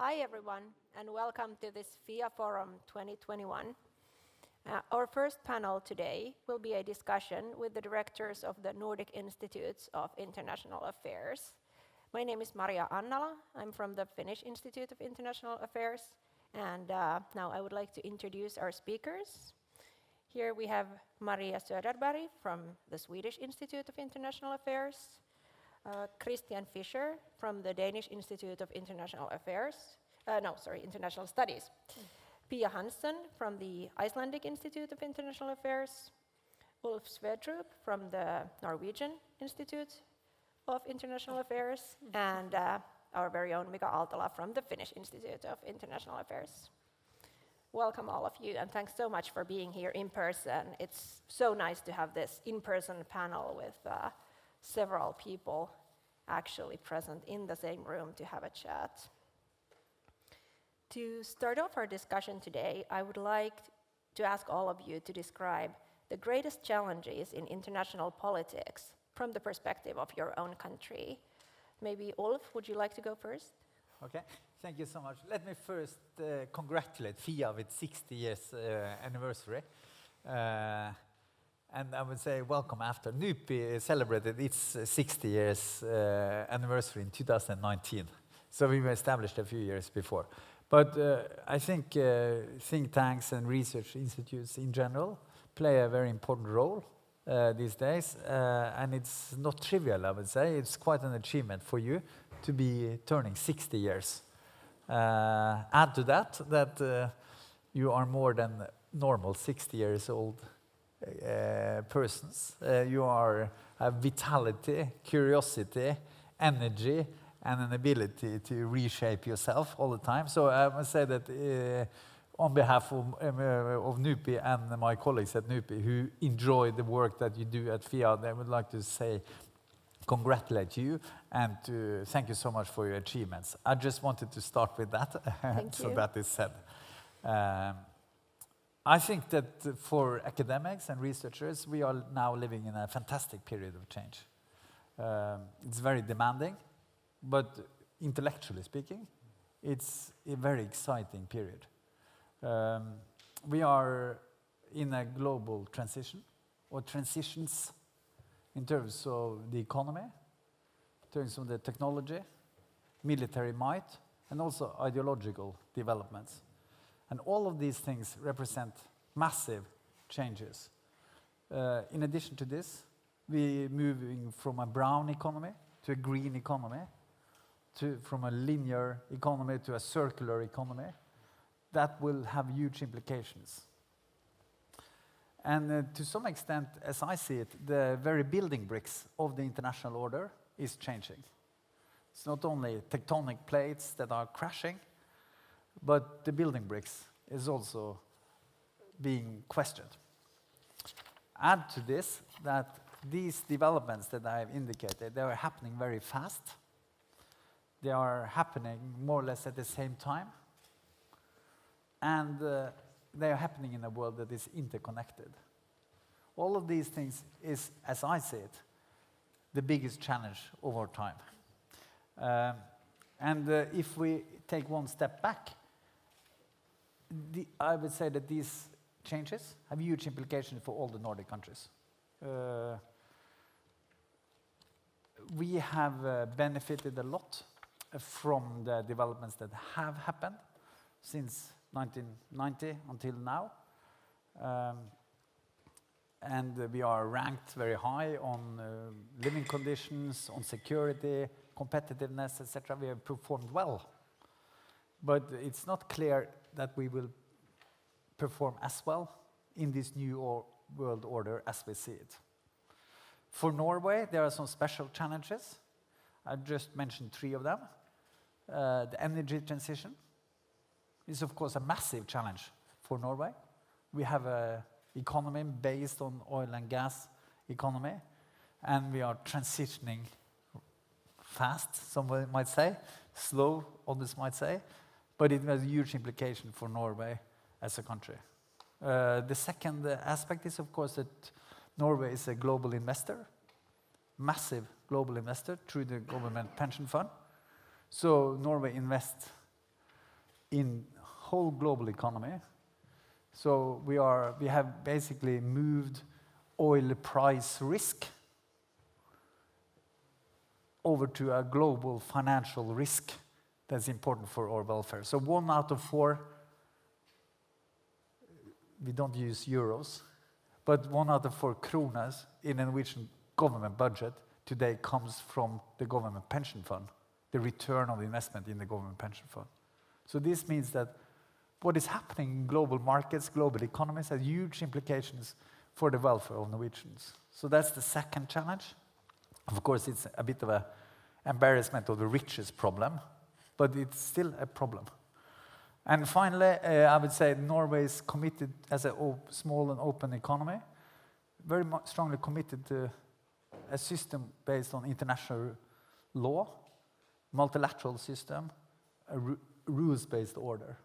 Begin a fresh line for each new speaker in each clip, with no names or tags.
Hi everyone, and welcome to this FIA Forum 2021. Our first panel today will be a discussion with the directors of the Nordic Institutes of International Affairs. My name is Maria Annala. I'm from the Finnish Institute of International Affairs, and now I would like to introduce our speakers. Here we have Maria Söderberg from the Swedish Institute of International Affairs, Christian Fischer from the Danish Institute of International Studies, Pia Hansen from the Icelandic Institute of International Affairs, Ulf Sverdrup from the Norwegian Institute of International Affairs, and our very own Mika Aaltola from the Finnish Institute of International Affairs. Welcome all of you, and thanks so much for being here in person. It's so nice to have this in-person panel with several people actually present in the same room to have a chat. To start off our discussion today, I would like to ask all of you to describe the greatest challenges in international politics from the perspective of your own country. Maybe Ulf, would you like to go first?
Okay, thank you so much. Let me first congratulate FIA with 60 years anniversary. And I would say welcome after NUPI celebrated its 60 years anniversary in 2019. So we were established a few years before. But I think think tanks and research institutes in general play a very important role these days. And it's not trivial, I would say. It's quite an achievement for you to be turning 60 years. Add to that you are more than normal 60 years old persons. You have vitality, curiosity, energy, and an ability to reshape yourself all the time. So I must say that on behalf of NUPI and my colleagues at NUPI who enjoy the work that you do at FIA, I would like to say congratulate you and to thank you so much for your achievements. I just wanted to start with that, so that is said. I think that for academics and researchers, we are now living in a fantastic period of change. It's very demanding, but intellectually speaking, it's a very exciting period. We are in a global transition, or transitions, in terms of the economy, in terms of the technology, military might, and also ideological developments. And all of these things represent massive changes. In addition to this, we're moving from a brown economy to a green economy, from a linear economy to a circular economy. That will have huge implications. And to some extent, as I see it, the very building bricks of the international order is changing. It's not only tectonic plates that are crashing, but the building bricks is also being questioned. Add to this that these developments that I have indicated, they are happening very fast. They are happening more or less at the same time. And they are happening in a world that is interconnected. All of these things is, as I see it, the biggest challenge of our time. If we take one step back, I would say that these changes have huge implications for all the Nordic countries. We have benefited a lot from the developments that have happened since 1990 until now. And we are ranked very high on living conditions, on security, competitiveness, etc. We have performed well. But it's not clear that we will perform as well in this new world order as we see it. For Norway, there are some special challenges. I just mentioned 3 of them. The energy transition is, of course, a massive challenge for Norway. We have an economy based on oil and gas economy, and we are transitioning fast, somebody might say, slow, others might say, but it has a huge implication for Norway as a country. The second aspect is, of course, that Norway is a global investor, massive global investor through the government pension fund. So Norway invests in whole global economy. So we have basically moved oil price risk over to a global financial risk that's important for our welfare. So 1 out of 4, we don't use euros, but 1 out of 4 kronas in the Norwegian government budget today comes from the government pension fund, the return of investment in the government pension fund. So this means that what is happening in global markets, global economies, has huge implications for the welfare of Norwegians. So that's the second challenge. Of course, it's a bit of an embarrassment of the richest problem, but it's still a problem. And finally, I would say Norway is committed as a small and open economy, very strongly committed to a system based on international law, multilateral system, a rules-based order.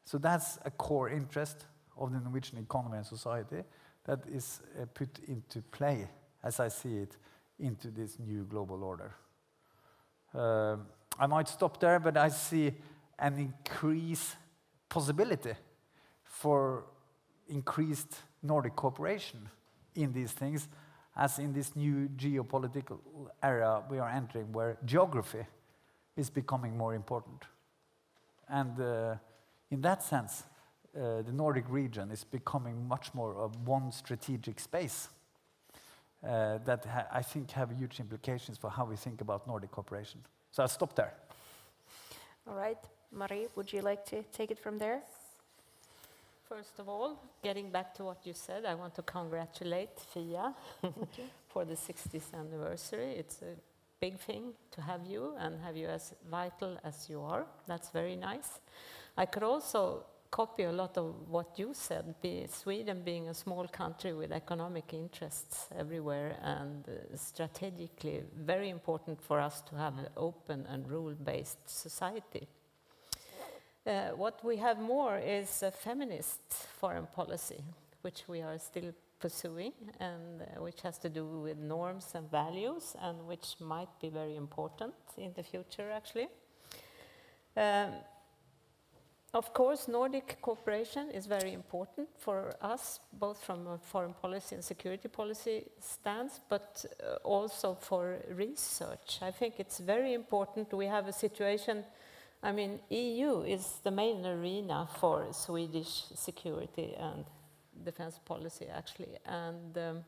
So that's a core interest of the Norwegian economy and society that is put into play, as I see it, into this new global order. I might stop there, but I see an increased possibility for increased Nordic cooperation in these things, as in this new geopolitical era we are entering, where geography is becoming more important. And in that sense, the Nordic region is becoming much more of one strategic space that I think have huge implications for how we think about Nordic cooperation. So I'll stop there.
All right. Marie, would you like to take it from there?
First of all, getting back to what you said, I want to congratulate FIA for the 60th anniversary. It's a big thing to have you and have you as vital as you are. That's very nice. I could also copy a lot of what you said, Sweden being a small country with economic interests everywhere and strategically very important for us to have an open and rule-based society. What we have more is a feminist foreign policy, which we are still pursuing and which has to do with norms and values and which might be very important in the future, actually. Of course, Nordic cooperation is very important for us, both from a foreign policy and security policy stance, but also for research. I think it's very important. We have a situation, I mean, EU is the main arena for Swedish security and defense policy, actually. And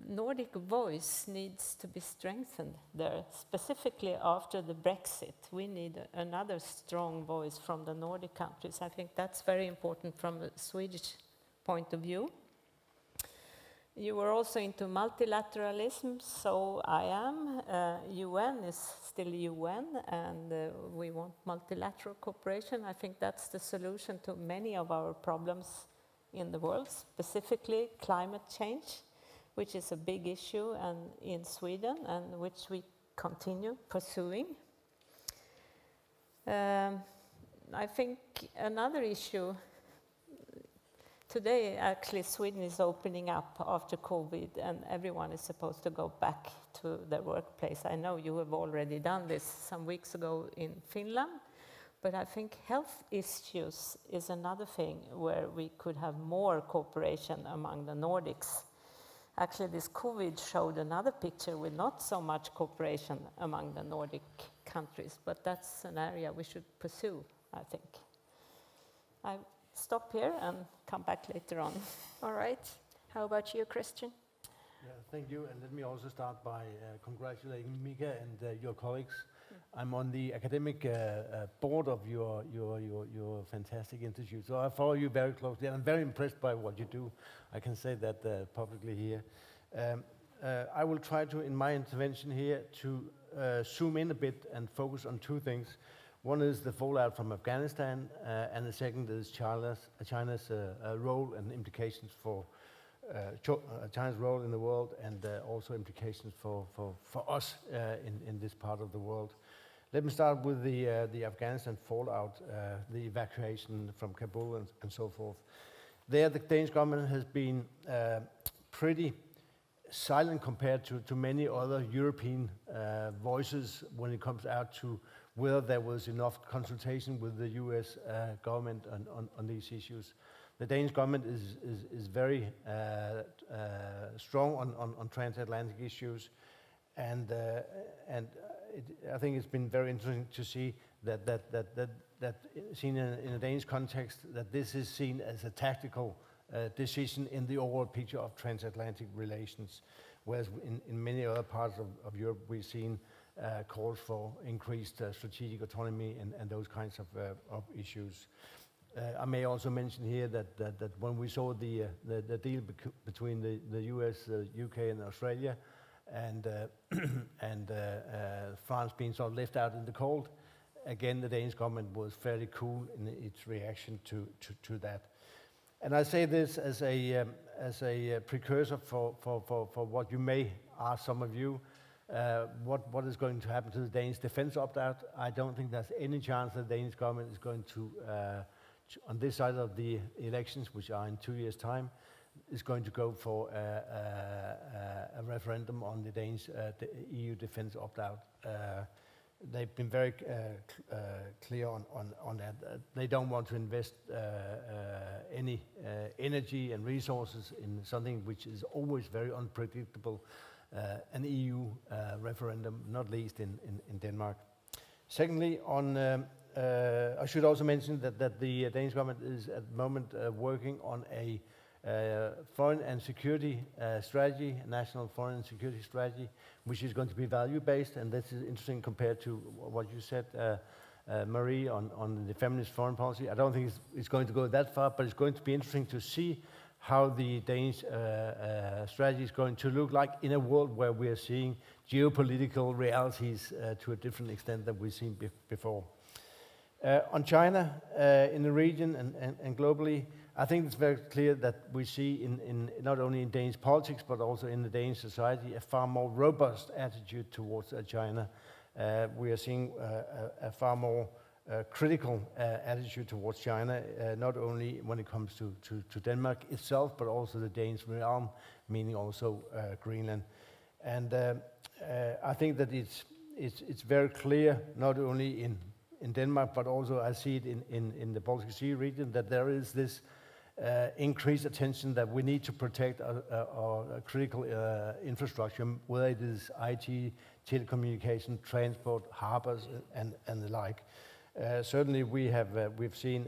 Nordic voice needs to be strengthened there, specifically after the Brexit. We need another strong voice from the Nordic countries. I think that's very important from a Swedish point of view. You were also into multilateralism, so I am. UN is still UN, and we want multilateral cooperation. I think that's the solution to many of our problems in the world, specifically climate change, which is a big issue in Sweden and which we continue pursuing. I think another issue, today actually Sweden is opening up after COVID and everyone is supposed to go back to their workplace. I know you have already done this some weeks ago in Finland, but I think health issues is another thing where we could have more cooperation among the Nordics. Actually, this COVID showed another picture with not so much cooperation among the Nordic countries, but that's an area we should pursue, I think. I stop here and come back later on.
All right. How about you, Christian?
Yeah, thank you, and let me also start by congratulating Mika and your colleagues. I'm on the academic board of your fantastic institute, so I follow you very closely, and I'm very impressed by what you do. I can say that publicly here. I will try to, in my intervention here, to zoom in a bit and focus on two things. One is the fallout from Afghanistan, and the second is China's role and implications for China's role in the world, and also implications for us in this part of the world. Let me start with the Afghanistan fallout, the evacuation from Kabul and so forth. There, the Danish government has been pretty silent compared to many other European voices when it comes out to whether there was enough consultation with the US government on these issues. The Danish government is very strong on transatlantic issues, and I think it's been very interesting to see that seen in a Danish context, that this is seen as a tactical decision in the overall picture of transatlantic relations, whereas in many other parts of Europe we've seen calls for increased strategic autonomy and those kinds of issues. I may also mention here that when we saw the deal between the US, UK and Australia, and France being sort of left out in the cold, again the Danish government was fairly cool in its reaction to that. And I say this as a precursor for what you may ask some of you, what is going to happen to the Danish defense opt-out. I don't think there's any chance that the Danish government is going to on this side of the elections, which are in 2 years' time, is going to go for a referendum on the Danish the EU defense opt-out. They've been very clear on that. They don't want to invest any energy and resources in something which is always very unpredictable, an EU referendum, not least in Denmark. Secondly, I should also mention that the Danish government is at the moment working on a foreign and security strategy, a national foreign and security strategy, which is going to be value-based, and this is interesting compared to what you said, Marie, on the feminist foreign policy. I don't think it's going to go that far, but it's going to be interesting to see how the Danish strategy is going to look like in a world where we are seeing geopolitical realities to a different extent than we've seen before. On China, in the region and globally, I think it's very clear that we see in not only in Danish politics but also in the Danish society a far more robust attitude towards China. We are seeing a far more critical attitude towards China, not only when it comes to Denmark itself, but also the Danish realm, meaning also Greenland. And I think that it's very clear, not only in Denmark, but also I see it in the Baltic Sea region, that there is this increased attention that we need to protect our critical infrastructure, whether it is IT, telecommunication, transport, harbors, and the like. Certainly we've seen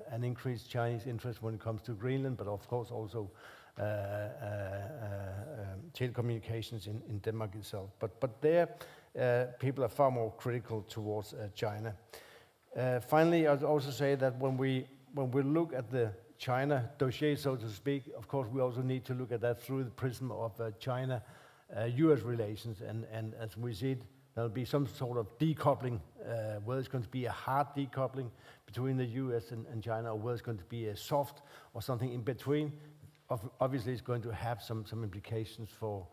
an increased Chinese interest when it comes to Greenland, but of course also telecommunications in Denmark itself. But there, people are far more critical towards China. Finally, I'd also say that when we look at the China dossier, so to speak, of course we also need to look at that through the prism of China-US relations, and as we see it, there'll be some sort of decoupling, whether it's going to be a hard decoupling between the US and China, or whether it's going to be a soft or something in between. Obviously, it's going to have some implications for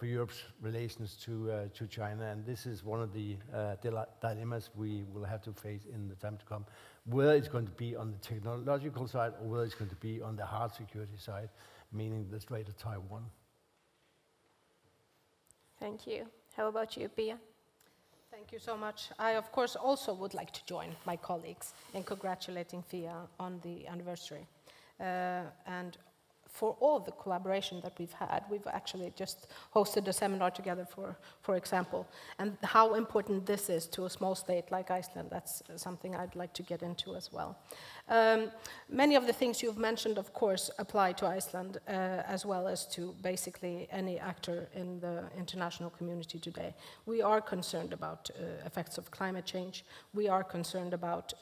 Europe's relations to China, and this is one of the dilemmas we will have to face in the time to come. Whether it's going to be on the technological side or whether it's going to be on the hard security side, meaning the Strait of Taiwan.
Thank you. How about you, Pia?
Thank you so much. I, of course, also would like to join my colleagues in congratulating FIA on the anniversary. And for all the collaboration that we've had, we've actually just hosted a seminar together, for example, and how important this is to a small state like Iceland. That's something I'd like to get into as well. Many of the things you've mentioned, of course, apply to Iceland as well as to basically any actor in the international community today. We are concerned about effects of climate change. We are concerned about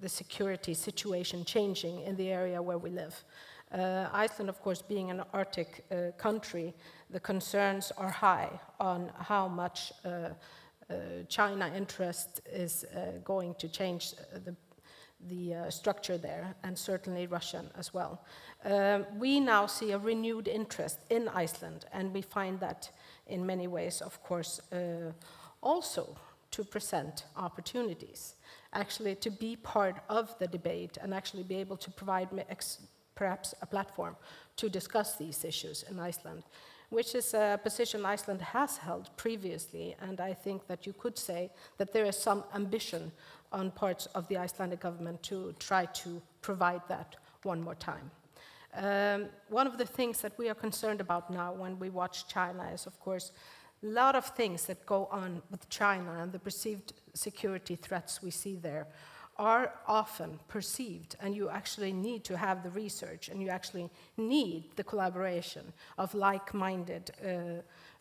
the security situation changing in the area where we live. Iceland, of course, being an Arctic country, the concerns are high on how much China interest is going to change the structure there, and certainly Russian as well. We now see a renewed interest in Iceland, and we find that in many ways, of course, also to present opportunities, actually to be part of the debate and actually be able to provide perhaps a platform to discuss these issues in Iceland. which is a position Iceland has held previously, and I think that you could say that there is some ambition on parts of the Icelandic government to try to provide that one more time. One of the things that we are concerned about now when we watch China is, of course, a lot of things that go on with China and the perceived security threats we see there are often perceived, and you actually need to have the research, and you actually need the collaboration of like-minded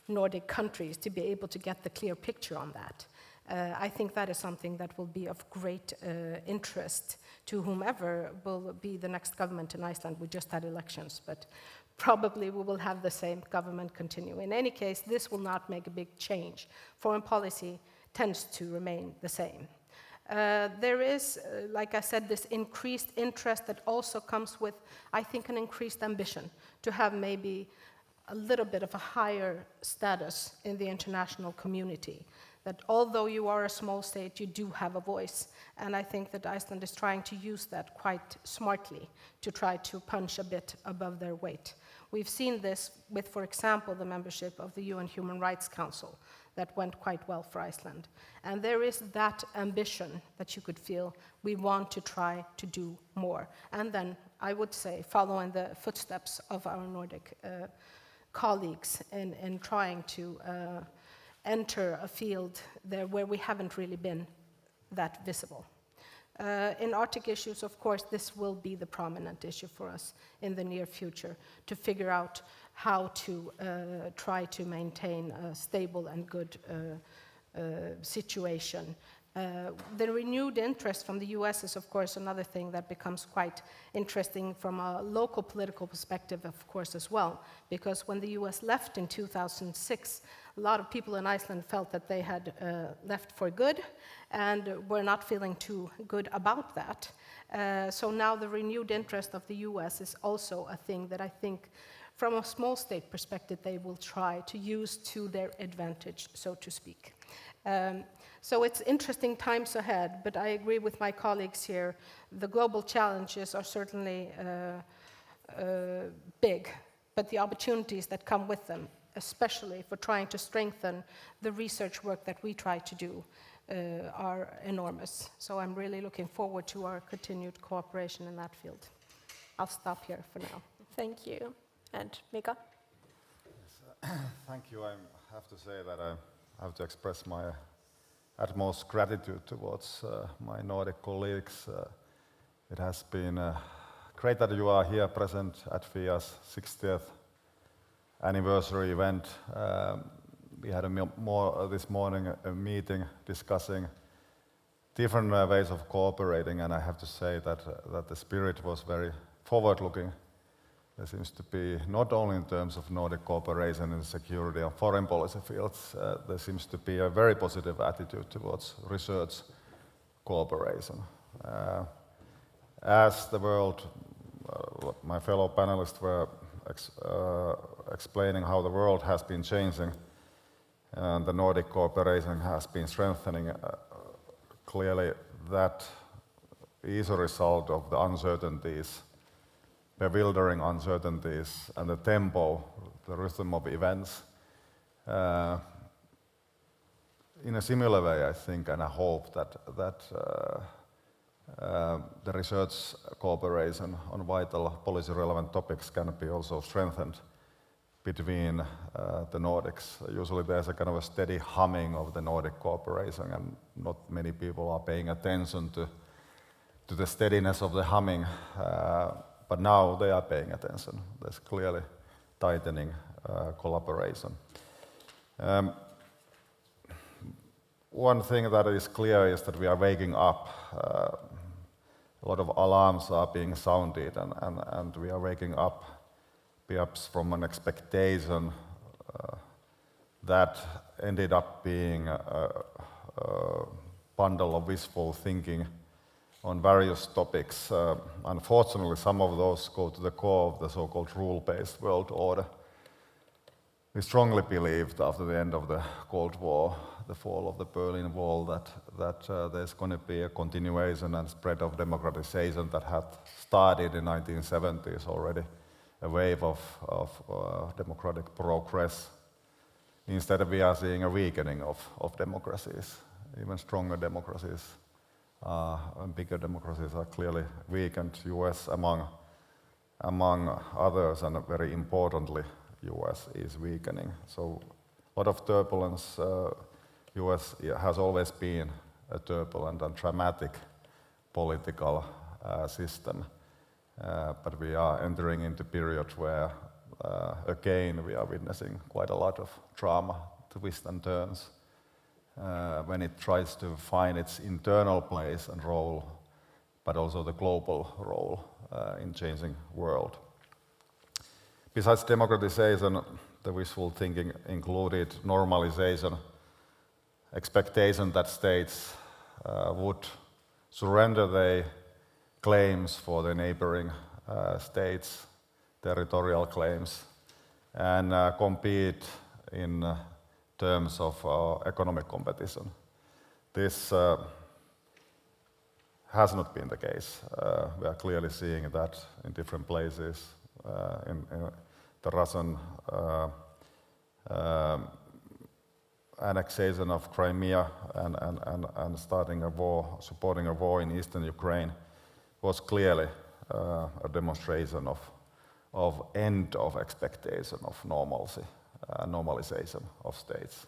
Nordic countries to be able to get the clear picture on that. I think that is something that will be of great interest to whomever will be the next government in Iceland. We just had elections, but probably we will have the same government continue. In any case, this will not make a big change. Foreign policy tends to remain the same. There is, like I said, this increased interest that also comes with, I think, an increased ambition to have maybe a little bit of a higher status in the international community. That although you are a small state, you do have a voice. And I think that Iceland is trying to use that quite smartly to try to punch a bit above their weight. We've seen this with, for example, the membership of the UN Human Rights Council that went quite well for Iceland. And there is that ambition that you could feel we want to try to do more. And then I would say follow in the footsteps of our Nordic colleagues in trying to enter a field there where we haven't really been that visible. In Arctic issues, of course, this will be the prominent issue for us in the near future, to figure out how to try to maintain a stable and good situation. The renewed interest from the US is, of course, another thing that becomes quite interesting from a local political perspective, of course, as well, because when the US left in 2006, a lot of people in Iceland felt that they had left for good and were not feeling too good about that. So now the renewed interest of the US is also a thing that I think, from a small state perspective, they will try to use to their advantage, so to speak. So it's interesting times ahead, but I agree with my colleagues here. The global challenges are certainly big, but the opportunities that come with them, especially for trying to strengthen the research work that we try to do, are enormous. So I'm really looking forward to our continued cooperation in that field. I'll stop here for now.
Thank you. And Mika?
Thank you. I have to say that I have to express my utmost gratitude towards my Nordic colleagues. It has been great that you are here present at FIA's 60th anniversary event. We had this morning a meeting discussing different ways of cooperating, and I have to say that the spirit was very forward-looking. There seems to be, not only in terms of Nordic cooperation in security and foreign policy fields, there seems to be a very positive attitude towards research cooperation. As the world, my fellow panelists were explaining how the world has been changing and the Nordic cooperation has been strengthening, clearly that is a result of the uncertainties, bewildering uncertainties, and the tempo, the rhythm of events. In a similar way, I think, and I hope that the research cooperation on vital policy-relevant topics can be also strengthened between the Nordics. Usually there's a kind of a steady humming of the Nordic cooperation, and not many people are paying attention to the steadiness of the humming. But now they are paying attention. There's clearly tightening collaboration. One thing that is clear is that we are waking up. A lot of alarms are being sounded, and we are waking up perhaps from an expectation that ended up being a bundle of wishful thinking on various topics. Unfortunately, some of those go to the core of the so-called rule-based world order. We strongly believed after the end of the Cold War, the fall of the Berlin Wall, that there's going to be a continuation and spread of democratization that had started in the 1970s already a wave of democratic progress. Instead, we are seeing a weakening of democracies. Even stronger democracies and bigger democracies are clearly weakened. US among others, and very importantly, US is weakening. So a lot of turbulence. US has always been a turbulent and dramatic political system. But we are entering into a period where, again, we are witnessing quite a lot of drama, twists and turns, when it tries to find its internal place and role, but also the global role in changing world. Besides democratization, the wishful thinking included normalization, expectation that states would surrender their claims for the neighboring states, territorial claims, and compete in terms of economic competition. This has not been the case. We are clearly seeing that in different places, in the Russian annexation of Crimea and starting a war, supporting a war in eastern Ukraine was clearly a demonstration of end of expectation of normalcy, normalization of states.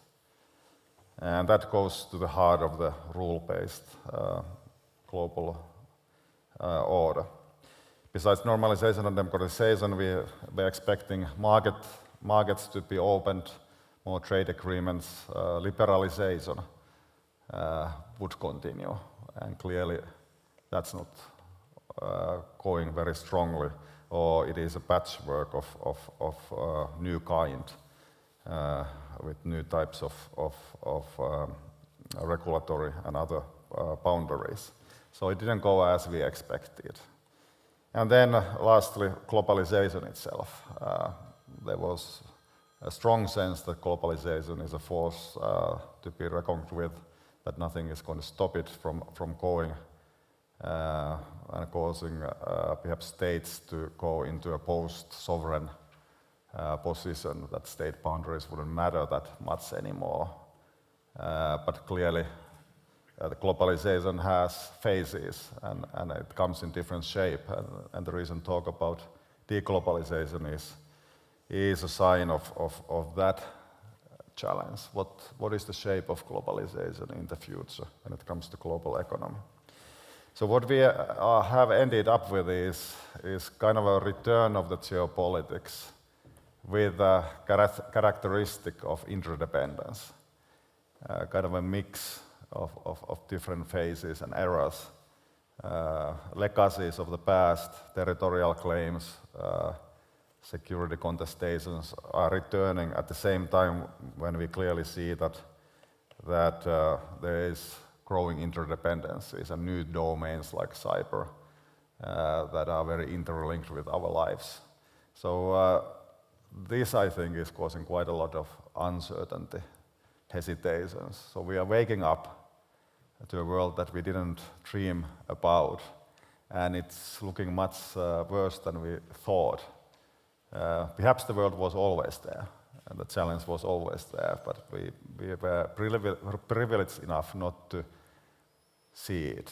And that goes to the heart of the rule-based global order. Besides normalization and democratization, we're expecting markets to be opened, more trade agreements, liberalization would continue. And clearly that's not going very strongly, or it is a patchwork of new kind with new types of regulatory and other boundaries. So it didn't go as we expected. And then lastly, globalization itself. There was a strong sense that globalization is a force to be reckoned with, that nothing is going to stop it from going and causing perhaps states to go into a post-sovereign position, that state boundaries wouldn't matter that much anymore. But clearly, the globalization has phases, and it comes in different shape. And the reason talk about deglobalization is a sign of that challenge. What is the shape of globalization in the future when it comes to global economy? So what we have ended up with is kind of a return of the geopolitics with a characteristic of interdependence, kind of a mix of different phases and eras, legacies of the past, territorial claims, security contestations are returning at the same time when we clearly see that there is growing interdependencies and new domains like cyber that are very interlinked with our lives. So this, I think, is causing quite a lot of uncertainty, hesitations. So we are waking up to a world that we didn't dream about, and it's looking much worse than we thought. Perhaps the world was always there, and the challenge was always there, but we were privileged enough not to see it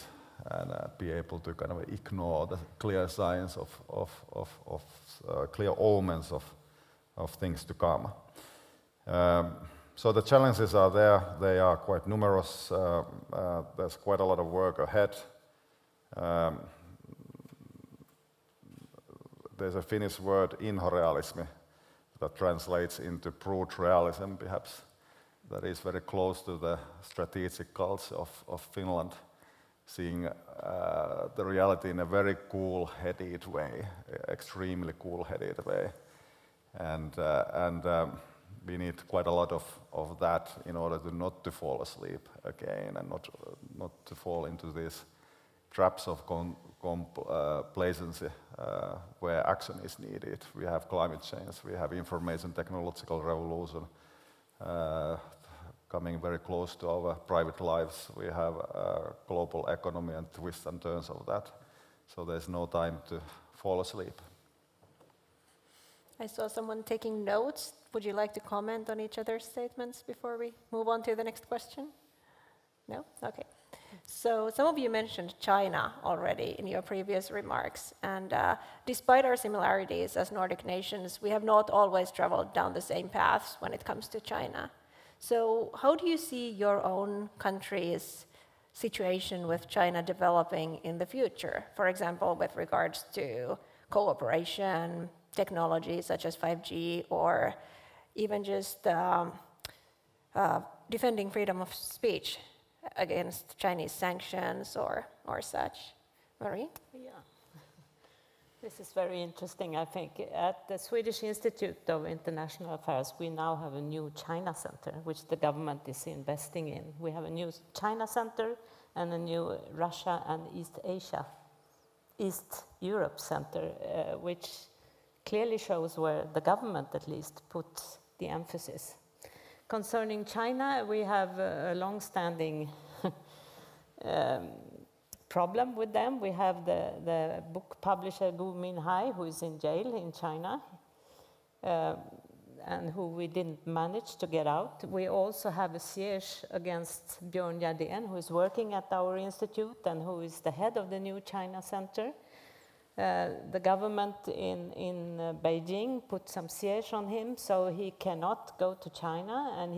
and be able to kind of ignore the clear signs of clear omens of things to come. So the challenges are there. They are quite numerous. There's quite a lot of work ahead. There's a Finnish word, inhorealismi, that translates into brute realism, perhaps, that is very close to the strategic culture of Finland, seeing the reality in a very cool-headed way, extremely cool-headed way. And we need quite a lot of that in order to not to fall asleep again and not to fall into these traps of complacency where action is needed. We have climate change, we have information technological revolution coming very close to our private lives. We have global economy and twists and turns of that. So there's no time to fall asleep.
I saw someone taking notes. Would you like to comment on each other's statements before we move on to the next question? No? Okay. So some of you mentioned China already in your previous remarks, and despite our similarities as Nordic nations, we have not always traveled down the same paths when it comes to China. So how do you see your own country's situation with China developing in the future? For example, with regards to cooperation, technology such as 5G, or even just defending freedom of speech against Chinese sanctions or such. Marie?
Yeah. This is very interesting, I think. At the Swedish Institute of International Affairs, we now have a new China Center, which the government is investing in. We have a new China Center and a new Russia and East Europe Center, which clearly shows where the government at least puts the emphasis. Concerning China, we have a long-standing problem with them. We have the book publisher Gu Minhai, who is in jail in China, and who we didn't manage to get out. We also have a siege against Björn Jardén, who is working at our institute and who is the head of the new China Center. The government in Beijing put some siege on him, so he cannot go to China, and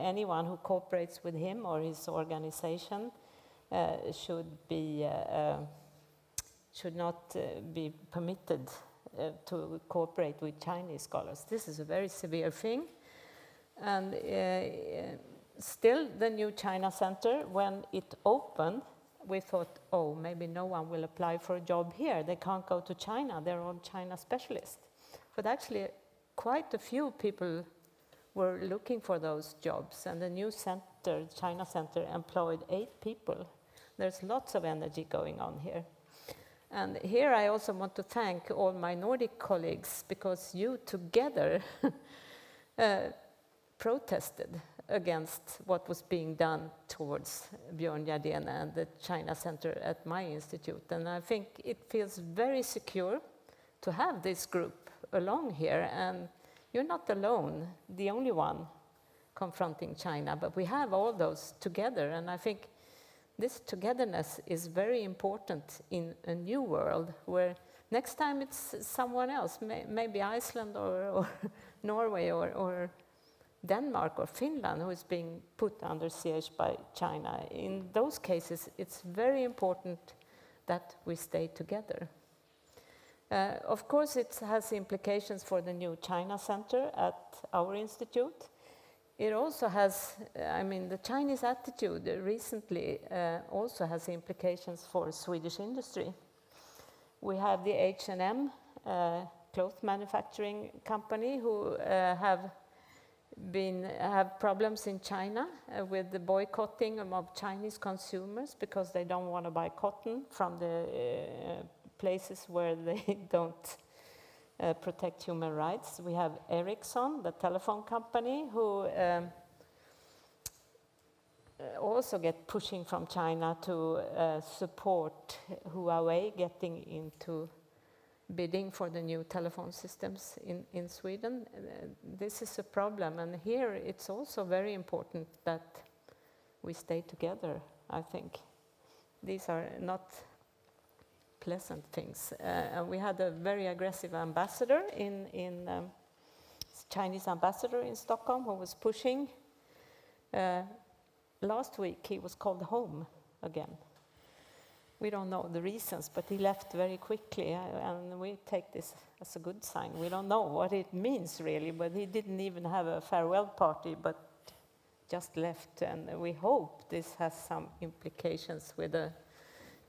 anyone who cooperates with him or his organization should not be permitted to cooperate with Chinese scholars. This is a very severe thing. And still, the new China Center, when it opened, we thought, oh, maybe no one will apply for a job here. They can't go to China. They're all China specialists. But actually, quite a few people were looking for those jobs. And the new center, China Center, employed 8 people. There's lots of energy going on here. And here I also want to thank all my Nordic colleagues, because you together protested against what was being done towards Björn Jardén and the China Center at my institute. And I think it feels very secure to have this group along here. And you're not alone, the only one confronting China, but we have all those together. And I think this togetherness is very important in a new world, where next time it's someone else, maybe Iceland or Norway or Denmark or Finland, who is being put under siege by China. In those cases, it's very important that we stay together. Of course, it has implications for the new China Center at our institute. It also has, the Chinese attitude recently also has implications for Swedish industry. We have the H&M cloth manufacturing company who have problems in China with the boycotting of Chinese consumers because they don't want to buy cotton from the places where they don't protect human rights. We have Ericsson, the telephone company, who also get pushing from China to support Huawei getting into bidding for the new telephone systems in Sweden. This is a problem, and here it's also very important that we stay together, I think. These are not pleasant things. And we had a very aggressive ambassador Chinese ambassador in Stockholm who was pushing. Last week he was called home again. We don't know the reasons, but he left very quickly, and we take this as a good sign. We don't know what it means really, but he didn't even have a farewell party, but just left. And we hope this has some implications with a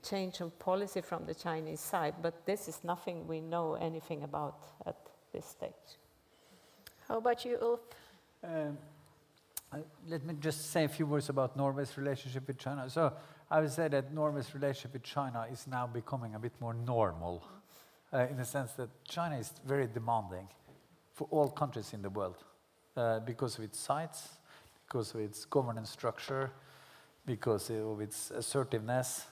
change of policy from the Chinese side, but this is nothing we know anything about at this stage.
How about you, Ulf?
Let me just say a few words about Norway's relationship with China. So I would say that Norway's relationship with China is now becoming a bit more normal, in the sense that China is very demanding for all countries in the world, because of its size, because of its governance structure, because of its assertiveness,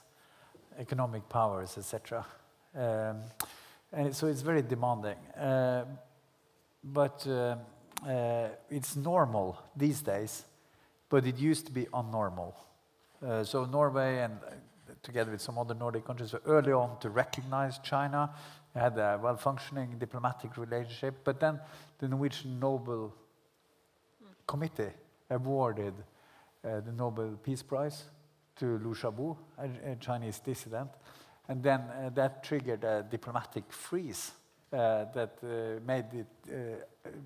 economic powers, etc. And so it's very demanding. but it's normal these days, but it used to be unnormal. So Norway and together with some other Nordic countries were early on to recognize China, had a well-functioning diplomatic relationship, but then the Norwegian Nobel Committee awarded the Nobel Peace Prize to Liu Xiaobo, a Chinese dissident, and then that triggered a diplomatic freeze that made it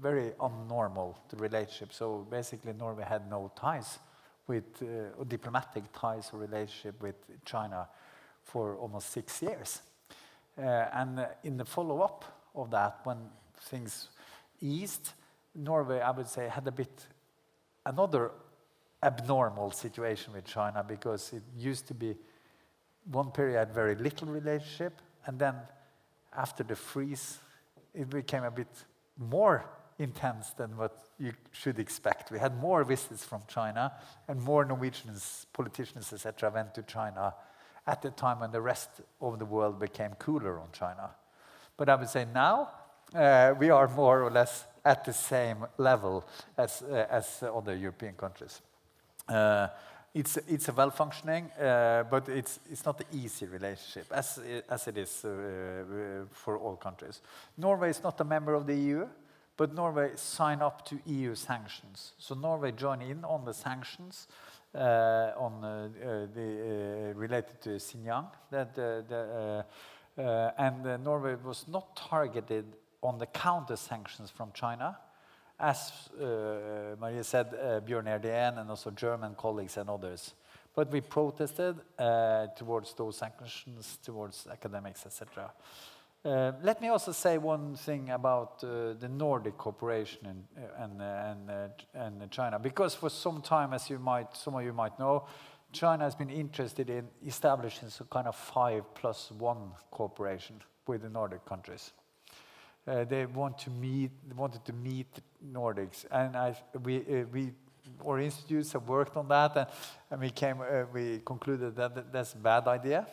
very unnormal, the relationship. So basically Norway had no ties with, diplomatic ties or relationship with China for almost 6 years. And in the follow-up of that, when things eased, Norway, I would say, had a bit another abnormal situation with China, because it used to be one period had very little relationship, and then after the freeze, it became a bit more intense than what you should expect. We had more visits from China, and more Norwegians, politicians, etc., went to China at the time when the rest of the world became cooler on China. But I would say now we are more or less at the same level as other European countries. It's a well-functioning, but it's not an easy relationship as it is for all countries. Norway is not a member of the EU, but Norway signed up to EU sanctions. So Norway joined in on the sanctions related to Xinjiang. And Norway was not targeted on the counter-sanctions from China, as Maria said, Björn Erdén and also German colleagues and others. But we protested towards those sanctions, towards academics, etc. Let me also say one thing about the Nordic cooperation and China, because for some time, as some of you might know, China has been interested in establishing some kind of 5+1 cooperation with the Nordic countries. They wanted to meet Nordics, and our institutes have worked on that, and we concluded that that's a bad idea.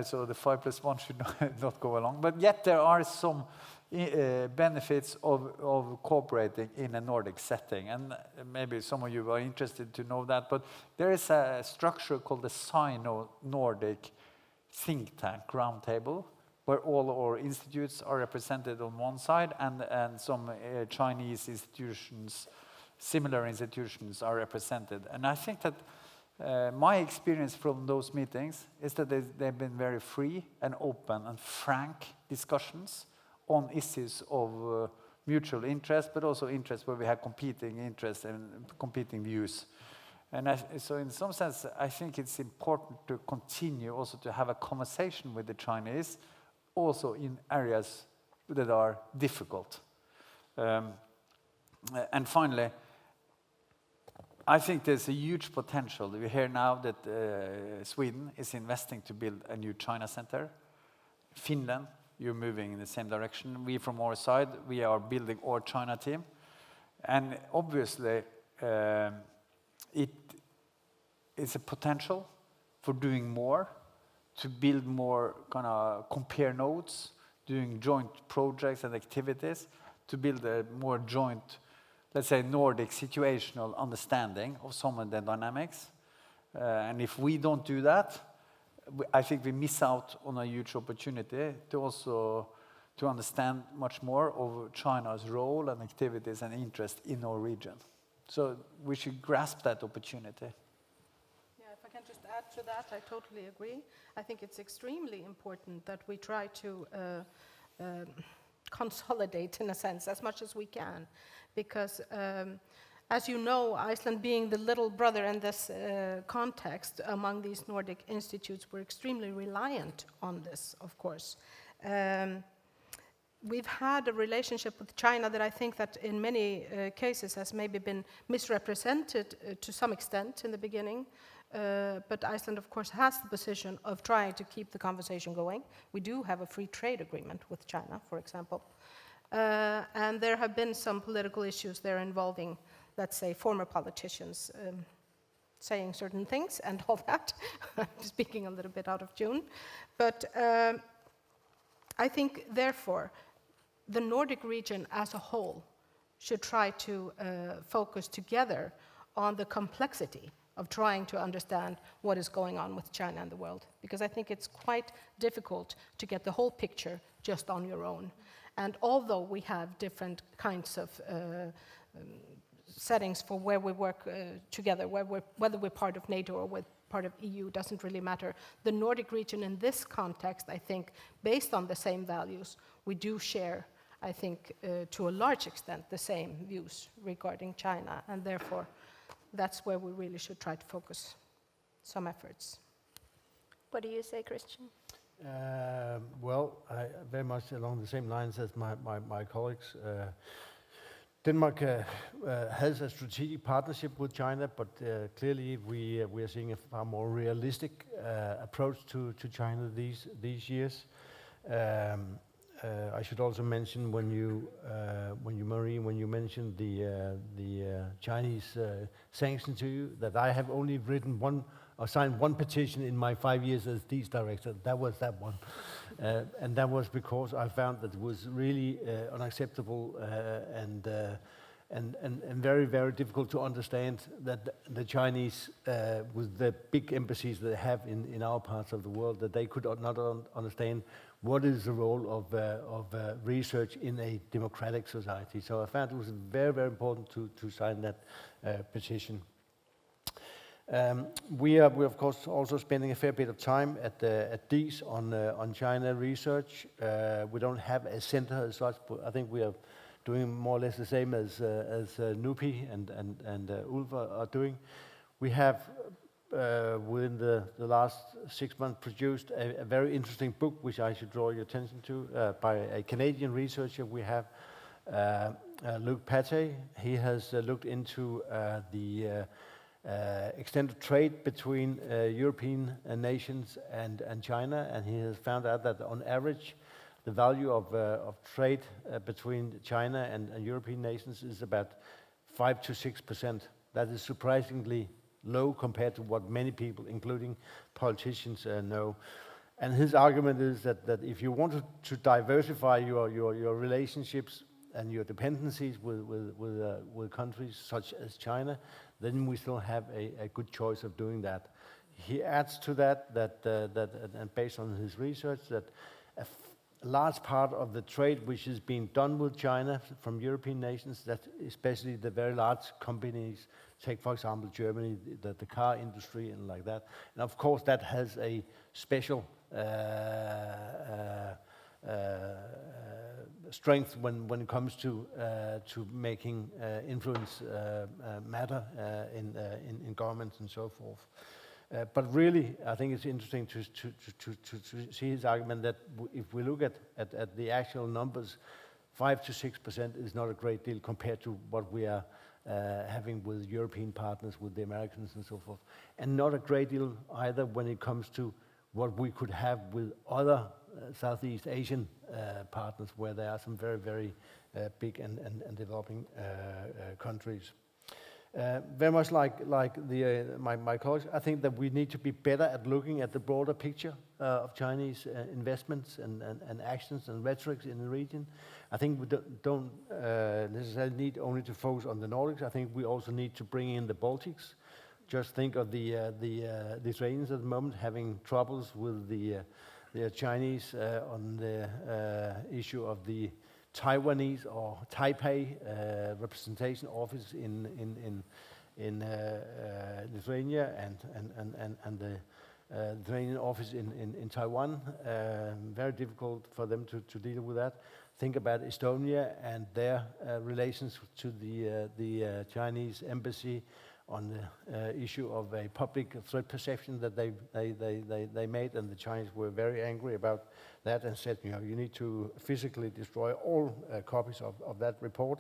So the 5+1 should not go along. But yet there are some benefits of cooperating in a Nordic setting, and maybe some of you are interested to know that. But there is a structure called the Sino-Nordic think tank roundtable, where all our institutes are represented on one side, and some Chinese institutions, similar institutions, are represented. And I think that my experience from those meetings is that they've been very free and open and frank discussions on issues of mutual interest, but also interests where we have competing interests and competing views. And so in some sense, I think it's important to continue also to have a conversation with the Chinese, also in areas that are difficult. And finally, I think there's a huge potential. We hear now that Sweden is investing to build a new China center. Finland, you're moving in the same direction. We, from our side, we are building our China team. And obviously, it's a potential for doing more, to build more kind of compare notes, doing joint projects and activities, to build a more joint, let's say, Nordic situational understanding of some of the dynamics. And if we don't do that, I think we miss out on a huge opportunity to also to understand much more of China's role and activities and interest in our region. So we should grasp that opportunity.
If I can just add to that, I totally agree. I think it's extremely important that we try to consolidate, in a sense, as much as we can, because as you know, Iceland being the little brother in this context among these Nordic institutes, we're extremely reliant on this, of course. We've had a relationship with China that I think that in many cases has maybe been misrepresented to some extent in the beginning. But Iceland, of course, has the position of trying to keep the conversation going. We do have a free trade agreement with China, for example. And there have been some political issues there involving, let's say, former politicians saying certain things and all that. I'm speaking a little bit out of tune. But I think, therefore, the Nordic region as a whole should try to focus together on the complexity of trying to understand what is going on with China and the world. Because I think it's quite difficult to get the whole picture just on your own. And although we have different kinds of settings for where we work together, whether we're part of NATO or we're part of EU, doesn't really matter. The Nordic region in this context, I think, based on the same values, we do share, I think, to a large extent, the same views regarding China, and therefore, that's where we really should try to focus some efforts.
What do you say, Christian?
Well, very much along the same lines as my colleagues. Denmark has a strategic partnership with China, but clearly we are seeing a far more realistic approach to China these years. I should also mention when you mentioned the Chinese sanction to you, that I have only written one or signed one petition in my 5 years as Peace Director. That was that one, and that was because I found that it was really unacceptable and very, very difficult to understand that the Chinese, with the big embassies they have in our parts of the world, that they could not understand what is the role of research in a democratic society. So I found it was very, very important to sign that petition. We are of course also spending a fair bit of time at DIS on China research. We don't have a center as such, but I think we are doing more or less the same as NUPI and Ulf are doing. We have within the last 6 months produced a very interesting book, which I should draw your attention to, by a Canadian researcher we have, Luc Pate. He has looked into the extended trade between European nations and China, and he has found out that on average the value of trade between China and European nations is about 5 to 6%. That is surprisingly low compared to what many people, including politicians, know. And his argument is that if you want to diversify your relationships and your dependencies with countries such as China, then we still have a good choice of doing that. He adds to that and based on his research, that a large part of the trade which is being done with China from European nations, that especially the very large companies, take for example Germany, the car industry and like that, and of course that has a special strength when it comes to making influence matter in governments and so forth. But really, I think it's interesting to see his argument that if we look at the actual numbers, 5 to 6% is not a great deal compared to what we are having with European partners, with the Americans and so forth, and not a great deal either when it comes to what we could have with other Southeast Asian partners, where there are some very, very big and developing countries. Very much like my colleagues, I think that we need to be better at looking at the broader picture of Chinese investments and actions and rhetorics in the region. I think we don't necessarily need only to focus on the Nordics. I think we also need to bring in the Baltics. Just think of the Lithuanians at the moment having troubles with the Chinese on the issue of the Taiwanese or Taipei representation office in Lithuania and the Lithuanian office in Taiwan. Very difficult for them to deal with that. Think about Estonia and their relations to the Chinese embassy on the issue of a public threat perception that they made, and the Chinese were very angry about that and said, you need to physically destroy all copies of that report.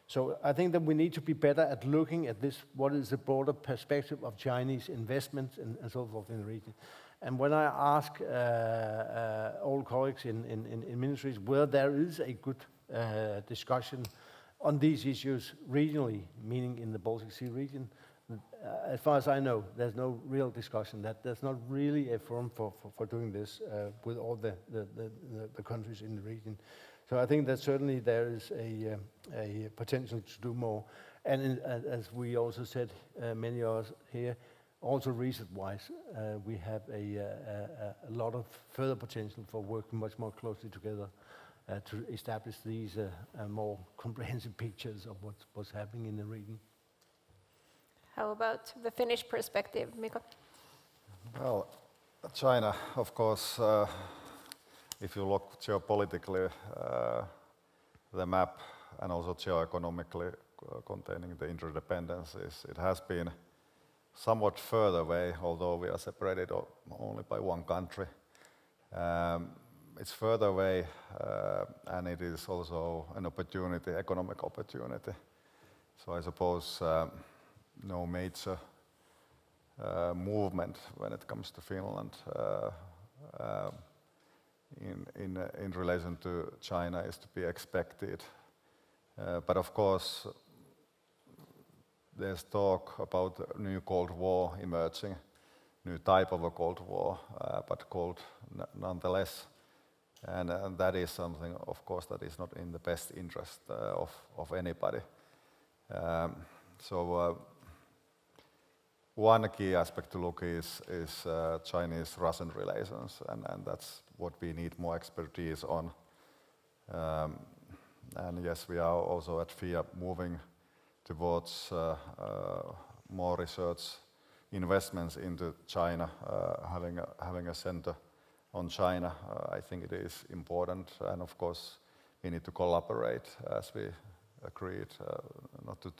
So I think that we need to be better at looking at this, what is the broader perspective of Chinese investments and so forth in the region. And when I ask all colleagues in ministries whether there is a good discussion on these issues regionally, meaning in the Baltic Sea region, as far as I know, there's no real discussion that there's not really a forum for doing this with all the countries in the region. So I think that certainly there is a potential to do more. And as we also said, many of us here, also research-wise, we have a lot of further potential for working much more closely together to establish these more comprehensive pictures of what's happening in the region.
How about the Finnish perspective, Mika?
Well, China, of course, if you look geopolitically, the map and also geoeconomically containing the interdependencies, it has been somewhat further away, although we are separated only by one country. It's further away, and it is also an opportunity, economic opportunity. So I suppose no major movement when it comes to Finland in relation to China is to be expected. But of course, there's talk about a new Cold War emerging, new type of a Cold War, but cold nonetheless. And that is something, of course, that is not in the best interest of anybody. So one key aspect to look is Chinese-Russian relations, and that's what we need more expertise on. And yes, we are also at FIA moving towards more research investments into China, having a center on China. I think it is important, and of course we need to collaborate as we agreed, not to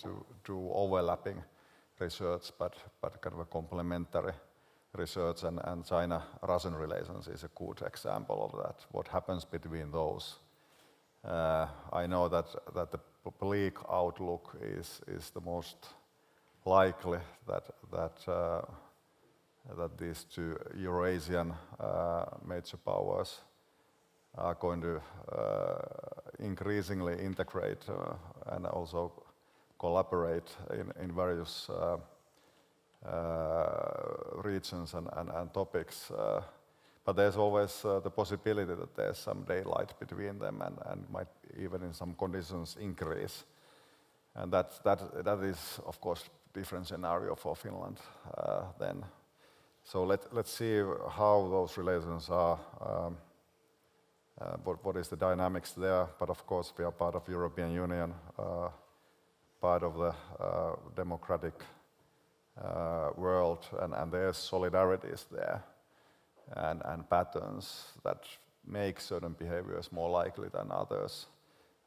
do overlapping research, but kind of a complementary research, and China-Russian relations is a good example of that. What happens between those? I know that the bleak outlook is the most likely that these two Eurasian major powers are going to increasingly integrate and also collaborate in various regions and topics. But there's always the possibility that there's some daylight between them and might even in some conditions increase. And that is, of course, different scenario for Finland then. So let's see how those relations are, what is the dynamics there. But of course, we are part of European Union, part of the democratic world, and there's solidarities there and patterns that make certain behaviors more likely than others,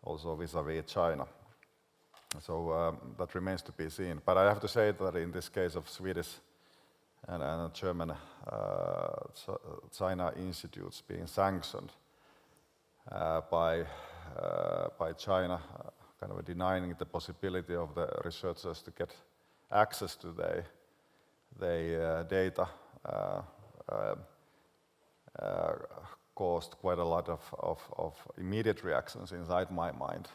also vis-à-vis China. So that remains to be seen. But I have to say that in this case of Swedish and German China institutes being sanctioned by China, kind of denying the possibility of the researchers to get access to their data, caused quite a lot of immediate reactions inside my mind.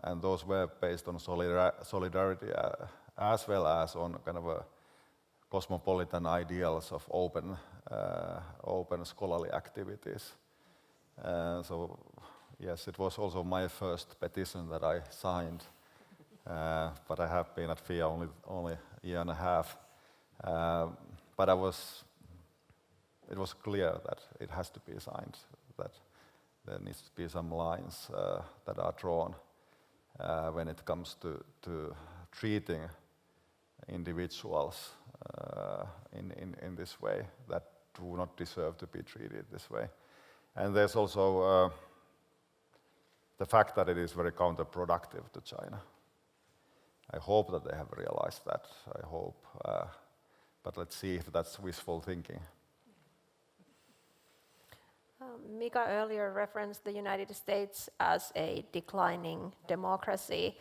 And those were based on solidarity as well as on kind of a cosmopolitan ideals of open scholarly activities. So yes, it was also my first petition that I signed, but I have been at FIA only a year and a half. But it was clear that it has to be signed, that there needs to be some lines that are drawn when it comes to treating individuals in this way that do not deserve to be treated this way. And there's also the fact that it is very counterproductive to China. I hope that they have realized that, I hope. But let's see if that's wishful thinking.
Mika earlier referenced the United States as a declining democracy.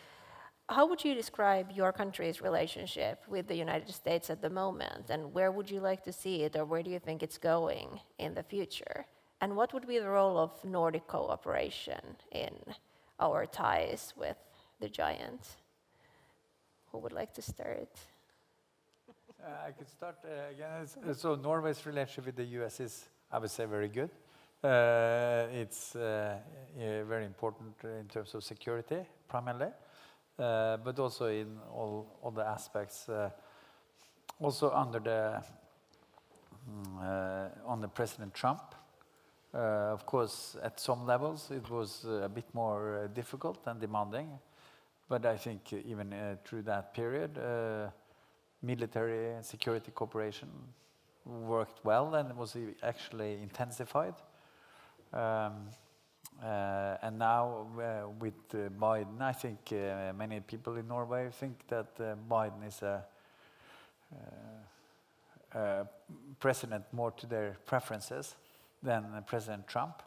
How would you describe your country's relationship with the United States at the moment, and where would you like to see it, or where do you think it's going in the future? And what would be the role of Nordic cooperation in our ties with the giant? Who would like to start?
I could start again. So Norway's relationship with the US is, I would say, very good. It's very important in terms of security, primarily, but also in all other aspects. Also under President Trump, of course, at some levels it was a bit more difficult and demanding. But I think even through that period, military and security cooperation worked well and was actually intensified. And now with Biden, I think many people in Norway think that Biden is a president more to their preferences than President Trump.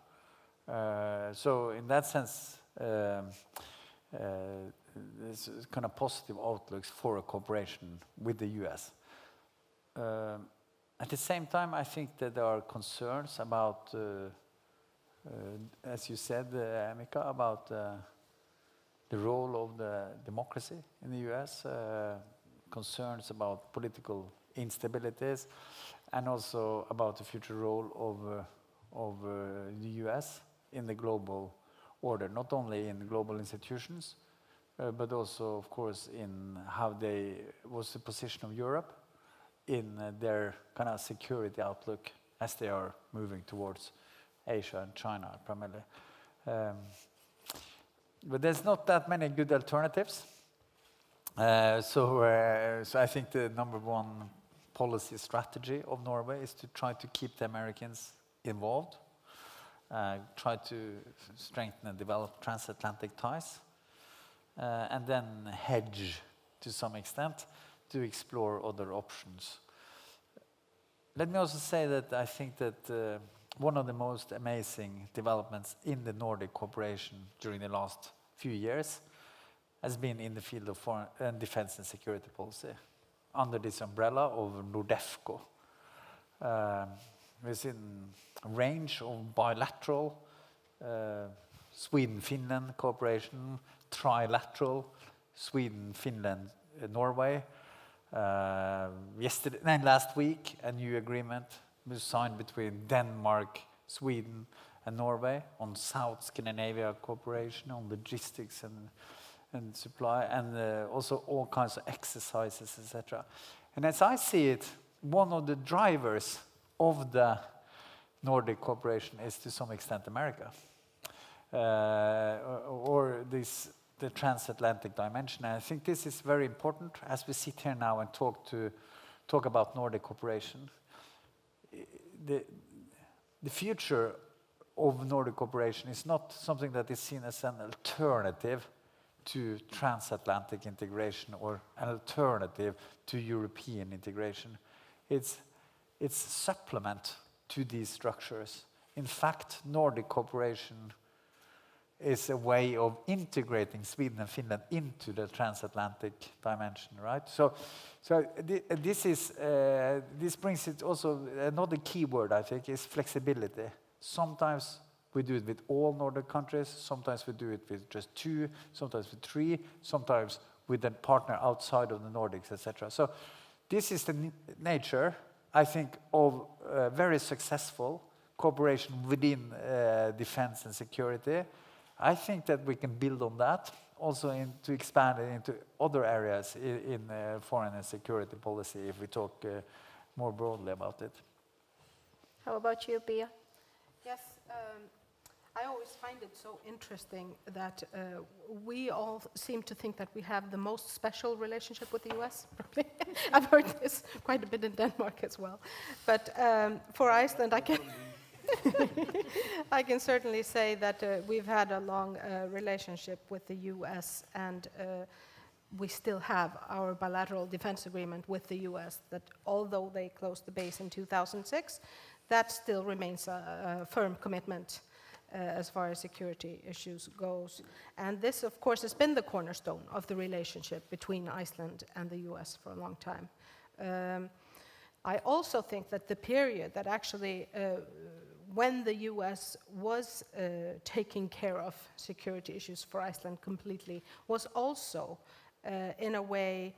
So in that sense, there's kind of positive outlooks for a cooperation with the US. At the same time, I think that there are concerns about, as you said, Mika, about the role of the democracy in the US, concerns about political instabilities, and also about the future role of the US in the global order, not only in global institutions, but also, of course, in how was the position of Europe in their kind of security outlook as they are moving towards Asia and China primarily. But there's not that many good alternatives. So I think the number one policy strategy of Norway is to try to keep the Americans involved, try to strengthen and develop transatlantic ties, and then hedge to some extent to explore other options. Let me also say that I think that one of the most amazing developments in the Nordic cooperation during the last few years has been in the field of foreign and defense and security policy under this umbrella of NORDEFCO. There's a range of bilateral Sweden-Finland cooperation, trilateral Sweden-Finland-Norway. Last week, a new agreement was signed between Denmark, Sweden, and Norway on South Scandinavia cooperation, on logistics and supply, and also all kinds of exercises, etc. And as I see it, one of the drivers of the Nordic cooperation is to some extent America, or the transatlantic dimension. And I think this is very important as we sit here now and talk about Nordic cooperation. The future of Nordic cooperation is not something that is seen as an alternative to transatlantic integration or an alternative to European integration. It's supplement to these structures. In fact, Nordic cooperation is a way of integrating Sweden and Finland into the transatlantic dimension, right? So this brings it also, another key word I think is flexibility. Sometimes we do it with all Nordic countries, sometimes we do it with just 2, sometimes with 3, sometimes with a partner outside of the Nordics, etc. So this is the nature, I think, of very successful cooperation within defense and security. I think that we can build on that, also to expand it into other areas in foreign and security policy, if we talk more broadly about it.
How about you, Pia?
Yes, I always find it so interesting that we all seem to think that we have the most special relationship with the US. I've heard this quite a bit in Denmark as well. But for Iceland, I can certainly say that we've had a long relationship with the US, and we still have our bilateral defense agreement with the US that although they closed the base in 2006, that still remains a firm commitment as far as security issues goes. And this, of course, has been the cornerstone of the relationship between Iceland and the US for a long time. I also think that the period that actually when the US was taking care of security issues for Iceland completely was also, in a way,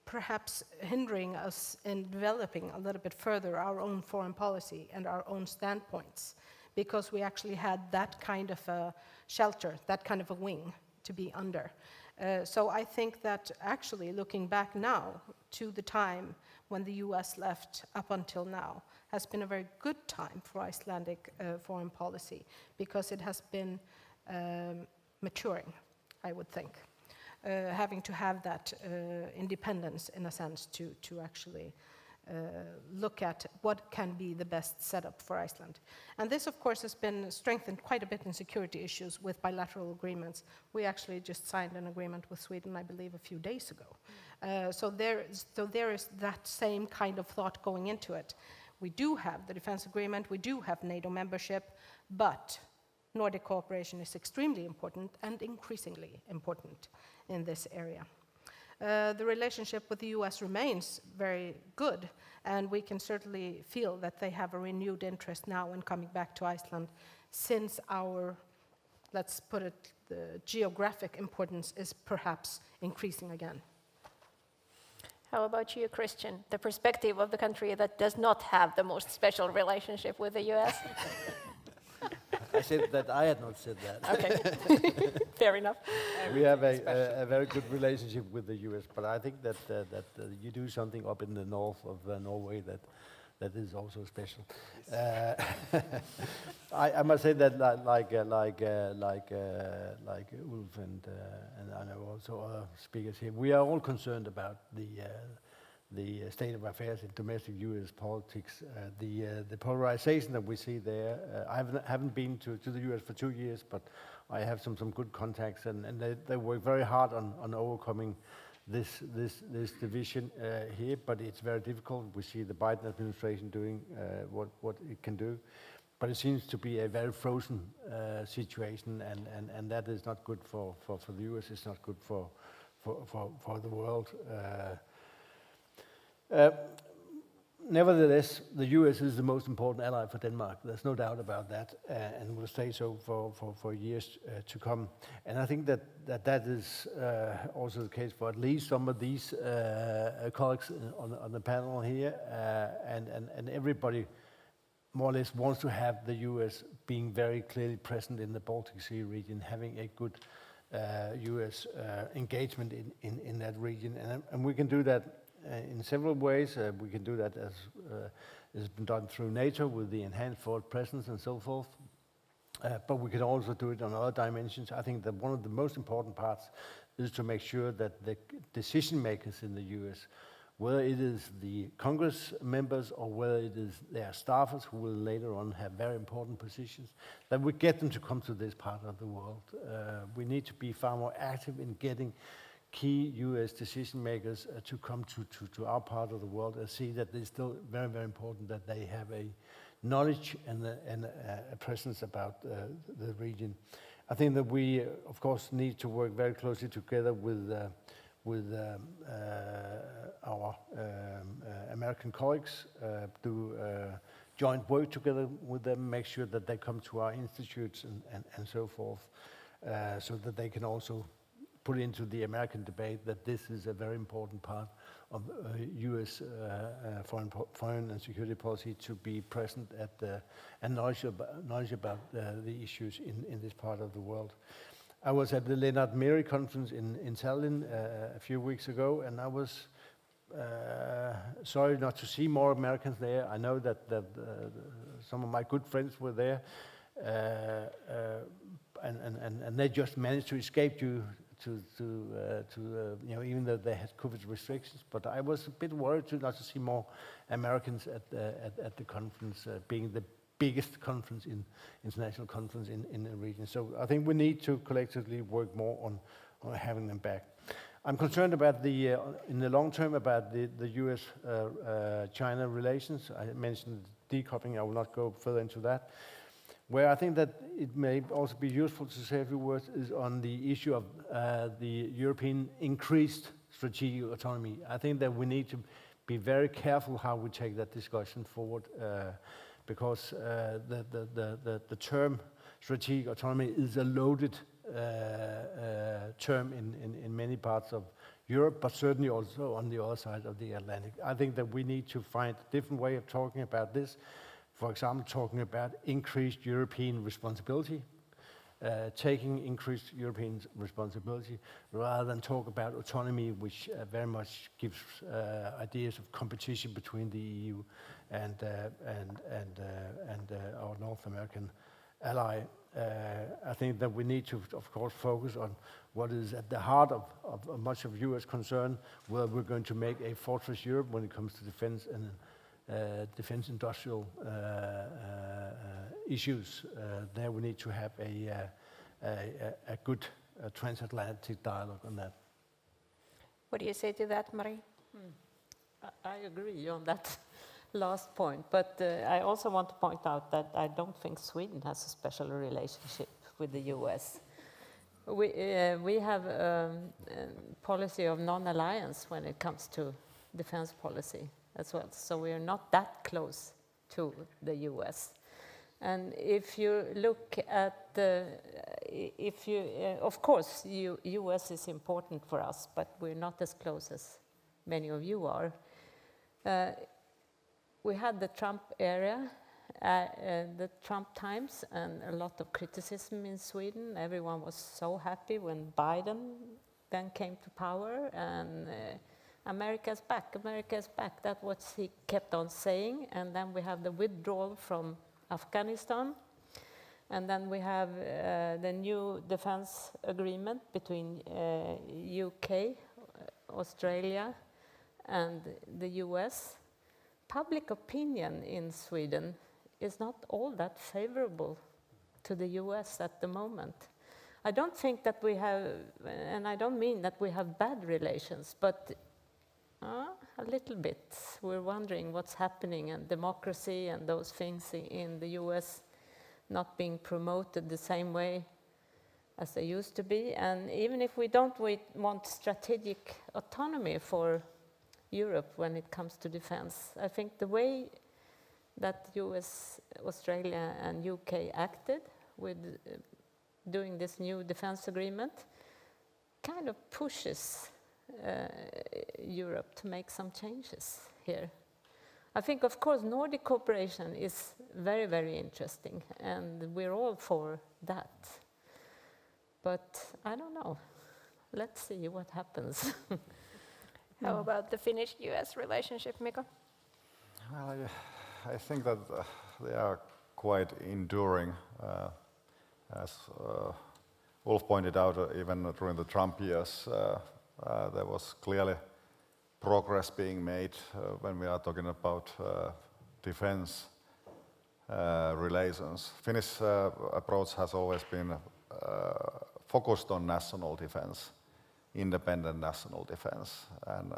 perhaps hindering us in developing a little bit further our own foreign policy and our own standpoints, because we actually had that kind of a shelter, that kind of a wing to be under. So I think that actually looking back now to the time when the US left up until now has been a very good time for Icelandic foreign policy, because it has been maturing, I would think. Having to have that independence in a sense to actually look at what can be the best setup for Iceland. And this, of course, has been strengthened quite a bit in security issues with bilateral agreements. We actually just signed an agreement with Sweden, I believe, a few days ago. So there is that same kind of thought going into it. We do have the defense agreement, we do have NATO membership, but Nordic cooperation is extremely important and increasingly important in this area. The relationship with the US remains very good, and we can certainly feel that they have a renewed interest now in coming back to Iceland, since our, let's put it, the geographic importance is perhaps increasing again.
How about you, Christian? The perspective of the country that does not have the most special relationship with the US?
I said that I had not said that.
Okay, fair enough.
We have a very good relationship with the US, but I think that you do something up in the north of Norway that is also special. I must say that like Ulf and I know also other speakers here, we are all concerned about the state of affairs in domestic U.S. politics, the polarization that we see there. I haven't been to the U.S. for 2 years, but I have some good contacts, and they work very hard on overcoming this division here, but it's very difficult. We see the Biden administration doing what it can do, but it seems to be a very frozen situation, and that is not good for the U.S. It's not good for the world. Nevertheless, the US is the most important ally for Denmark. There's no doubt about that, and will stay so for years to come. And I think that is also the case for at least some of these colleagues on the panel here, and everybody more or less wants to have the US being very clearly present in the Baltic Sea region, having a good US engagement in that region, and we can do that in several ways. We can do that as has been done through NATO with the enhanced forward presence and so forth. But we can also do it on other dimensions. I think that one of the most important parts is to make sure that the decision makers in the US, whether it is the Congress members or whether it is their staffers who will later on have very important positions, that we get them to come to this part of the world. We need to be far more active in getting key U.S. decision makers to come to our part of the world and see that it's still very, very important that they have a knowledge and a presence about the region. I think that we, of course, need to work very closely together with our American colleagues, do joint work together with them, make sure that they come to our institutes and so forth, so that they can also put into the American debate that this is a very important part of U.S. foreign and security policy, to be present at and knowledge about the issues in this part of the world. I was at the Lennart Meri conference in Tallinn a few weeks ago, and I was sorry not to see more Americans there. I know that some of my good friends were there, and they just managed to escape to you know, even though they had COVID restrictions. But I was a bit worried not to see more Americans at the conference, being the biggest international conference in the region. So I think we need to collectively work more on having them back. I'm concerned about in the long term about the U.S.-China relations. I mentioned decoupling. I will not go further into that. Where I think that it may also be useful to say a few words is on the issue of the European increased strategic autonomy. I think that we need to be very careful how we take that discussion forward, because the term strategic autonomy is a loaded term in many parts of Europe, but certainly also on the other side of the Atlantic. I think that we need to find a different way of talking about this. For example, talking about increased European responsibility, taking increased European responsibility, rather than talk about autonomy, which very much gives ideas of competition between the EU and our North American ally. I think that we need to, of course, focus on what is at the heart of much of US concern, where we're going to make a fortress Europe when it comes to defense and defense industrial issues. There we need to have a good transatlantic dialogue on that.
What do you say to that, Marie?
I agree on that last point, but I also want to point out that I don't think Sweden has a special relationship with the US. We have a policy of non-alliance when it comes to defense policy as well, so we are not that close to the US. And if you look at of course, US is important for us, but we're not as close as many of you are. We had the Trump era, the Trump times, and a lot of criticism in Sweden. Everyone was so happy when Biden then came to power, and America's back, America's back. That's what he kept on saying. And then we have the withdrawal from Afghanistan. And then we have the new defense agreement between UK, Australia, and the US. Public opinion in Sweden is not all that favorable to the US at the moment. I don't think that we have, and I don't mean that we have bad relations, but a little bit. We're wondering what's happening, and democracy and those things in the US not being promoted the same way as they used to be. And even if we don't want strategic autonomy for Europe when it comes to defense, I think the way that US, Australia and UK acted with doing this new defense agreement kind of pushes Europe to make some changes here. I think, of course, Nordic cooperation is very, very interesting, and we're all for that. But I don't know. Let's see what happens.
How about the Finnish-US relationship, Mika?
Well, I think that they are quite enduring. As Ulf pointed out, even during the Trump years, there was clearly progress being made when we are talking about defense relations. Finnish approach has always been focused on national defense, independent national defense, and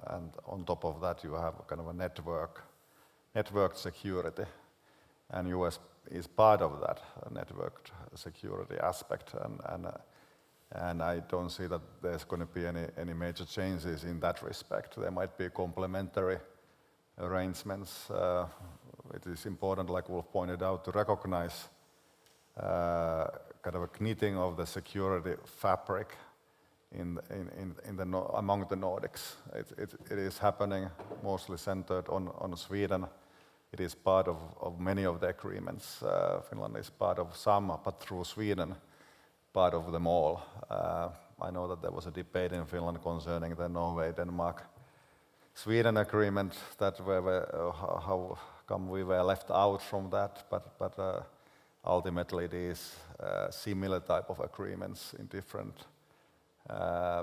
on top of that you have kind of a networked security, and US is part of that networked security aspect, and I don't see that there's going to be any major changes in that respect. There might be complementary arrangements. It is important, like Ulf pointed out, to recognize kind of a knitting of the security fabric among the Nordics. It is happening mostly centered on Sweden. It is part of many of the agreements. Finland is part of some, but through Sweden, part of them all. I know that there was a debate in Finland concerning the Norway-Denmark-Sweden agreement, how come we were left out from that, but ultimately it is similar type of agreements in different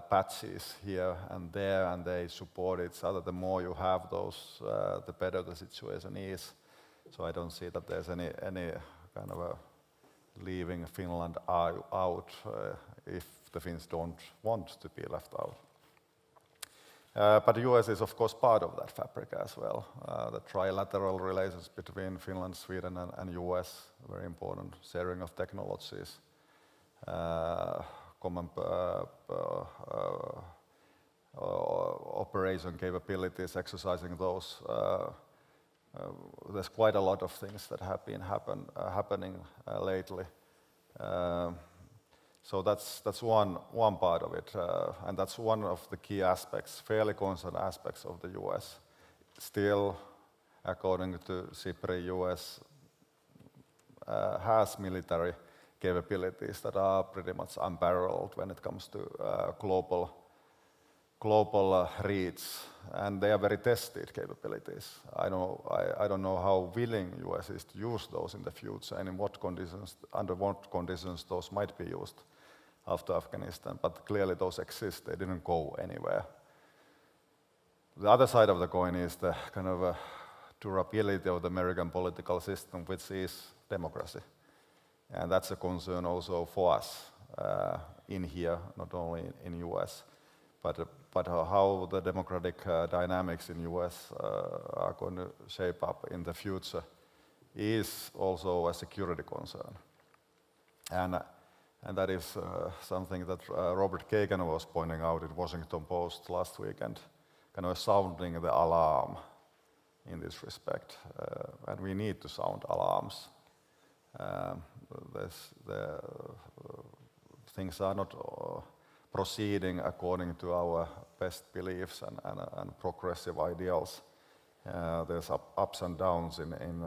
patches here and there, and they support each other. The more you have those, the better the situation is. So I don't see that there's any kind of a leaving Finland out if the Finns don't want to be left out. But the US is of course part of that fabric as well. The trilateral relations between Finland, Sweden and US, very important, sharing of technologies, common operation capabilities, exercising those. There's quite a lot of things that have been happening lately. So that's one part of it, and that's one of the key aspects, fairly concerned aspects of the US. Still, according to SIPRI, US has military capabilities that are pretty much unparalleled when it comes to global reach, and they are very tested capabilities. I don't know how willing US is to use those in the future, and in what conditions, under what conditions those might be used after Afghanistan, but clearly those exist, they didn't go anywhere. The other side of the coin is the kind of durability of the American political system, which is democracy. And that's a concern also for us in here, not only in US, but how the democratic dynamics in US are going to shape up in the future is also a security concern. And that is something that Robert Kagan was pointing out in Washington Post last weekend, kind of sounding the alarm in this respect. And we need to sound alarms. Things are not proceeding according to our best beliefs and progressive ideals. There's ups and downs in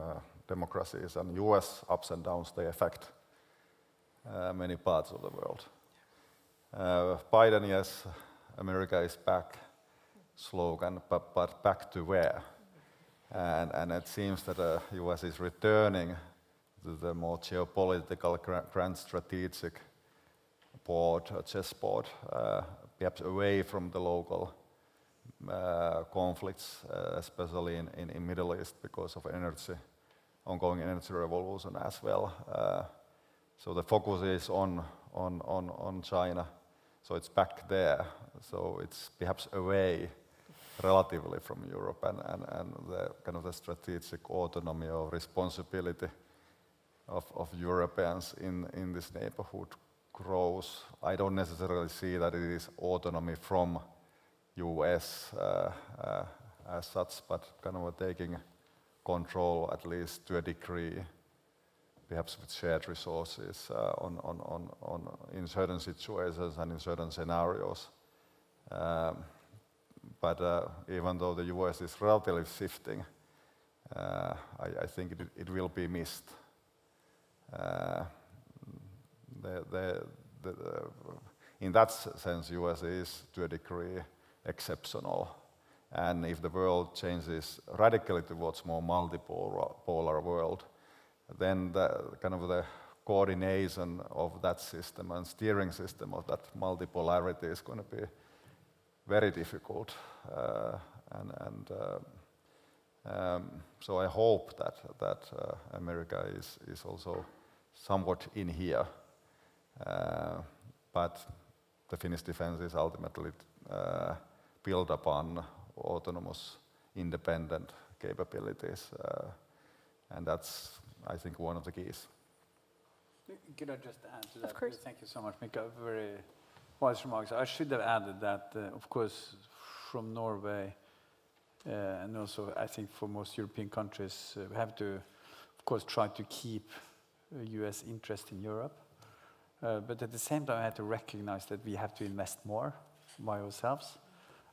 democracies, and US ups and downs, they affect many parts of the world. Biden, yes, America is back slogan, but back to where? And it seems that the US is returning to the more geopolitical, grand strategic chessboard, perhaps away from the local conflicts, especially in Middle East because of ongoing energy revolution as well. So the focus is on China, so it's back there. So it's perhaps away relatively from Europe, and the kind of the strategic autonomy or responsibility of Europeans in this neighborhood grows. I don't necessarily see that it is autonomy from US as such, but kind of taking control at least to a degree, perhaps with shared resources in certain situations and in certain scenarios. But even though the US is relatively shifting, I think it will be missed. In that sense, US is to a degree exceptional. And if the world changes radically towards more multipolar world, then the coordination of that system and steering system of that multipolarity is going to be very difficult. So I hope that America is also somewhat in here. But the Finnish defense is ultimately built upon autonomous, independent capabilities. And that's, I think, one of the keys.
Could I just add to that?
Of course.
Thank you so much, Mika. Very wise remarks. I should have added that, of course, from Norway, and also I think for most European countries, we have to, of course, try to keep US interest in Europe. But at the same time, I have to recognize that we have to invest more by ourselves,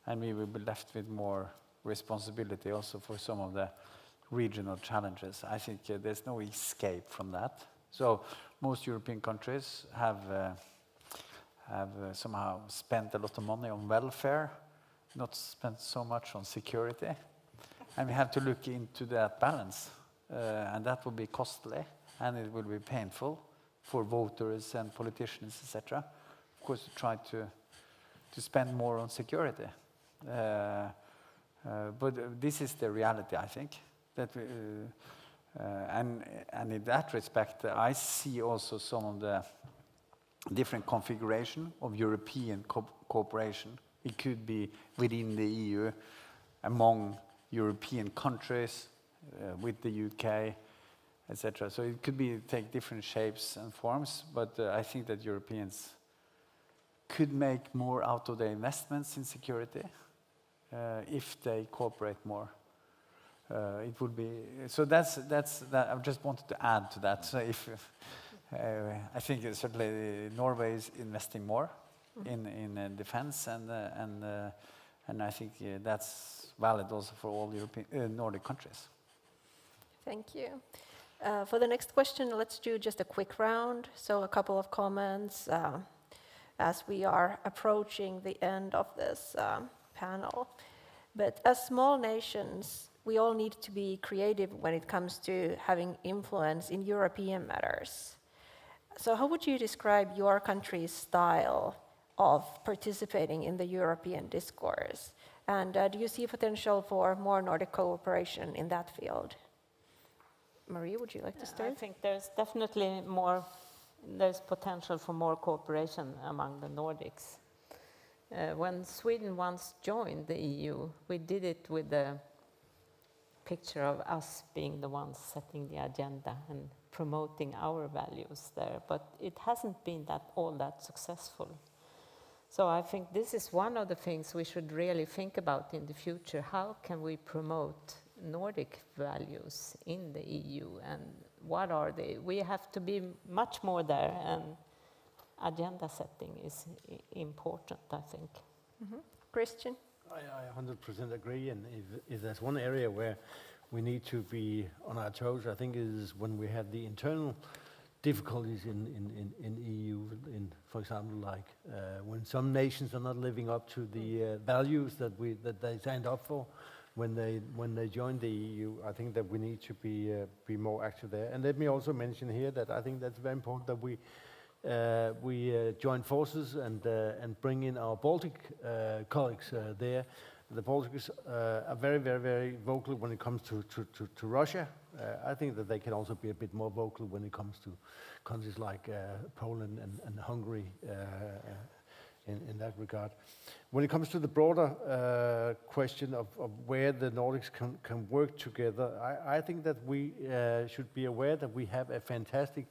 and we will be left with more responsibility also for some of the regional challenges. I think there's no escape from that. So most European countries have somehow spent a lot of money on welfare, not spent so much on security. And we have to look into that balance. And that will be costly, and it will be painful for voters and politicians, etc. Of course, to try to spend more on security. But this is the reality, I think. That we, and in that respect, I see also some of the different configuration of European cooperation. It could be within the EU, among European countries, with the UK, etc. So it could take different shapes and forms, but I think that Europeans could make more out of their investments in security if they cooperate more. It would be so. That's that. I just wanted to add to that. So I think certainly Norway is investing more in defense, and I think that's valid also for all European Nordic countries.
Thank you. For the next question, let's do just a quick round. So a couple of comments as we are approaching the end of this panel. But as small nations, we all need to be creative when it comes to having influence in European matters. So how would you describe your country's style of participating in the European discourse? And do you see potential for more Nordic cooperation in that field? Marie, would you like to start?
I think there's definitely there's potential for more cooperation among the Nordics. When Sweden once joined the EU, we did it with the picture of us being the ones setting the agenda and promoting our values there, but it hasn't been all that successful. So I think this is one of the things we should really think about in the future. How can we promote Nordic values in the EU, and what are they? We have to be much more there, and agenda setting is important, I think.
Christian?
I 100% agree, and if there's one area where we need to be on our toes, I think is when we have the internal difficulties in EU, for example, like when some nations are not living up to the values that they signed up for when they joined the EU. I think that we need to be more active there. And let me also mention here that I think that's very important that we join forces and bring in our Baltic colleagues there. The Baltics are very, very, very vocal when it comes to Russia. I think that they can also be a bit more vocal when it comes to countries like Poland and Hungary in that regard. When it comes to the broader question of where the Nordics can work together, I think that we should be aware that we have a fantastic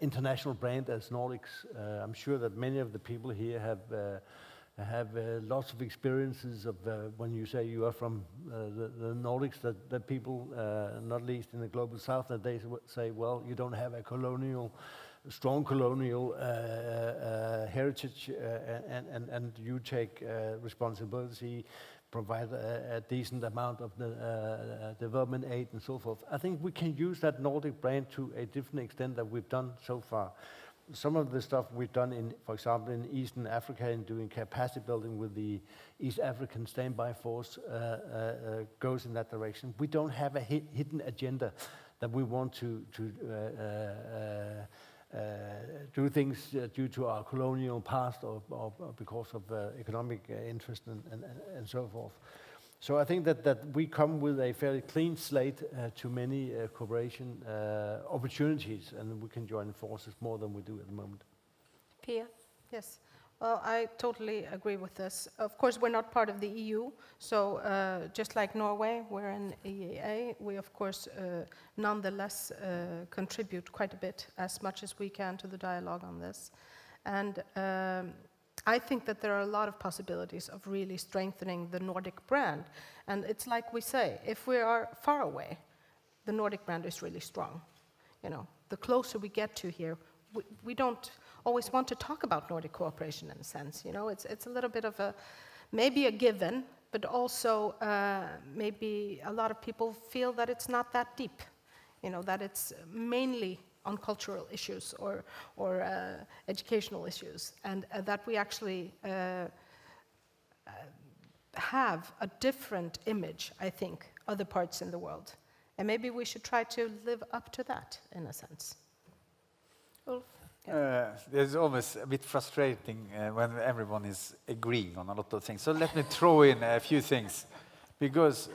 international brand as Nordics. I'm sure that many of the people here have lots of experiences of when you say you are from the Nordics, that people, not least in the global south, that they say, well, you don't have a strong colonial heritage, and you take responsibility, provide a decent amount of the development aid and so forth. I think we can use that Nordic brand to a different extent that we've done so far. Some of the stuff we've done for example, in Eastern Africa, in doing capacity building with the East African Standby Force, goes in that direction. We don't have a hidden agenda that we want to do things due to our colonial past or because of economic interest and so forth. So I think that we come with a fairly clean slate to many cooperation opportunities, and we can join forces more than we do at the moment.
Pia?
Yes. Well, I totally agree with this. Of course, we're not part of the EU, so just like Norway, we're in EEA. We, of course, nonetheless contribute quite a bit, as much as we can, to the dialogue on this. And I think that there are a lot of possibilities of really strengthening the Nordic brand. And it's like we say, if we are far away, the Nordic brand is really strong. You know, the closer we get to here, we don't always want to talk about Nordic cooperation in a sense. You know, it's a little bit of maybe a given, but also maybe a lot of people feel that it's not that deep. You know, that it's mainly on cultural issues or educational issues, and that we actually have a different image, I think, other parts in the world. And maybe we should try to live up to that, in a sense.
Ulf?
It's always a bit frustrating when everyone is agreeing on a lot of things. So let me throw in a few things, because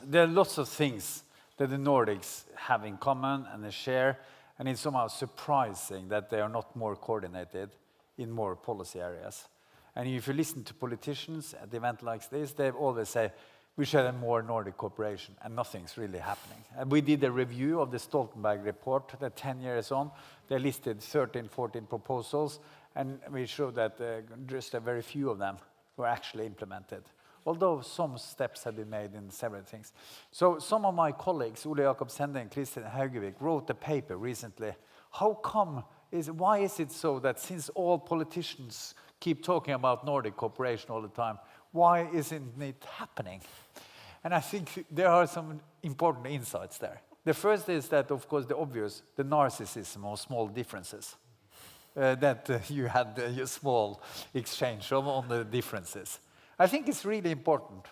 there are lots of things that the Nordics have in common and they share, and it's somehow surprising that they are not more coordinated in more policy areas. And if you listen to politicians at the event like this, they always say, we should have more Nordic cooperation, and nothing's really happening. And we did a review of the Stoltenberg report that 10 years on, they listed 13, 14 proposals, and we showed that just a very few of them were actually implemented, although some steps have been made in several things. So some of my colleagues, Ole Jakob Sende and Kristin Haugevik, wrote a paper recently Why is it so that since all politicians keep talking about Nordic cooperation all the time, why isn't it happening? And I think there are some important insights there. The first is that, of course, the obvious, the narcissism of small differences. That you had your small exchange on the differences. I think it's really important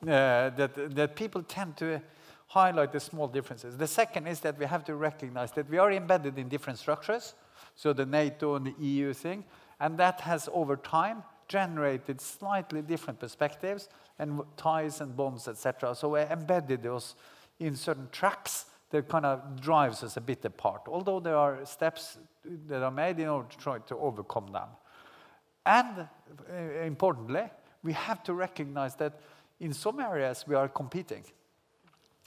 that people tend to highlight the small differences. The second is that we have to recognize that we are embedded in different structures, so the NATO and the EU thing, and that has over time generated slightly different perspectives and ties and bonds, etc. So we embedded us in certain tracks that kind of drives us a bit apart, although there are steps that are made in order to try to overcome them. And importantly, we have to recognize that in some areas we are competing.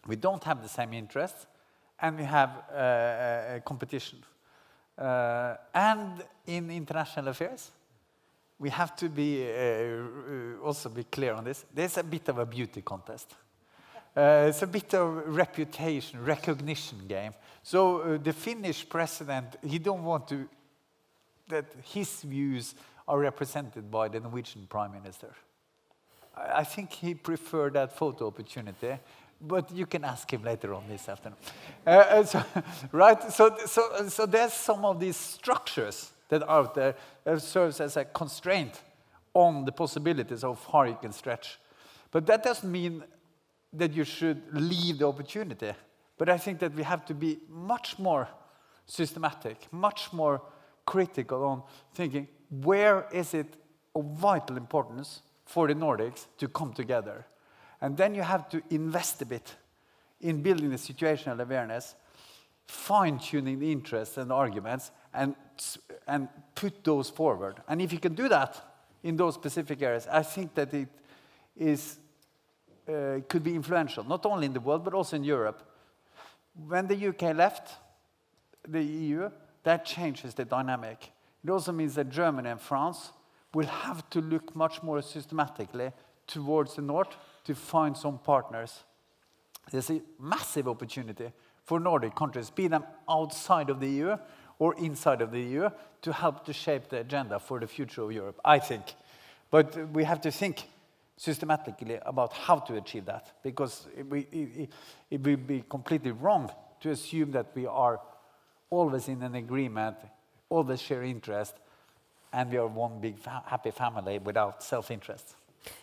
We don't have the same interests, and we have competition. And in international affairs, we have to be also be clear on this. There's a bit of a beauty contest. It's a bit of reputation, recognition game. So the Finnish president, he don't want to that his views are represented by the Norwegian prime minister. I think he preferred that photo opportunity, but you can ask him later on this afternoon. So there's some of these structures that are out there that serves as a constraint on the possibilities of how you can stretch. But that doesn't mean that you should leave the opportunity. But I think that we have to be much more systematic, much more critical on thinking, where is it of vital importance for the Nordics to come together? And then you have to invest a bit in building the situational awareness, fine-tuning the interests and arguments, and put those forward. And if you can do that in those specific areas, I think that it is could be influential, not only in the world, but also in Europe. When the UK left the EU, that changes the dynamic. It also means that Germany and France will have to look much more systematically towards the north to find some partners. There's a massive opportunity for Nordic countries, be them outside of the EU or inside of the EU, to help to shape the agenda for the future of Europe, I think. But we have to think systematically about how to achieve that, because it would be completely wrong to assume that we are always in an agreement, always share interest, and we are one big happy family without self-interest.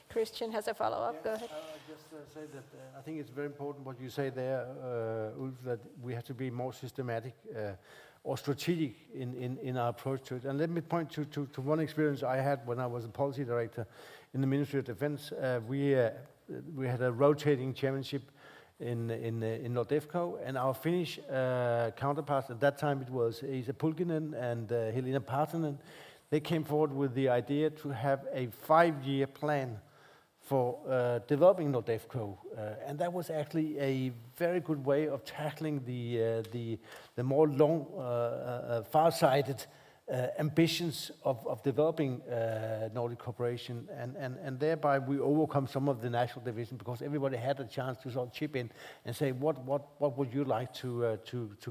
Christian has a follow-up. Go ahead.
I'll just say that I think it's very important what you say there, Ulf, that we have to be more systematic or strategic in our approach to it. And let me point to one experience I had when I was a policy director in the Ministry of Defense. We had a rotating chairmanship in Nordefco, and our Finnish counterparts at that time, it was Isa Pulkkinen and Helena Partanen. They came forward with the idea to have a 5-year plan for developing Nordefco, and that was actually a very good way of tackling the more long, far-sighted ambitions of developing Nordic cooperation, and thereby we overcome some of the national division, because everybody had a chance to sort of chip in and say what would you like to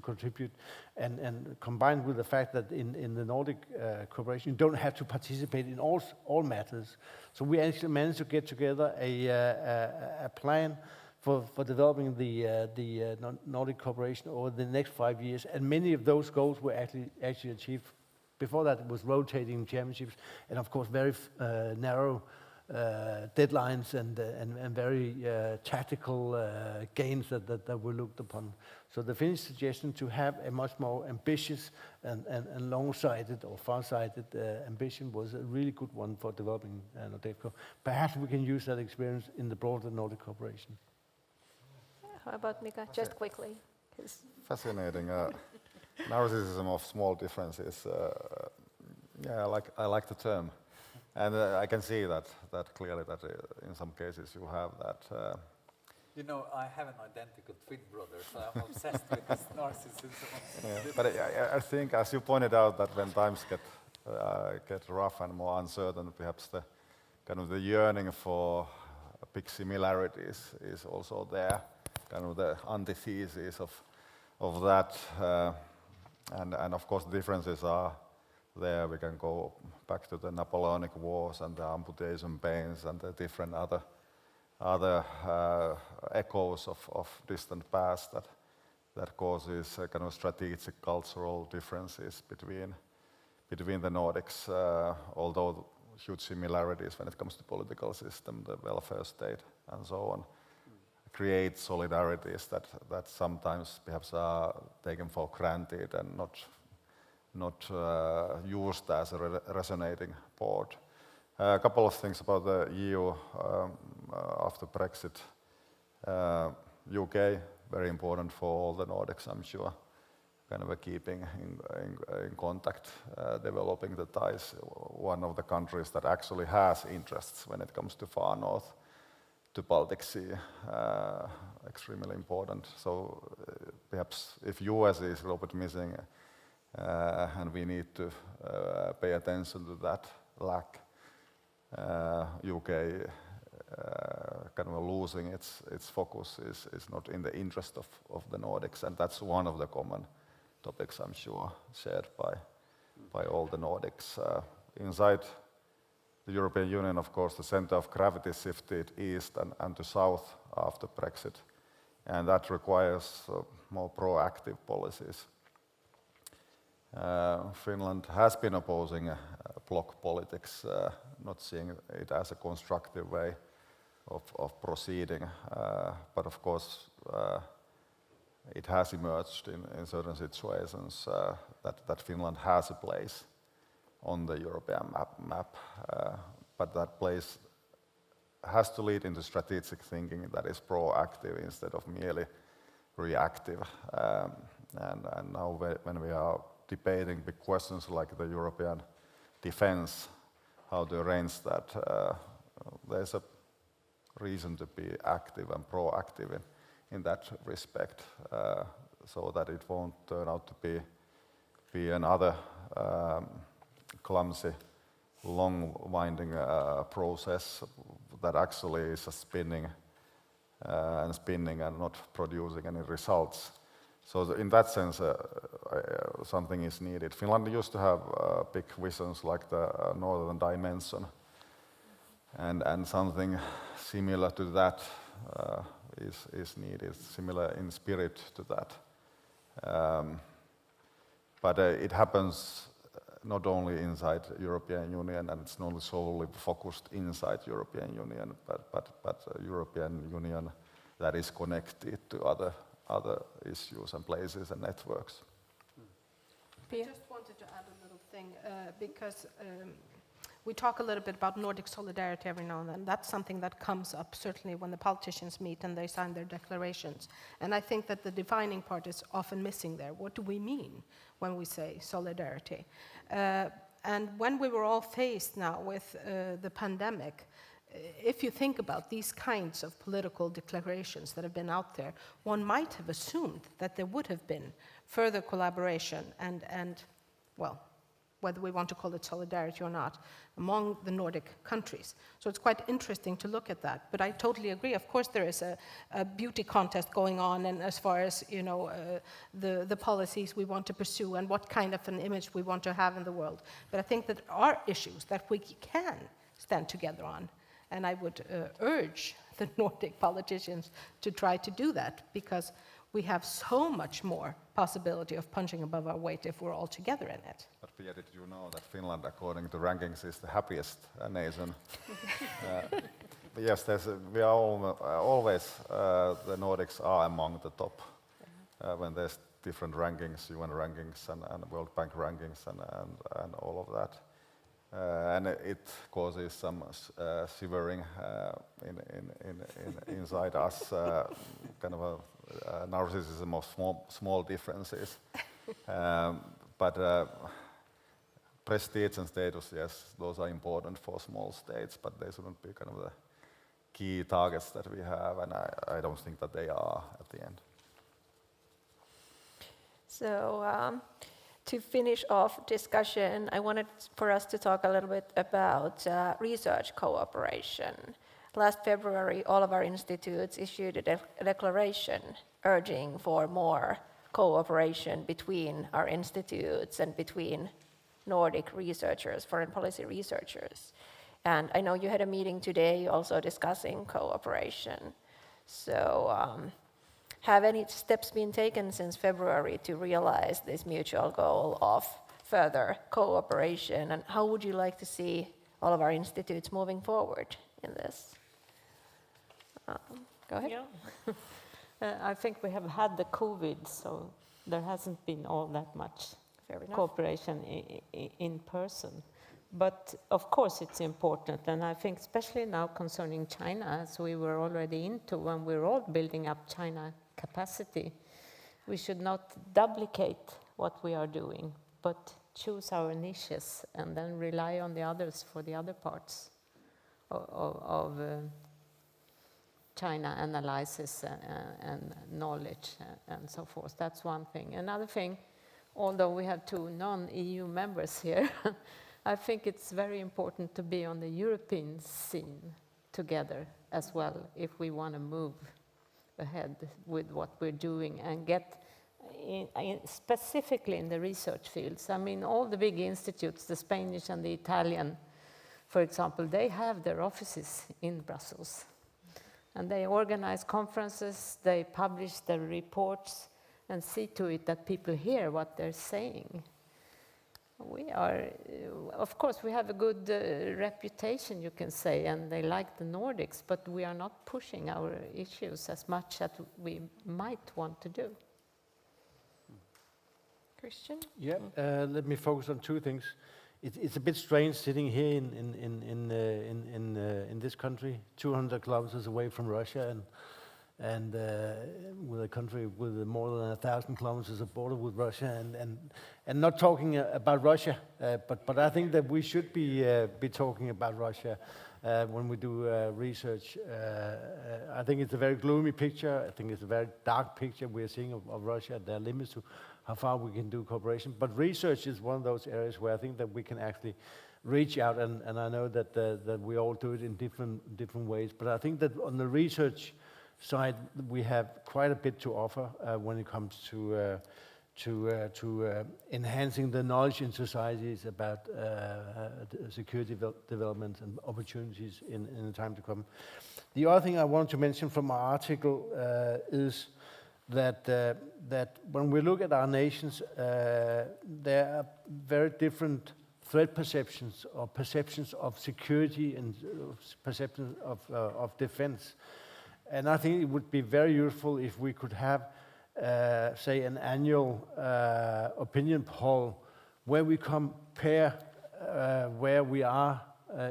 contribute, and combined with the fact that in the Nordic cooperation you don't have to participate in all matters. So we actually managed to get together a plan for developing the Nordic cooperation over the next 5 years, and many of those goals were actually achieved. Before that, it was rotating championships, and of course very narrow deadlines and very tactical gains that were looked upon. So the Finnish suggestion to have a much more ambitious and long-sighted or far-sighted ambition was a really good one for developing Nordefco. Perhaps we can use that experience in the broader Nordic cooperation.
How about Mika? Just quickly. 'Cause
Fascinating. Narcissism of small differences. Yeah, I like the term, and I can see that clearly. That in some cases you have that.
You know, I have an identical twin brother, so I'm obsessed with this narcissism.
Yeah, but I think, as you pointed out, that when times get rough and more uncertain, perhaps the kind of the yearning for big similarities is also there. Kind of the antithesis of that. and of course, the differences are there. We can go back to the Napoleonic Wars and the amputation pains and the different other echoes of distant past that causes kind of strategic cultural differences between the Nordics, although huge similarities when it comes to political system, the welfare state, and so on, create solidarities that sometimes perhaps are taken for granted and not used as a resonating board. A couple of things about the EU after Brexit. UK, very important for all the Nordics, I'm sure. Kind of keeping in contact, developing the ties. One of the countries that actually has interests when it comes to far north, to Baltic Sea, extremely important. So perhaps if US is a little bit missing, and we need to pay attention to that lack, UK kind of losing its focus is not in the interest of the Nordics, and that's one of the common topics, I'm sure, shared by all the Nordics. Inside the European Union, of course, the center of gravity shifted east and to south after Brexit, and that requires more proactive policies. Finland has been opposing bloc politics, not seeing it as a constructive way of proceeding, but of course it has emerged in certain situations that Finland has a place on the European map, but that place has to lead into strategic thinking that is proactive instead of merely reactive. And now when we are debating big questions like the European defense, how to arrange that, there's a reason to be active and proactive in that respect, so that it won't turn out to be another clumsy, long-winding process that actually is spinning and not producing any results. So in that sense, something is needed. Finland used to have big visions like the Northern Dimension, and something similar to that is needed, similar in spirit to that. But it happens not only inside European Union, and it's not solely focused inside European Union, but European Union that is connected to other issues and places and networks.
I just wanted to add a little thing, because we talk a little bit about Nordic solidarity every now and then. That's something that comes up certainly when the politicians meet and they sign their declarations. And I think that the defining part is often missing there. What do we mean when we say solidarity? And when we were all faced now with the pandemic, if you think about these kinds of political declarations that have been out there, one might have assumed that there would have been further collaboration and well, whether we want to call it solidarity or not, among the Nordic countries. So it's quite interesting to look at that. But I totally agree. Of course, there is a beauty contest going on, and as far as the policies we want to pursue and what kind of an image we want to have in the world. But I think that there are issues that we can stand together on, and I would urge the Nordic politicians to try to do that, because we have so much more possibility of punching above our weight if we're all together in it.
But Pia, did you know that Finland, according to rankings, is the happiest nation? Yes, we are always, the Nordics are among the top when there's different rankings, UN rankings and World Bank rankings and all of that. And it causes some shivering inside us, kind of a narcissism of small differences. But prestige and status, yes, those are important for small states, but they shouldn't be kind of the key targets that we have, and I don't think that they are at the end.
So to finish off discussion, I wanted for us to talk a little bit about research cooperation. Last February, all of our institutes issued a declaration urging for more cooperation between our institutes and between Nordic researchers, foreign policy researchers. And I know you had a meeting today also discussing cooperation. So have any steps been taken since February to realize this mutual goal of further cooperation? And how would you like to see all of our institutes moving forward in this? Go ahead.
Yeah. I think we have had the COVID, so there hasn't been all that much
Fair enough.
cooperation in person. But of course it's important, and I think especially now concerning China, as we were already into when we're all building up China capacity, we should not duplicate what we are doing, but choose our niches and then rely on the others for the other parts of China analysis and knowledge and so forth. That's one thing. Another thing, although we have 2 non-EU members here, I think it's very important to be on the European scene together as well if we want to move ahead with what we're doing and get specifically in the research fields. I mean, all the big institutes, the Spanish and the Italian, for example, they have their offices in Brussels. And they organize conferences, they publish their reports, and see to it that people hear what they're saying. We are, of course, we have a good reputation, you can say, and they like the Nordics, but we are not pushing our issues as much as we might want to do.
Christian?
Yeah, let me focus on 2 things. It's a bit strange sitting here in this country, 200 kilometers away from Russia, and with a country with more than 1,000 kilometers of border with Russia, and not talking about Russia, but I think that we should be talking about Russia when we do research. I think it's a very gloomy picture. I think it's a very dark picture we're seeing of Russia. There are limits to how far we can do cooperation. But research is one of those areas where I think that we can actually reach out, and I know that we all do it in different ways. But I think that on the research side, we have quite a bit to offer when it comes to enhancing the knowledge in societies about security development and opportunities in the time to come. The other thing I want to mention from our article is that when we look at our nations, there are very different threat perceptions or perceptions of security and perceptions of defense. And I think it would be very useful if we could have, say, an annual opinion poll where we compare where we are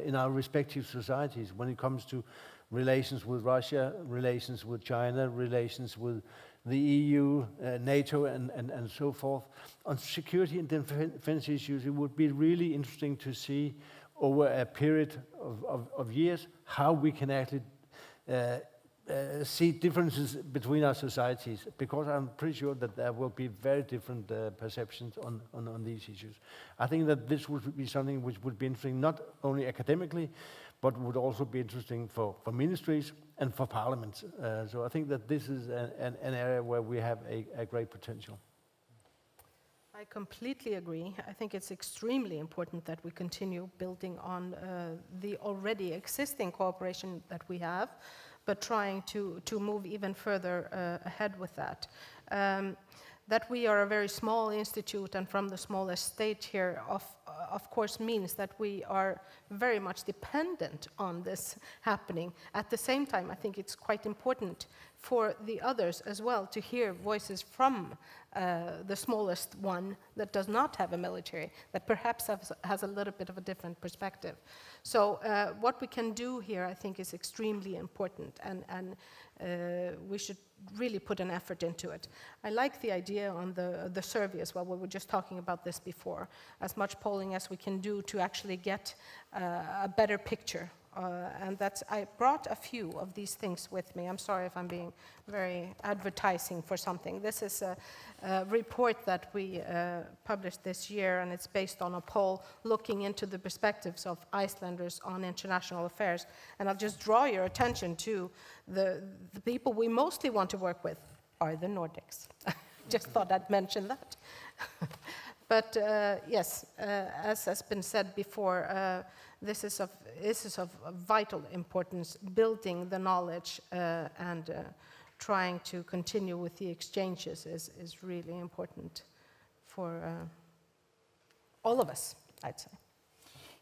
in our respective societies when it comes to relations with Russia, relations with China, relations with the EU, NATO, and so forth. On security and defense issues, it would be really interesting to see over a period of years how we can actually see differences between our societies, because I'm pretty sure that there will be very different perceptions on these issues. I think that this would be something which would be interesting not only academically, but would also be interesting for ministries and for parliaments. So I think that this is an area where we have a great potential.
I completely agree. I think it's extremely important that we continue building on the already existing cooperation that we have, but trying to move even further ahead with that. That we are a very small institute and from the smallest state here, of course, means that we are very much dependent on this happening. At the same time, I think it's quite important for the others as well to hear voices from the smallest one that does not have a military, that perhaps has a little bit of a different perspective. So what we can do here, I think, is extremely important, and we should really put an effort into it. I like the idea on the survey as well. We were just talking about this before. As much polling as we can do to actually get a better picture. And I brought a few of these things with me. I'm sorry if I'm being very advertising for something. This is a report that we published this year, and it's based on a poll looking into the perspectives of Icelanders on international affairs. And I'll just draw your attention to the people we mostly want to work with are the Nordics. just thought I'd mention that. But yes, as has been said before, this is of vital importance, building the knowledge and trying to continue with the exchanges is really important for all of us, I'd say.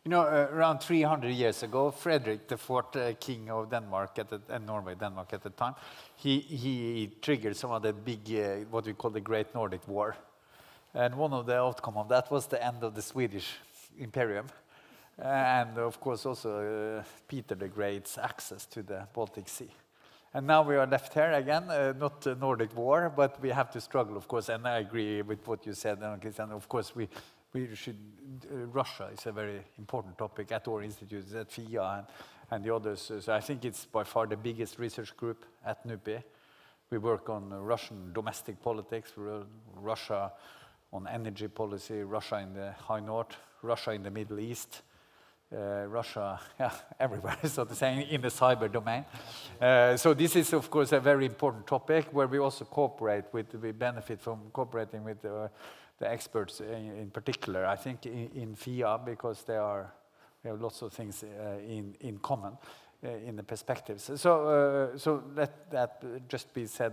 You know, around 300 years ago, Frederick the Fourth, king of Denmark and Norway, Denmark at the time, he triggered some of the big, what we call the Great Nordic War. And one of the outcome of that was the end of the Swedish Imperium. And of course also Peter the Great's access to the Baltic Sea. And now we are left here again, not a Nordic war, but we have to struggle, of course. And I agree with what you said, Christian. Of course, we should. Russia is a very important topic at our institutes, at FIA and the others. So I think it's by far the biggest research group at NUPI. We work on Russian domestic politics, Russia on energy policy, Russia in the High North, Russia in the Middle East. Russia, everywhere, so to say, in the cyber domain. So this is, of course, a very important topic where we also we benefit from cooperating with the experts in particular, I think, in FIA, because we have lots of things in common in the perspectives. So let that just be said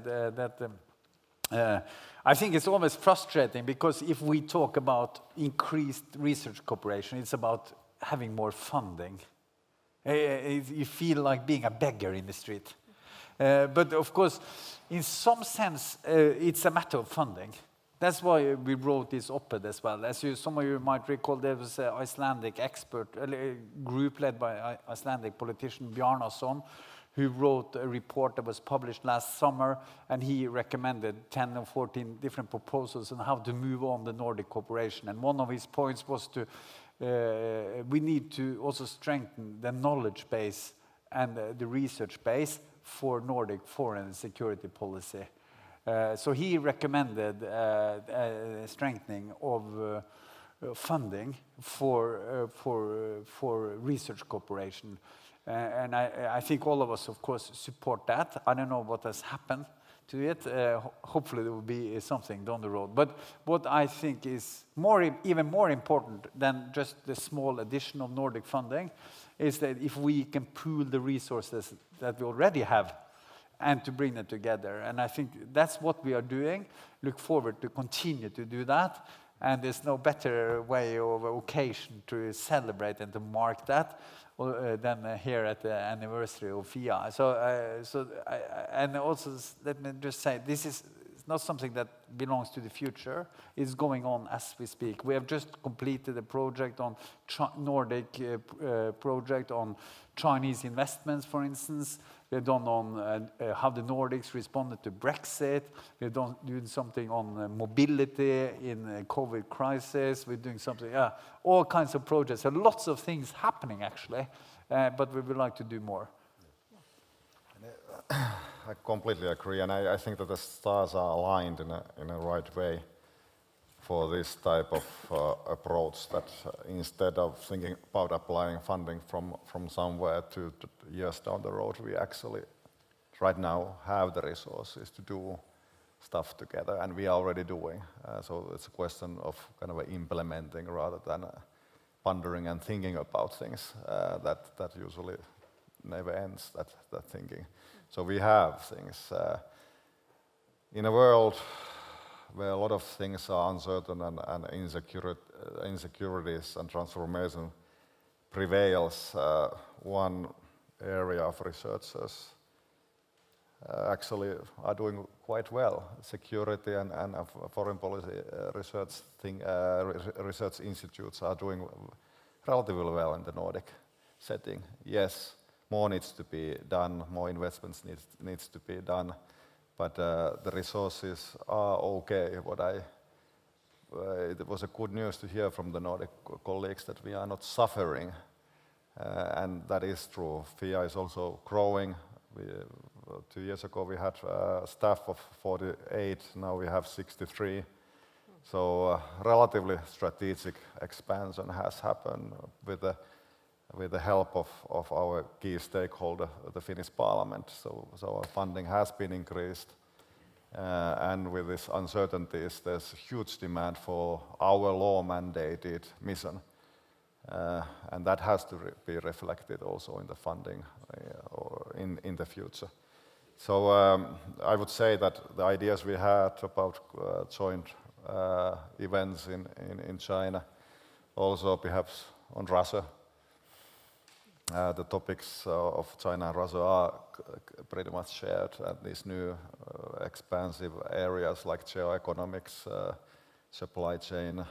I think it's always frustrating, because if we talk about increased research cooperation, it's about having more funding. You feel like being a beggar in the street. But of course, in some sense, it's a matter of funding. That's why we wrote this op-ed as well. As some of you might recall, there was an Icelandic expert, a group led by Icelandic politician Bjarnason, who wrote a report that was published last summer, and he recommended 10 or 14 different proposals on how to move on the Nordic cooperation. And one of his points was we need to also strengthen the knowledge base and the research base for Nordic foreign and security policy. So he recommended strengthening of funding for research cooperation. And I think all of us, of course, support that. I don't know what has happened to it. Hopefully there will be something down the road. But what I think is even more important than just the small additional Nordic funding is that if we can pool the resources that we already have and to bring them together. And I think that's what we are doing. Look forward to continue to do that. And there's no better way or occasion to celebrate and to mark that than here at the anniversary of FIA. And also, let me just say, this is not something that belongs to the future. It's going on as we speak. We have just completed a project on Nordic project on Chinese investments, for instance. We've done on how the Nordics responded to Brexit. We've doing something on mobility in the COVID crisis. We're doing something, all kinds of projects. So lots of things happening, actually, but we would like to do more.
I completely agree, and I think that the stars are aligned in a right way for this type of approach, that instead of thinking about applying funding from somewhere to years down the road, we actually right now have the resources to do stuff together, and we are already doing. So it's a question of kind of implementing rather than pondering and thinking about things that usually never ends, that thinking. So we have things. In a world where a lot of things are uncertain and insecurities and transformation prevails, one area of researchers actually are doing quite well. Security and foreign policy research institutes are doing relatively well in the Nordic setting. Yes, more needs to be done, more investments needs to be done, but the resources are okay. It was a good news to hear from the Nordic colleagues that we are not suffering, and that is true. FIA is also growing. 2 years ago we had staff of 48, now we have 63. So relatively strategic expansion has happened with the help of our key stakeholder, the Finnish Parliament. So our funding has been increased. and with these uncertainties, there's huge demand for our law-mandated mission. And that has to be reflected also in the funding or in the future. So I would say that the ideas we had about joint events in China, also perhaps on Russia, the topics of China and Russia are pretty much shared, and these new expansive areas like geoeconomics, supply chain,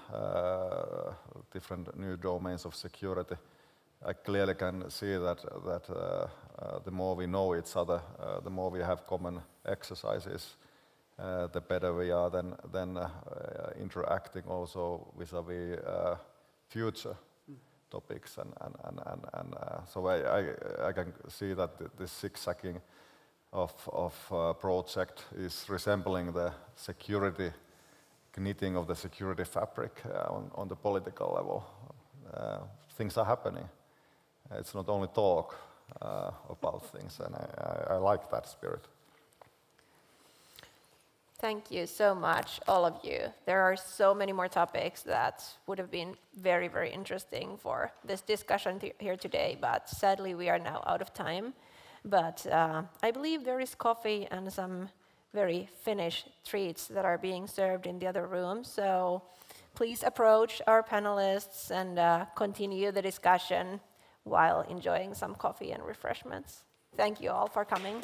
different new domains of security. I clearly can see that the more we know each other, the more we have common exercises, the better we are then interacting also vis-a-vis future topics. So I can see that this zigzagging of project is resembling the security knitting of the security fabric on the political level. Things are happening. It's not only talk about things, and I like that spirit.
Thank you so much, all of you. There are so many more topics that would have been very, very interesting for this discussion here today, but sadly we are now out of time. But I believe there is coffee and some very Finnish treats that are being served in the other room. So please approach our panelists and continue the discussion while enjoying some coffee and refreshments. Thank you all for coming.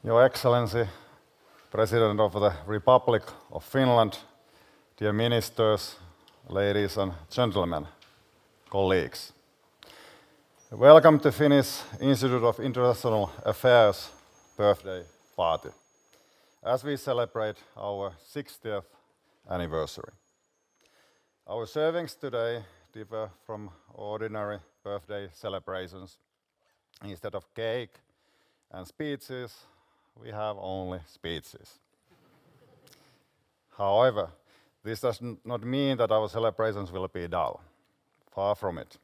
Your Excellency, President of the Republic of Finland, dear ministers, ladies and gentlemen, colleagues. Welcome to Finnish Institute of International Affairs birthday party, as we celebrate our 60th anniversary. Our servings today differ from ordinary birthday celebrations. Instead of cake and speeches, we have only speeches. However, this does not mean that our celebrations will be dull. Far from it.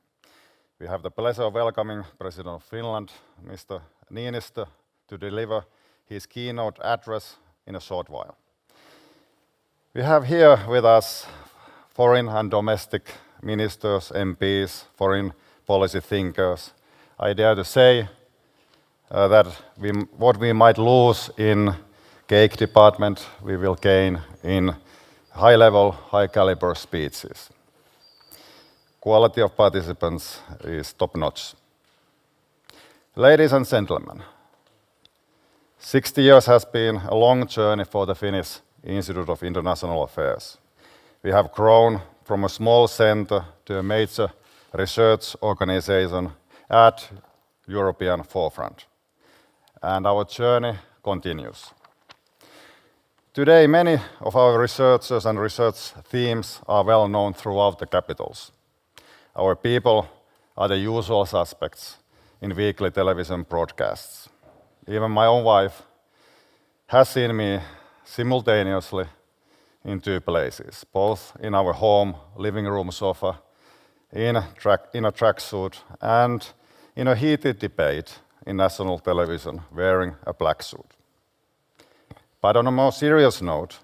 We have the pleasure of welcoming President of Finland, Mr. Niinistö, to deliver his keynote address in a short while. We have here with us foreign and domestic ministers, MPs, foreign policy thinkers. I dare to say that what we might lose in cake department, we will gain in high-level, high-caliber speeches. Quality of participants is top-notch. Ladies and gentlemen, 60 years has been a long journey for the Finnish Institute of International Affairs. We have grown from a small center to a major research organization at European forefront. And our journey continues. Today, many of our researchers and research themes are well known throughout the capitals. Our people are the usual suspects in weekly television broadcasts. Even my own wife has seen me simultaneously in two places, both in our home living room sofa, in a tracksuit, and in a heated debate in national television wearing a black suit. But on a more serious note,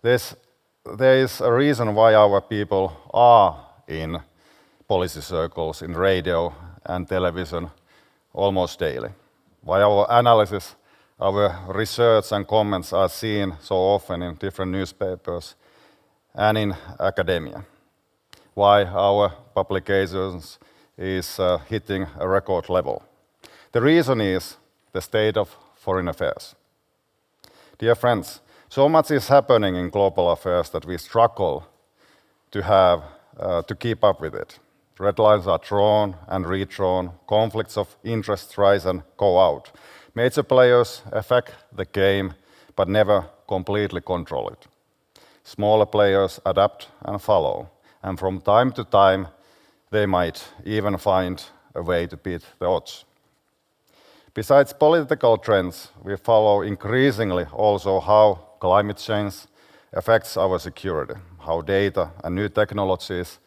there is a reason why our people are in policy circles, in radio and television almost daily. Why our analysis, our research and comments are seen so often in different newspapers and in academia. Why our publications is hitting a record level. The reason is the state of foreign affairs. Dear friends, so much is happening in global affairs that we struggle to keep up with it. Red lines are drawn and redrawn, conflicts of interest rise and go out. Major players affect the game, but never completely control it. Smaller players adapt and follow, and from time to time, they might even find a way to beat the odds. Besides political trends, we follow increasingly also how climate change affects our security, how data and new technologies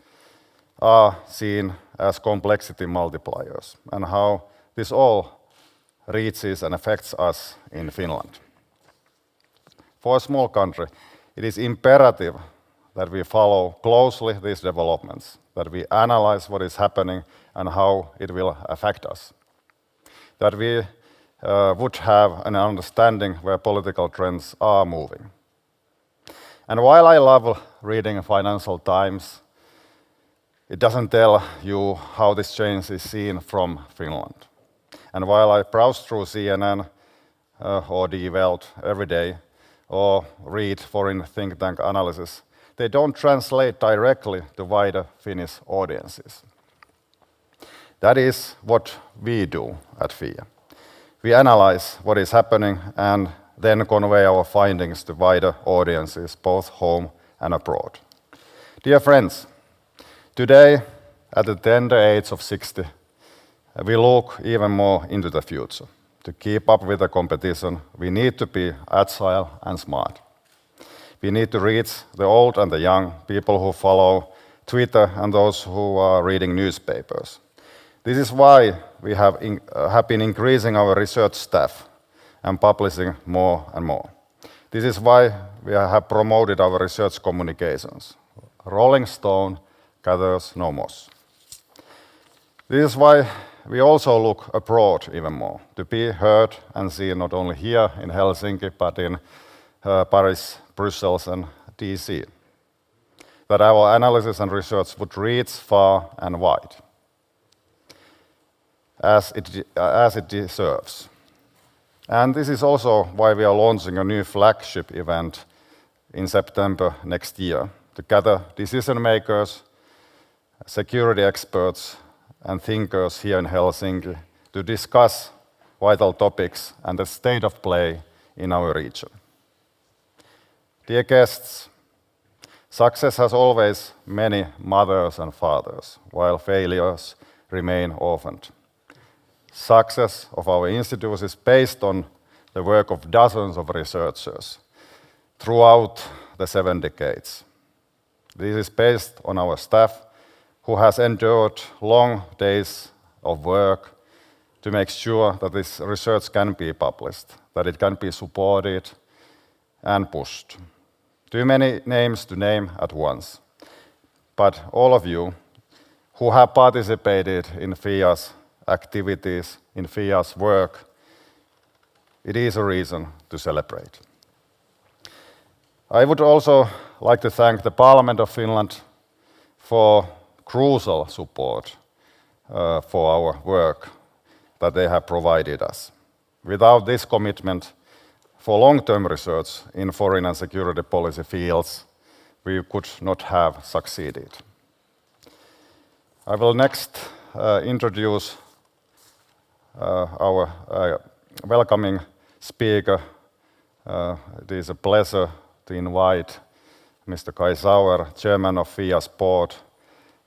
are seen as complexity multipliers, and how this all reaches and affects us in Finland. For a small country, it is imperative that we follow closely these developments, that we analyze what is happening and how it will affect us, that we would have an understanding where political trends are moving. And while I love reading Financial Times, it doesn't tell you how this change is seen from Finland. And while I browse through CNN or Die Welt every day, or read foreign think tank analysis, they don't translate directly to wider Finnish audiences. That is what we do at FIA. We analyze what is happening and then convey our findings to wider audiences, both home and abroad. Dear friends, today, at the tender age of 60, we look even more into the future. To keep up with the competition, we need to be agile and smart. We need to reach the old and the young, people who follow Twitter and those who are reading newspapers. This is why we have been increasing our research staff and publishing more and more. This is why we have promoted our research communications. Rolling Stone gathers no moss. This is why we also look abroad even more, to be heard and seen not only here in Helsinki, but in Paris, Brussels, and DC. That our analysis and research would reach far and wide, as it deserves. And this is also why we are launching a new flagship event in September next year, to gather decision makers, security experts, and thinkers here in Helsinki to discuss vital topics and the state of play in our region. Dear guests, success has always many mothers and fathers, while failures remain orphaned. Success of our institute is based on the work of dozens of researchers throughout the 7 decades. This is based on our staff, who has endured long days of work to make sure that this research can be published, that it can be supported and pushed. Too many names to name at once, but all of you who have participated in FIA's activities, in FIA's work, it is a reason to celebrate. I would also like to thank the Parliament of Finland for crucial support for our work that they have provided us. Without this commitment for long-term research in foreign and security policy fields, we could not have succeeded. I will next introduce our welcoming speaker. It is a pleasure to invite Mr. Kai Sauer, Chairman of FIA's board,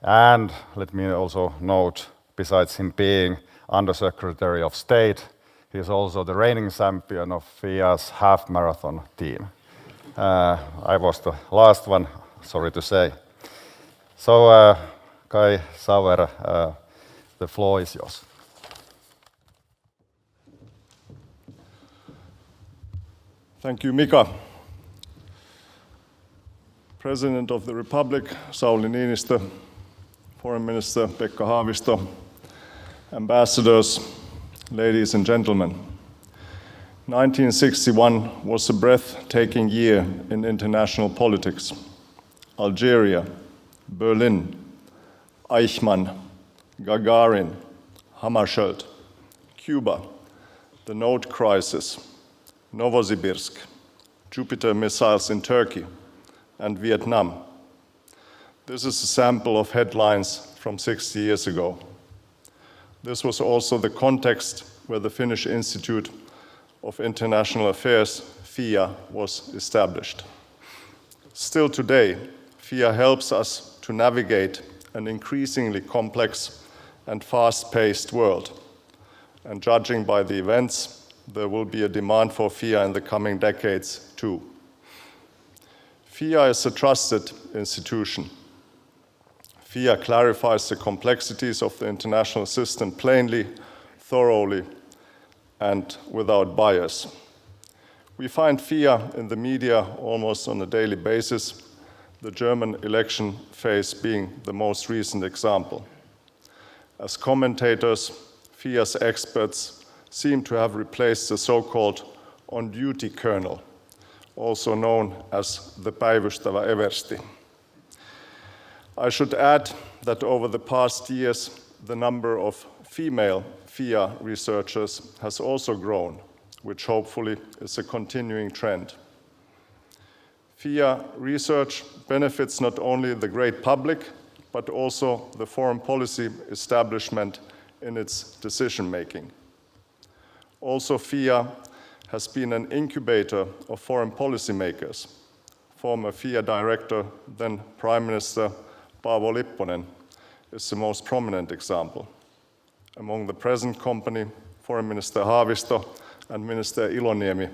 and let me also note, besides him being Under-Secretary of State, he is also the reigning champion of FIA's half-marathon team. I was the last one, sorry to say. So, Kai Sauer, the floor is yours.
Thank you, Mika. President of the Republic, Sauli Niinistö, Foreign Minister Pekka Haavisto, ambassadors, ladies and gentlemen. 1961 was a breathtaking year in international politics. Algeria, Berlin, Eichmann, Gagarin, Hammarskjöld, Cuba, the Node crisis, Novosibirsk, Jupiter missiles in Turkey, and Vietnam. This is a sample of headlines from 60 years ago. This was also the context where the Finnish Institute of International Affairs, FIA, was established. Still today, FIA helps us to navigate an increasingly complex and fast-paced world, and judging by the events, there will be a demand for FIA in the coming decades too. FIA is a trusted institution. FIA clarifies the complexities of the international system plainly, thoroughly, and without bias. We find FIA in the media almost on a daily basis, the German election phase being the most recent example. As commentators, FIA's experts seem to have replaced the so-called on-duty colonel, also known as the päivystävä eversti. I should add that over the past years, the number of female FIA researchers has also grown, which hopefully is a continuing trend. FIA research benefits not only the great public, but also the foreign policy establishment in its decision-making. Also, FIA has been an incubator of foreign policy makers. Former FIA director, then Prime Minister Paavo Lipponen, is the most prominent example. Among the present company, Foreign Minister Haavisto and Minister Iloniemi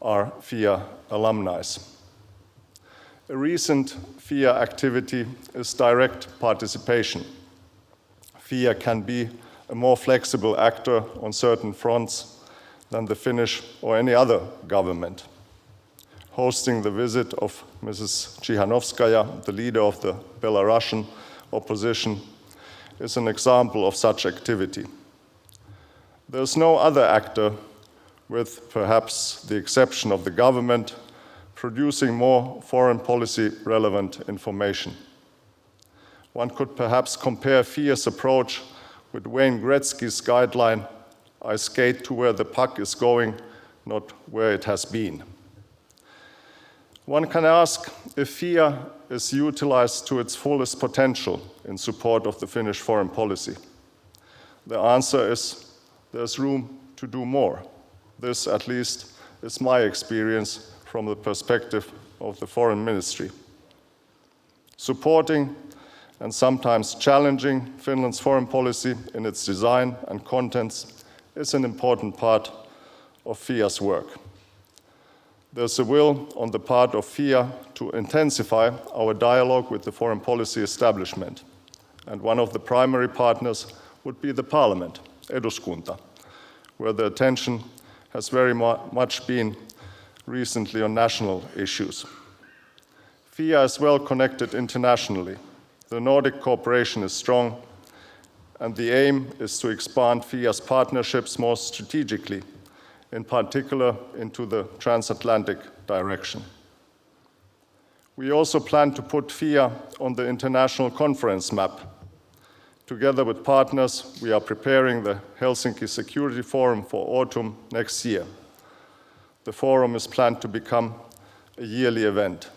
are FIA alumni. A recent FIA activity is direct participation. FIA can be a more flexible actor on certain fronts than the Finnish or any other government. Hosting the visit of Mrs. Tsikhanouskaya, the leader of the Belarusian opposition, is an example of such activity. There's no other actor, with perhaps the exception of the government, producing more foreign policy relevant information. One could perhaps compare FIA's approach with Wayne Gretzky's guideline, I skate to where the puck is going, not where it has been. One can ask if FIA is utilized to its fullest potential in support of the Finnish foreign policy. The answer is there's room to do more. This, at least, is my experience from the perspective of the Foreign Ministry. Supporting and sometimes challenging Finland's foreign policy in its design and contents is an important part of FIA's work. There's a will on the part of FIA to intensify our dialogue with the foreign policy establishment, and one of the primary partners would be the Parliament, Eduskunta, where the attention has very much been recently on national issues. FIA is well connected internationally. The Nordic cooperation is strong, and the aim is to expand FIA's partnerships more strategically, in particular into the transatlantic direction. We also plan to put FIA on the international conference map. Together with partners, we are preparing the Helsinki Security Forum for autumn next year. The forum is planned to become a yearly event,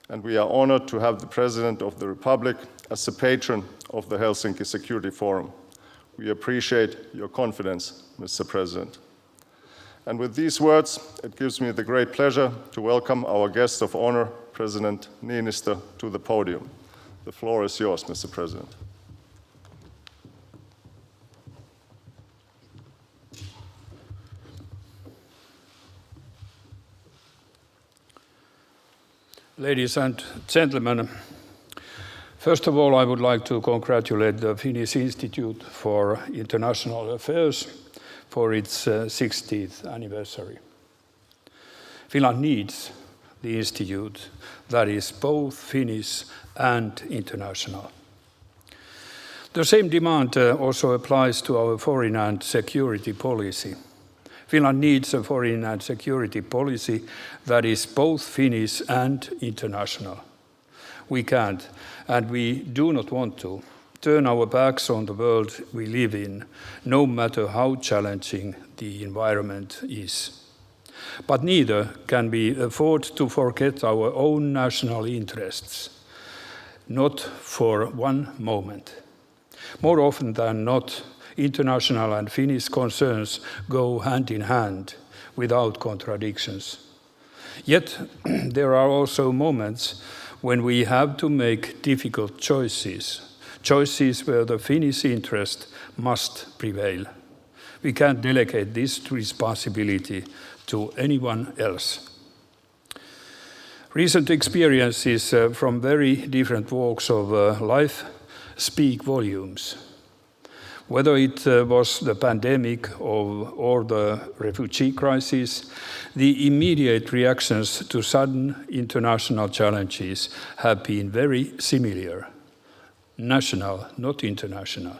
and we are honored to have the President of the Republic as the patron of the Helsinki Security Forum. We appreciate your confidence, Mr. President. And with these words, it gives me the great pleasure to welcome our guest of honor, President Niinistö, to the podium. The floor is yours, Mr. President.
Ladies and gentlemen, first of all, I would like to congratulate the Finnish Institute for International Affairs for its 60th anniversary. Finland needs the institute that is both Finnish and international. The same demand also applies to our foreign and security policy. Finland needs a foreign and security policy that is both Finnish and international. We can't, and we do not want to, turn our backs on the world we live in, no matter how challenging the environment is. But neither can we afford to forget our own national interests, not for one moment. More often than not, international and Finnish concerns go hand in hand without contradictions. Yet there are also moments when we have to make difficult choices, choices where the Finnish interest must prevail. We can't delegate this responsibility to anyone else. Recent experiences from very different walks of life speak volumes. Whether it was the pandemic or the refugee crisis, the immediate reactions to sudden international challenges have been very similar. National, not international.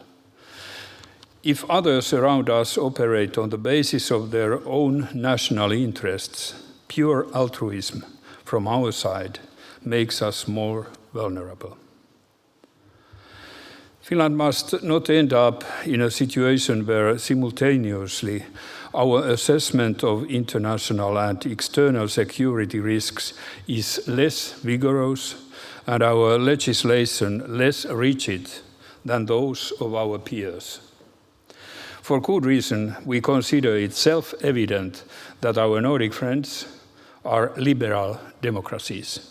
If others around us operate on the basis of their own national interests, pure altruism from our side makes us more vulnerable. Finland must not end up in a situation where simultaneously our assessment of international and external security risks is less vigorous and our legislation less rigid than those of our peers. For good reason, we consider it self-evident that our Nordic friends are liberal democracies.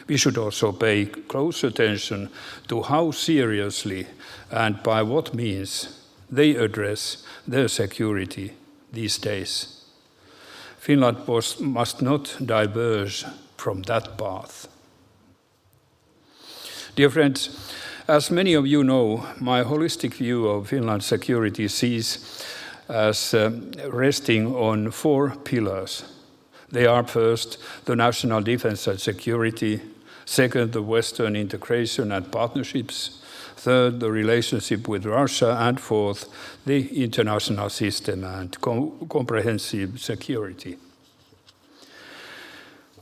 We should also pay close attention to how seriously and by what means they address their security these days. Finland must not diverge from that path. Dear friends, as many of you know, my holistic view of Finland's security sees as resting on 4 pillars. They are first, the national defense and security, second, the Western integration and partnerships, third, the relationship with Russia, and fourth, the international system and comprehensive security.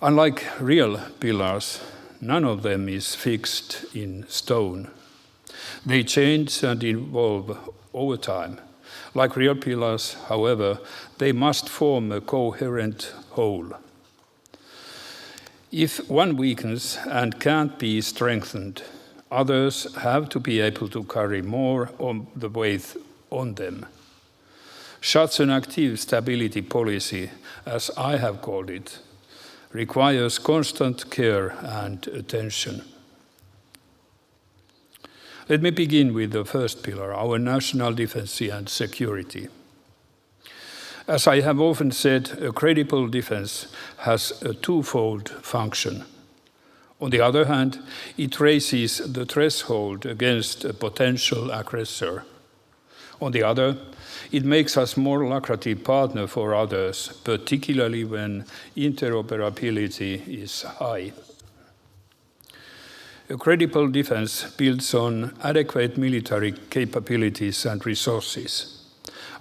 Unlike real pillars, none of them is fixed in stone. They change and evolve over time. Like real pillars, however, they must form a coherent whole. If one weakens and can't be strengthened, others have to be able to carry more of the weight on them. Such an active stability policy, as I have called it, requires constant care and attention. Let me begin with the first pillar, our national defense and security. As I have often said, a credible defense has a twofold function. On the other hand, it raises the threshold against a potential aggressor. On the other, it makes us a more lucrative partner for others, particularly when interoperability is high. A credible defense builds on adequate military capabilities and resources.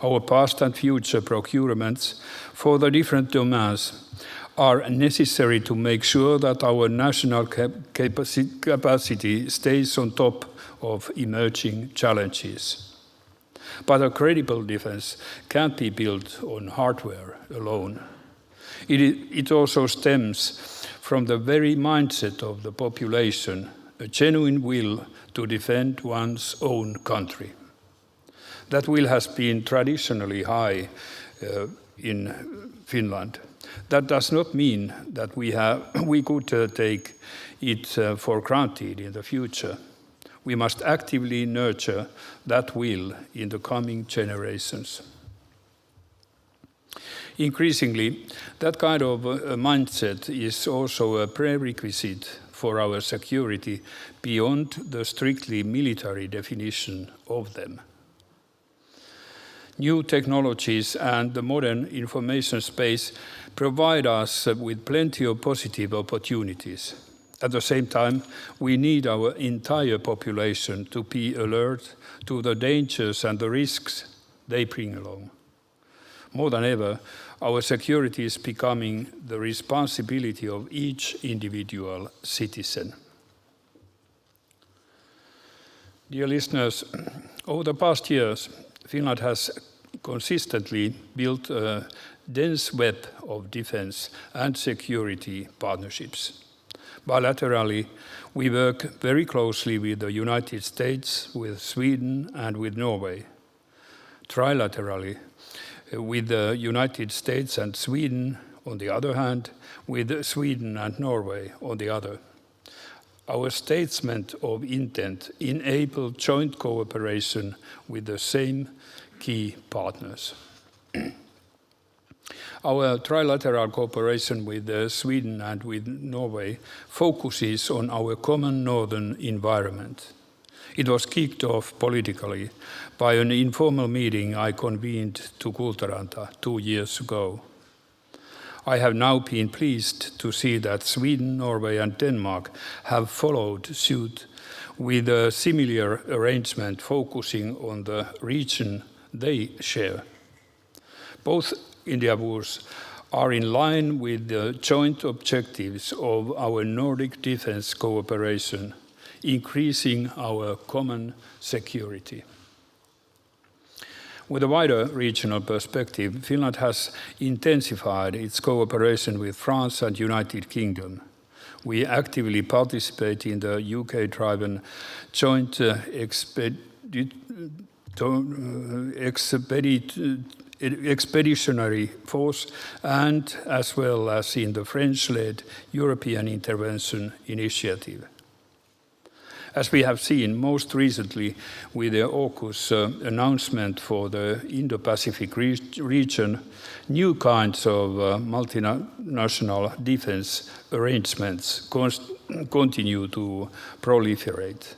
Our past and future procurements for the different domains are necessary to make sure that our national capacity stays on top of emerging challenges. But a credible defense can't be built on hardware alone. It also stems from the very mindset of the population, a genuine will to defend one's own country. That will has been traditionally high in Finland. That does not mean that we could take it for granted in the future. We must actively nurture that will in the coming generations. Increasingly, that kind of mindset is also a prerequisite for our security beyond the strictly military definition of them. New technologies and the modern information space provide us with plenty of positive opportunities. At the same time, we need our entire population to be alert to the dangers and the risks they bring along. More than ever, our security is becoming the responsibility of each individual citizen. Dear listeners, over the past years, Finland has consistently built a dense web of defense and security partnerships. Bilaterally, we work very closely with the United States, with Sweden, and with Norway. Trilaterally, with the United States and Sweden on the other hand, with Sweden and Norway on the other. Our statement of intent enabled joint cooperation with the same key partners. Our trilateral cooperation with Sweden and with Norway focuses on our common northern environment. It was kicked off politically by an informal meeting I convened to Kultaranta 2 years ago. I have now been pleased to see that Sweden, Norway and Denmark have followed suit with a similar arrangement focusing on the region they share. Both endeavours are in line with the joint objectives of our Nordic defence cooperation, increasing our common security. With a wider regional perspective, Finland has intensified its cooperation with France and United Kingdom. We actively participate in the UK-driven joint expeditionary force and as well as in the French-led European Intervention Initiative. As we have seen most recently with the AUKUS announcement for the Indo-Pacific region, new kinds of multinational defense arrangements continue to proliferate.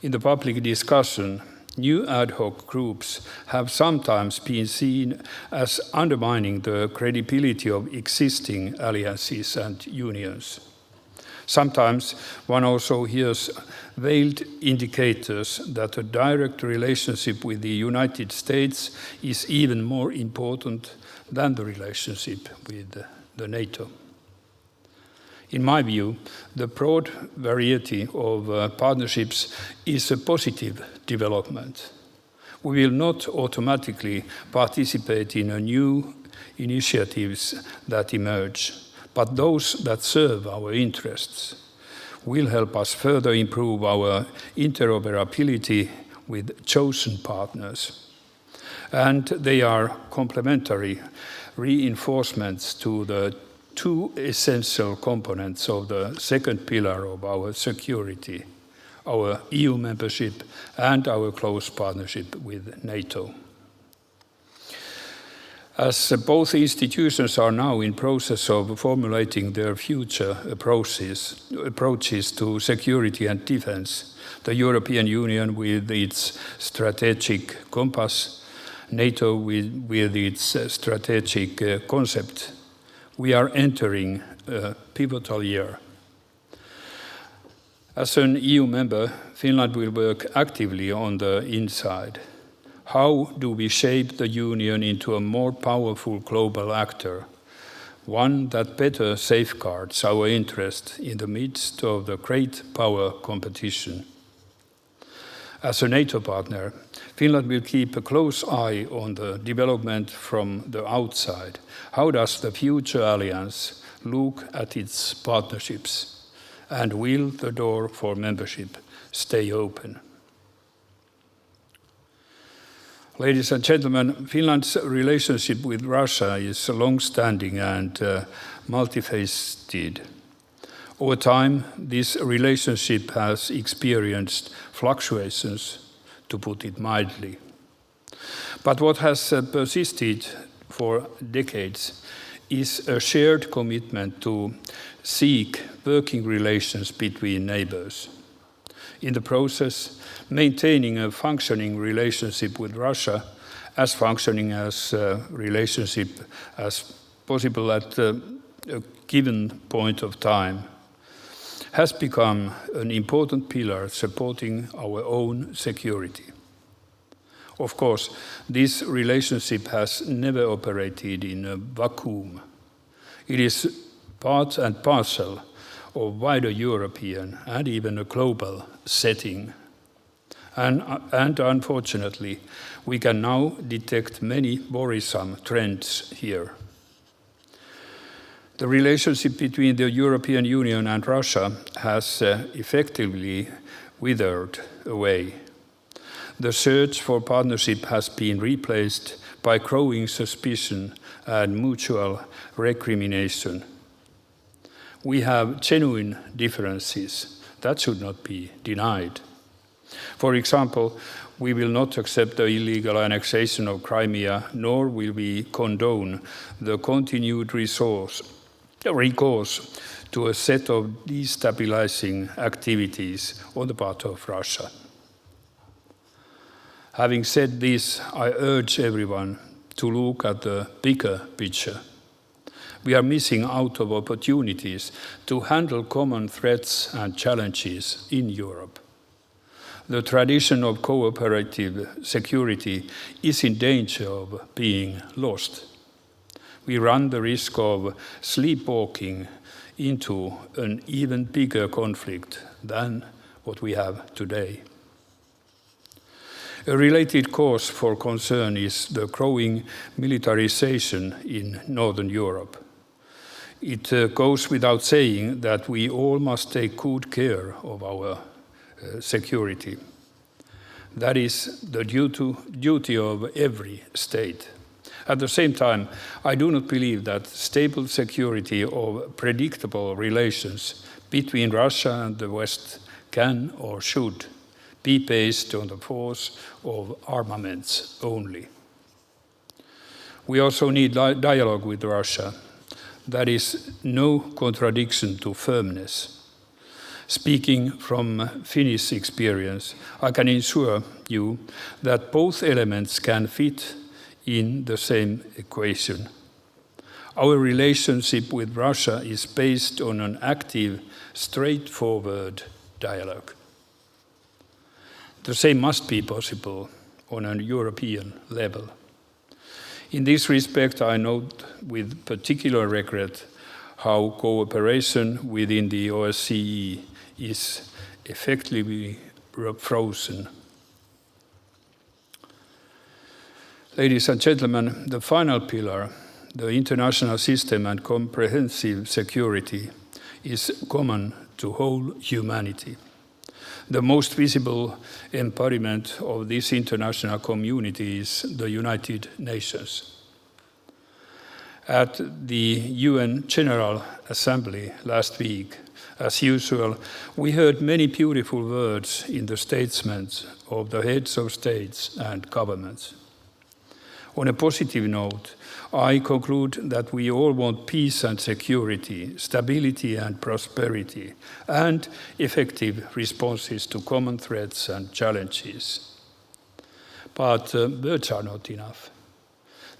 In the public discussion, new ad hoc groups have sometimes been seen as undermining the credibility of existing alliances and unions. Sometimes one also hears veiled indicators that a direct relationship with the United States is even more important than the relationship with the NATO. In my view, the broad variety of partnerships is a positive development. We will not automatically participate in new initiatives that emerge, but those that serve our interests will help us further improve our interoperability with chosen partners. And they are complementary reinforcements to the two essential components of the second pillar of our security, our EU membership and our close partnership with NATO. As both institutions are now in process of formulating their future approaches to security and defense, the European Union with its strategic compass, NATO with its strategic concept, we are entering a pivotal year. As an EU member, Finland will work actively on the inside. How do we shape the Union into a more powerful global actor, one that better safeguards our interest in the midst of the great power competition? As a NATO partner, Finland will keep a close eye on the development from the outside. How does the future alliance look at its partnerships? And will the door for membership stay open? Ladies and gentlemen, Finland's relationship with Russia is long-standing and multifaceted. Over time, this relationship has experienced fluctuations, to put it mildly. But what has persisted for decades is a shared commitment to seek working relations between neighbors. In the process, maintaining a functioning relationship with Russia, as functioning as a relationship as possible at a given point of time, has become an important pillar supporting our own security. Of course, this relationship has never operated in a vacuum. It is part and parcel of wider European and even a global setting. And unfortunately, we can now detect many worrisome trends here. The relationship between the European Union and Russia has effectively withered away. The search for partnership has been replaced by growing suspicion and mutual recrimination. We have genuine differences that should not be denied. For example, we will not accept the illegal annexation of Crimea, nor will we condone the continued recourse to a set of destabilizing activities on the part of Russia. Having said this, I urge everyone to look at the bigger picture. We are missing out on opportunities to handle common threats and challenges in Europe. The tradition of cooperative security is in danger of being lost. We run the risk of sleepwalking into an even bigger conflict than what we have today. A related cause for concern is the growing militarization in Northern Europe. It goes without saying that we all must take good care of our security. That is the duty of every state. At the same time, I do not believe that stable security or predictable relations between Russia and the West can or should be based on the force of armaments only. We also need dialogue with Russia. That is no contradiction to firmness. Speaking from Finnish experience, I can assure you that both elements can fit in the same equation. Our relationship with Russia is based on an active, straightforward dialogue. The same must be possible on a European level. In this respect, I note with particular regret how cooperation within the OSCE is effectively frozen. Ladies and gentlemen, the final pillar, the international system and comprehensive security, is common to whole humanity. The most visible embodiment of this international community is the United Nations. At the UN General Assembly last week, as usual, we heard many beautiful words in the statements of the heads of states and governments. On a positive note, I conclude that we all want peace and security, stability and prosperity, and effective responses to common threats and challenges. But words are not enough.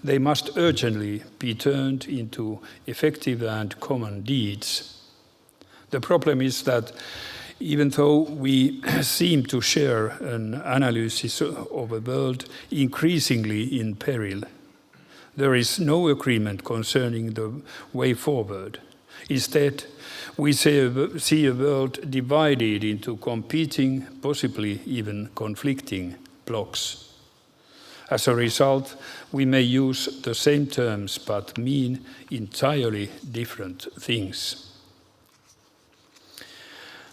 They must urgently be turned into effective and common deeds. The problem is that even though we seem to share an analysis of a world increasingly in peril, there is no agreement concerning the way forward. Instead, we see a world divided into competing, possibly even conflicting blocs. As a result, we may use the same terms but mean entirely different things.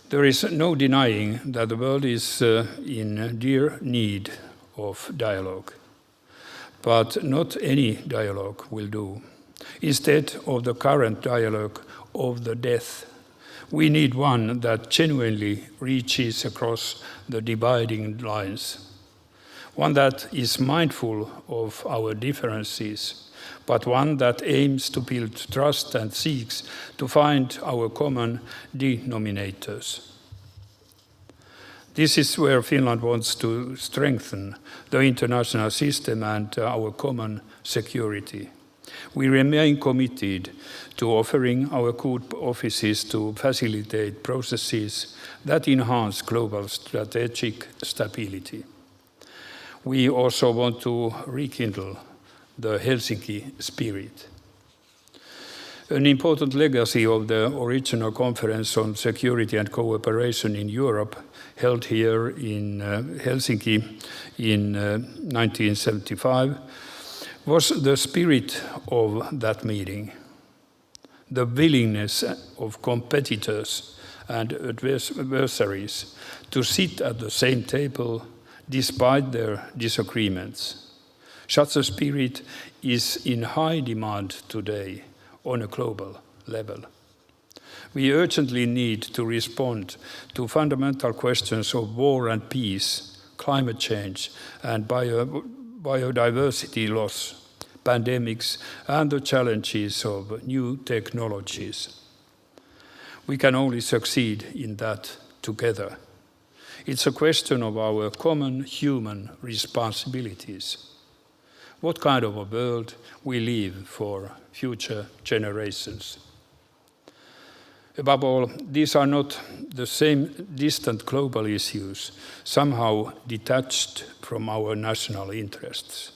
There is no denying that the world is in dire need of dialogue. But not any dialogue will do. Instead of the current dialogue of the death, we need one that genuinely reaches across the dividing lines. One that is mindful of our differences, but one that aims to build trust and seeks to find our common denominators. This is where Finland wants to strengthen the international system and our common security. We remain committed to offering our good offices to facilitate processes that enhance global strategic stability. We also want to rekindle the Helsinki spirit. An important legacy of the original Conference on Security and Cooperation in Europe, held here in Helsinki in 1975, was the spirit of that meeting. The willingness of competitors and adversaries to sit at the same table despite their disagreements. Such a spirit is in high demand today on a global level. We urgently need to respond to fundamental questions of war and peace, climate change and biodiversity loss, pandemics, and the challenges of new technologies. We can only succeed in that together. It's a question of our common human responsibilities. What kind of a world we leave for future generations? Above all, these are not the same distant global issues, somehow detached from our national interests.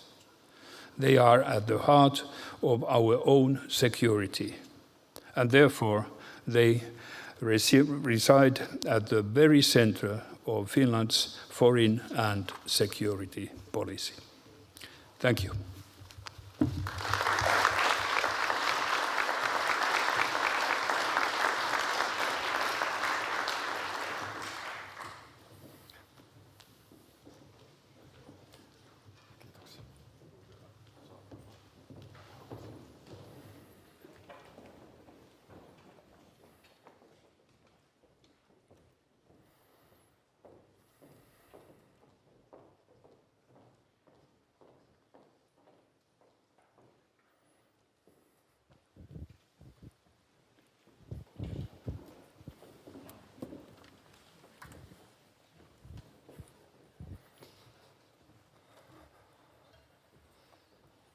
They are at the heart of our own security, and therefore they reside at the very center of Finland's foreign and security policy. Thank you.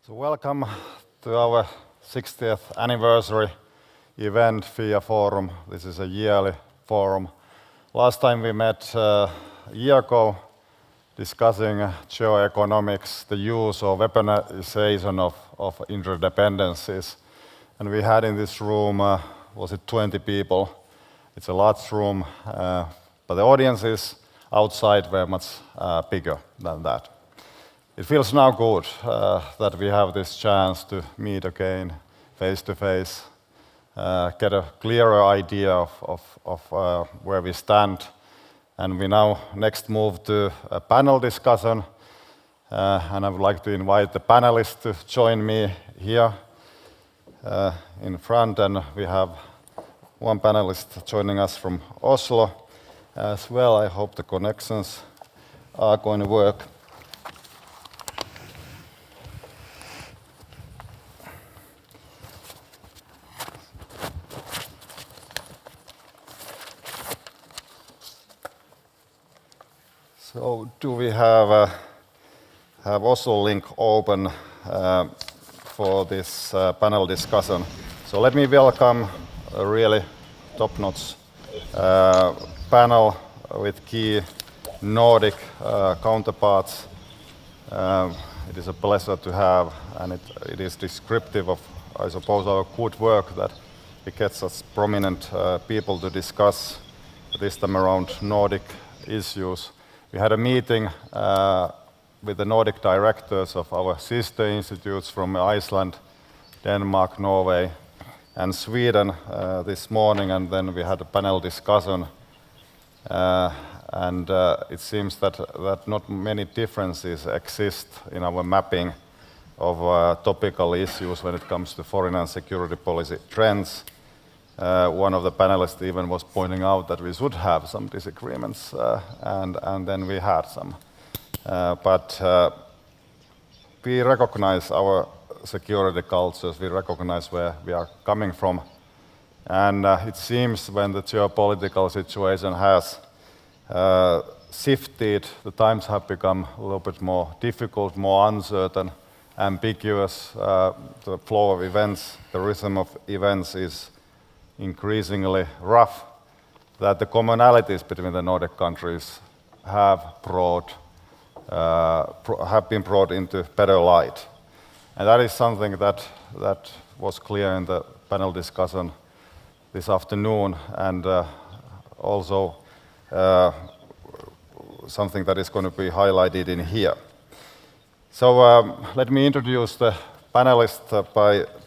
So welcome to our 60th anniversary event, FIA Forum. This is a yearly forum. Last time we met a year ago discussing geoeconomics, the use or weaponization of interdependencies. And we had in this room, was it 20 people? It's a large room, but the audiences outside were much bigger than that. It feels now good that we have this chance to meet again face to face, get a clearer idea of where we stand. And we now next move to a panel discussion. And I would like to invite the panelists to join me here in front. And we have one panelist joining us from Oslo as well. I hope the connections are going to work. So do we have Oslo link open for this panel discussion? So let me welcome a really top-notch panel with key Nordic counterparts. It is a pleasure to have, and it is descriptive of, I suppose, our good work that we get such prominent people to discuss this time around Nordic issues. We had a meeting with the Nordic directors of our sister institutes from Iceland, Denmark, Norway, and Sweden this morning, and then we had a panel discussion. And it seems that not many differences exist in our mapping of topical issues when it comes to foreign and security policy trends. One of the panelists even was pointing out that we should have some disagreements, and then we had some. But we recognize our security cultures, we recognize where we are coming from. And it seems when the geopolitical situation has shifted, the times have become a little bit more difficult, more uncertain, ambiguous. The flow of events, the rhythm of events is increasingly rough, that the commonalities between the Nordic countries have been brought into better light. And that is something that was clear in the panel discussion this afternoon, and also something that is going to be highlighted in here. So let me introduce the panelists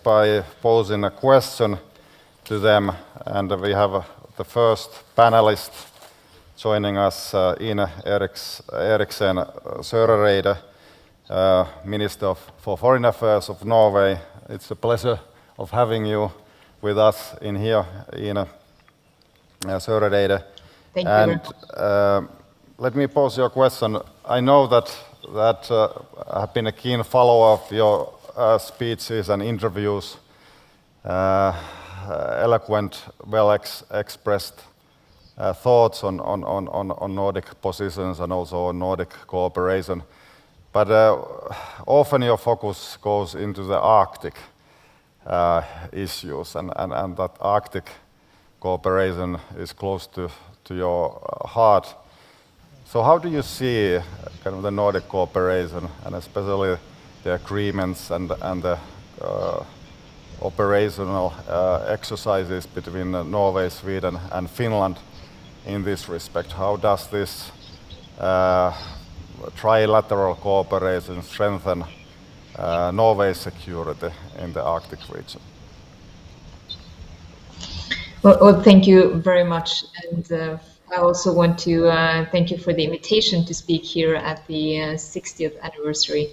by posing a question to them, and we have the first panelist joining us, Ine Eriksen Søreide, Minister for Foreign Affairs of Norway. It's a pleasure of having you with us in here, Ine Søreide.
Thank you.
And let me pose your question. I know that I have been a keen follower of your speeches and interviews, eloquent, expressed thoughts on Nordic positions and also on Nordic cooperation. But often your focus goes into the Arctic issues, and that Arctic cooperation is close to your heart. So how do you see kind of the Nordic cooperation, and especially the agreements and the operational exercises between Norway, Sweden, and Finland in this respect? How does this trilateral cooperation strengthen Norway's security in the Arctic region?
Well, thank you very much, and I also want to thank you for the invitation to speak here at the 60th anniversary.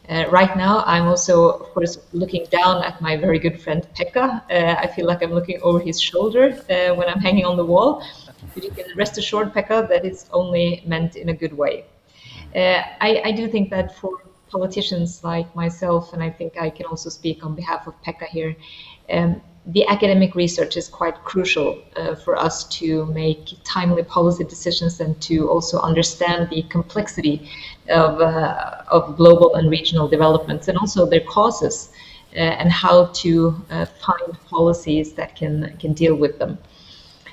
Right now, I'm also, of course, looking down at my very good friend Pekka. I feel like I'm looking over his shoulder when I'm hanging on the wall. But you can rest assured, Pekka, that it's only meant in a good way. I do think that for politicians like myself, and I think I can also speak on behalf of Pekka here, the academic research is quite crucial for us to make timely policy decisions and to also understand the complexity of global and regional developments and also their causes and how to find policies that can deal with them.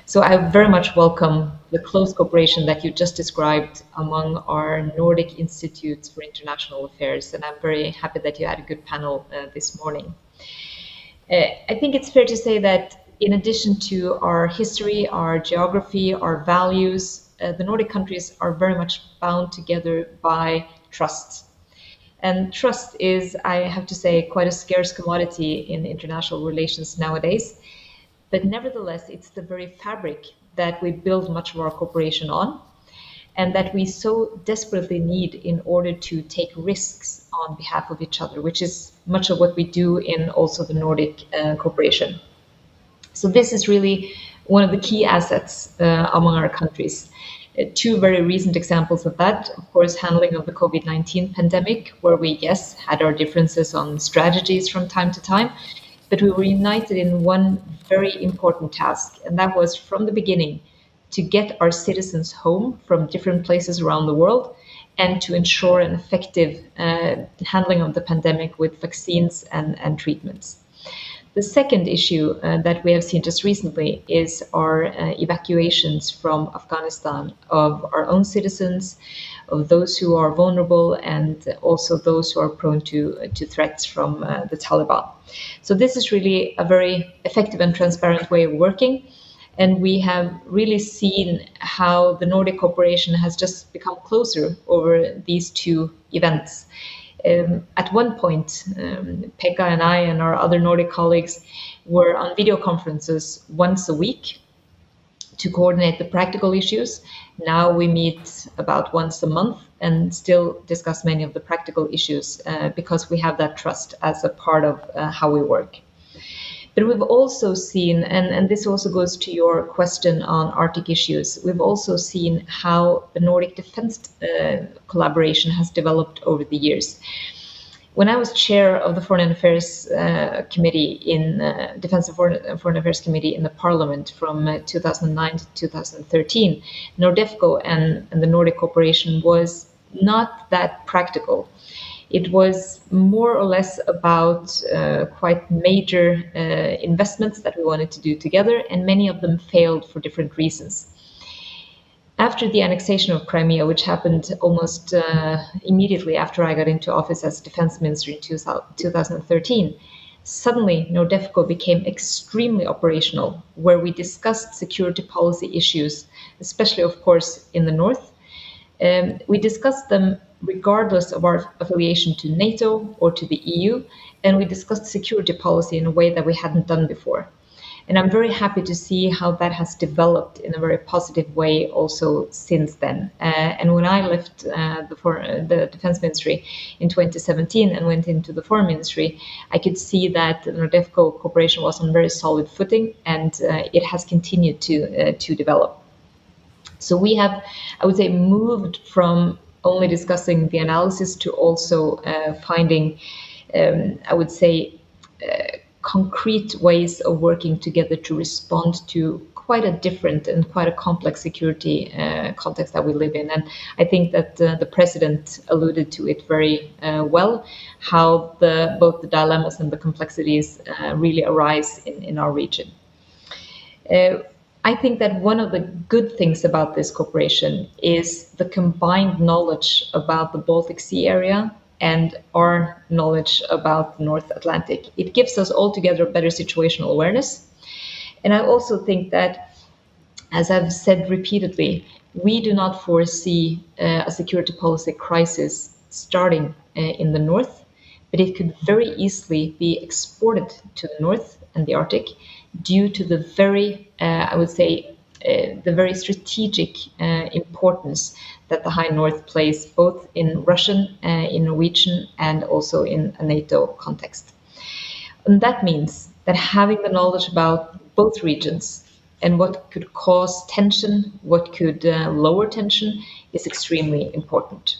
So I very much welcome the close cooperation that you just described among our Nordic Institutes for International Affairs, and I'm very happy that you had a good panel this morning. I think it's fair to say that in addition to our history, our geography, our values, the Nordic countries are very much bound together by trust. And trust is, I have to say, quite a scarce commodity in international relations nowadays. But nevertheless, it's the very fabric that we build much of our cooperation on, and that we so desperately need in order to take risks on behalf of each other, which is much of what we do in also the Nordic cooperation. So this is really one of the key assets among our countries. Two very recent examples of that, of course, handling of the COVID-19 pandemic, where we, yes, had our differences on strategies from time to time, but we were united in one very important task, and that was from the beginning to get our citizens home from different places around the world and to ensure an effective handling of the pandemic with vaccines and treatments. The second issue that we have seen just recently is our evacuations from Afghanistan of our own citizens, of those who are vulnerable, and also those who are prone to threats from the Taliban. So this is really a very effective and transparent way of working. And we have really seen how the Nordic cooperation has just become closer over these two events. At one point, Pekka and I and our other Nordic colleagues were on video conferences once a week to coordinate the practical issues. Now we meet about once a month and still discuss many of the practical issues because we have that trust as a part of how we work. But we've also seen, and this also goes to your question on Arctic issues, we've also seen how the Nordic defense collaboration has developed over the years. When I was chair of the Foreign Affairs Committee in Defense and Foreign Affairs Committee in the Parliament from 2009 to 2013, NORDEFCO and the Nordic cooperation was not that practical. It was more or less about quite major investments that we wanted to do together, and many of them failed for different reasons. After the annexation of Crimea, which happened almost immediately after I got into office as Defense Minister in 2013, suddenly NORDEFCO became extremely operational, where we discussed security policy issues, especially, of course, in the north. We discussed them regardless of our affiliation to NATO or to the EU, and we discussed security policy in a way that we hadn't done before. And I'm very happy to see how that has developed in a very positive way also since then. And when I left the Defense Ministry in 2017 and went into the Foreign Ministry, I could see that the NORDEFCO cooperation was on very solid footing, and it has continued to develop. So we have, I would say, moved from only discussing the analysis to also finding, I would say, concrete ways of working together to respond to quite a different and quite a complex security context that we live in. And I think that the president alluded to it very well, how both the dilemmas and the complexities really arise in our region. I think that one of the good things about this cooperation is the combined knowledge about the Baltic Sea area and our knowledge about the North Atlantic. It gives us altogether better situational awareness. And I also think that, as I've said repeatedly, we do not foresee a security policy crisis starting in the North, but it could very easily be exported to the North and the Arctic due to the very, I would say, the very strategic importance that the High North plays both in Russian, in Norwegian, and also in a NATO context. And that means that having the knowledge about both regions and what could cause tension, what could lower tension, is extremely important.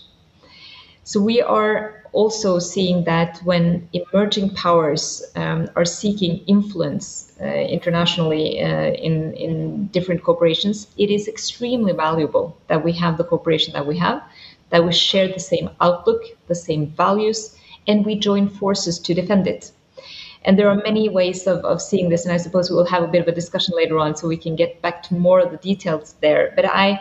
So we are also seeing that when emerging powers are seeking influence internationally in different corporations, it is extremely valuable that we have the cooperation that we have, that we share the same outlook, the same values, and we join forces to defend it. And there are many ways of seeing this, and I suppose we will have a bit of a discussion later on so we can get back to more of the details there. But I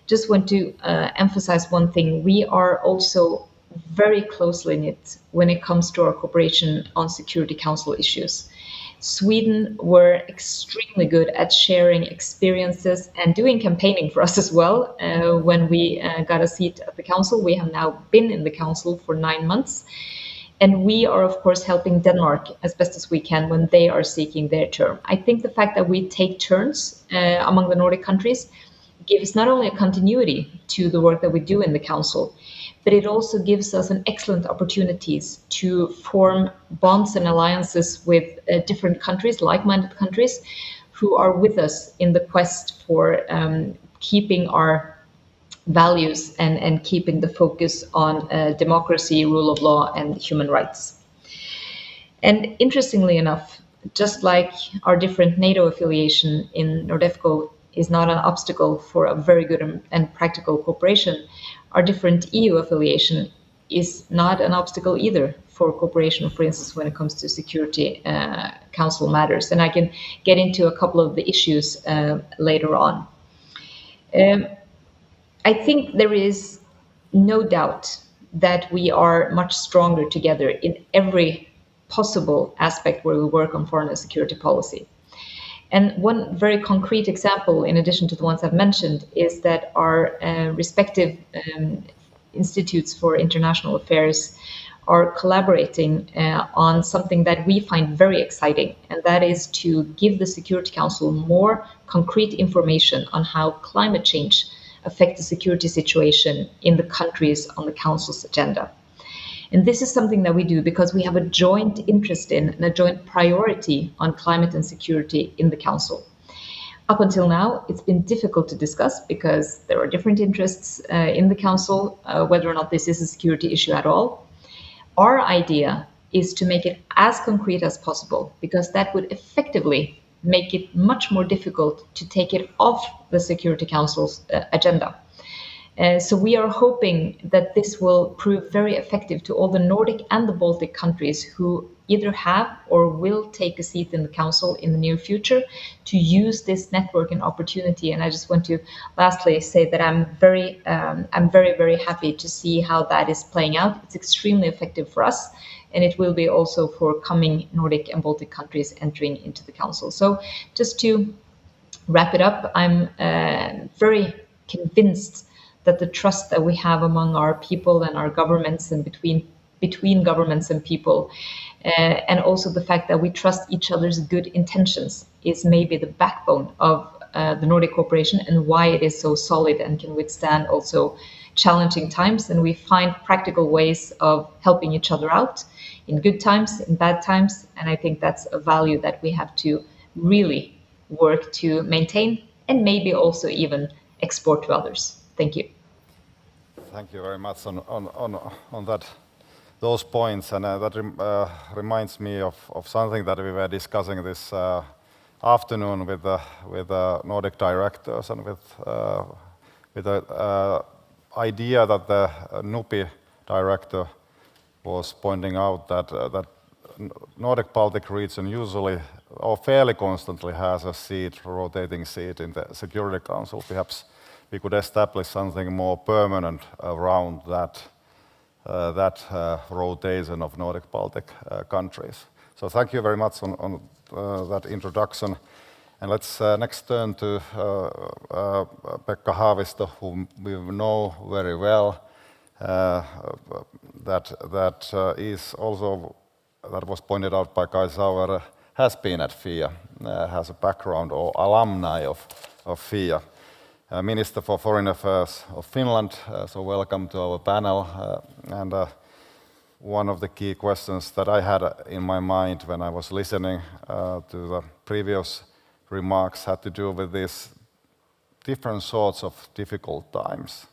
just want to emphasize one thing. We are also very closely knit when it comes to our cooperation on Security Council issues. Sweden were extremely good at sharing experiences and doing campaigning for us as well. When we got a seat at the council, we have now been in the council for 9 months. And we are, of course, helping Denmark as best as we can when they are seeking their term. I think the fact that we take turns among the Nordic countries gives not only a continuity to the work that we do in the council, but it also gives us an excellent opportunities to form bonds and alliances with different countries, like-minded countries, who are with us in the quest for keeping our values and keeping the focus on democracy, rule of law, and human rights. And interestingly enough, just like our different NATO affiliation in NORDEFCO is not an obstacle for a very good and practical cooperation, our different EU affiliation is not an obstacle either for cooperation, for instance, when it comes to Security Council matters. And I can get into a couple of the issues later on. I think there is no doubt that we are much stronger together in every possible aspect where we work on foreign and security policy. And one very concrete example, in addition to the ones I've mentioned, is that our respective institutes for international affairs are collaborating on something that we find very exciting, and that is to give the Security Council more concrete information on how climate change affects the security situation in the countries on the Council's agenda. And this is something that we do because we have a joint interest in and a joint priority on climate and security in the Council. Up until now, it's been difficult to discuss because there are different interests in the Council, whether or not this is a security issue at all. Our idea is to make it as concrete as possible because that would effectively make it much more difficult to take it off the Security Council's agenda. So we are hoping that this will prove very effective to all the Nordic and the Baltic countries who either have or will take a seat in the Council in the near future to use this network and opportunity. And I just want to lastly say that I'm very, very happy to see how that is playing out. It's extremely effective for us, and it will be also for coming Nordic and Baltic countries entering into the Council. So just to wrap it up, I'm very convinced that the trust that we have among our people and our governments and between governments and people, and also the fact that we trust each other's good intentions is maybe the backbone of the Nordic cooperation and why it is so solid and can withstand also challenging times. And we find practical ways of helping each other out in good times, in bad times. And I think that's a value that we have to really work to maintain and maybe also even export to others. Thank you.
Thank you very much on those points, and that reminds me of something that we were discussing this afternoon with the Nordic directors, and with the idea that the NUPI director was pointing out that Nordic Baltic region usually or fairly constantly has a rotating seat in the Security Council. Perhaps we could establish something more permanent around that rotation of Nordic Baltic countries. So thank you very much on that introduction. And let's next turn to Pekka Haavisto, whom we know very well. That was pointed out by Kai Sauer, has been at FIA, has a background or alumni of FIA. Minister for Foreign Affairs of Finland, so welcome to our panel. And one of the key questions that I had in my mind when I was listening to the previous remarks had to do with these different sorts of difficult times.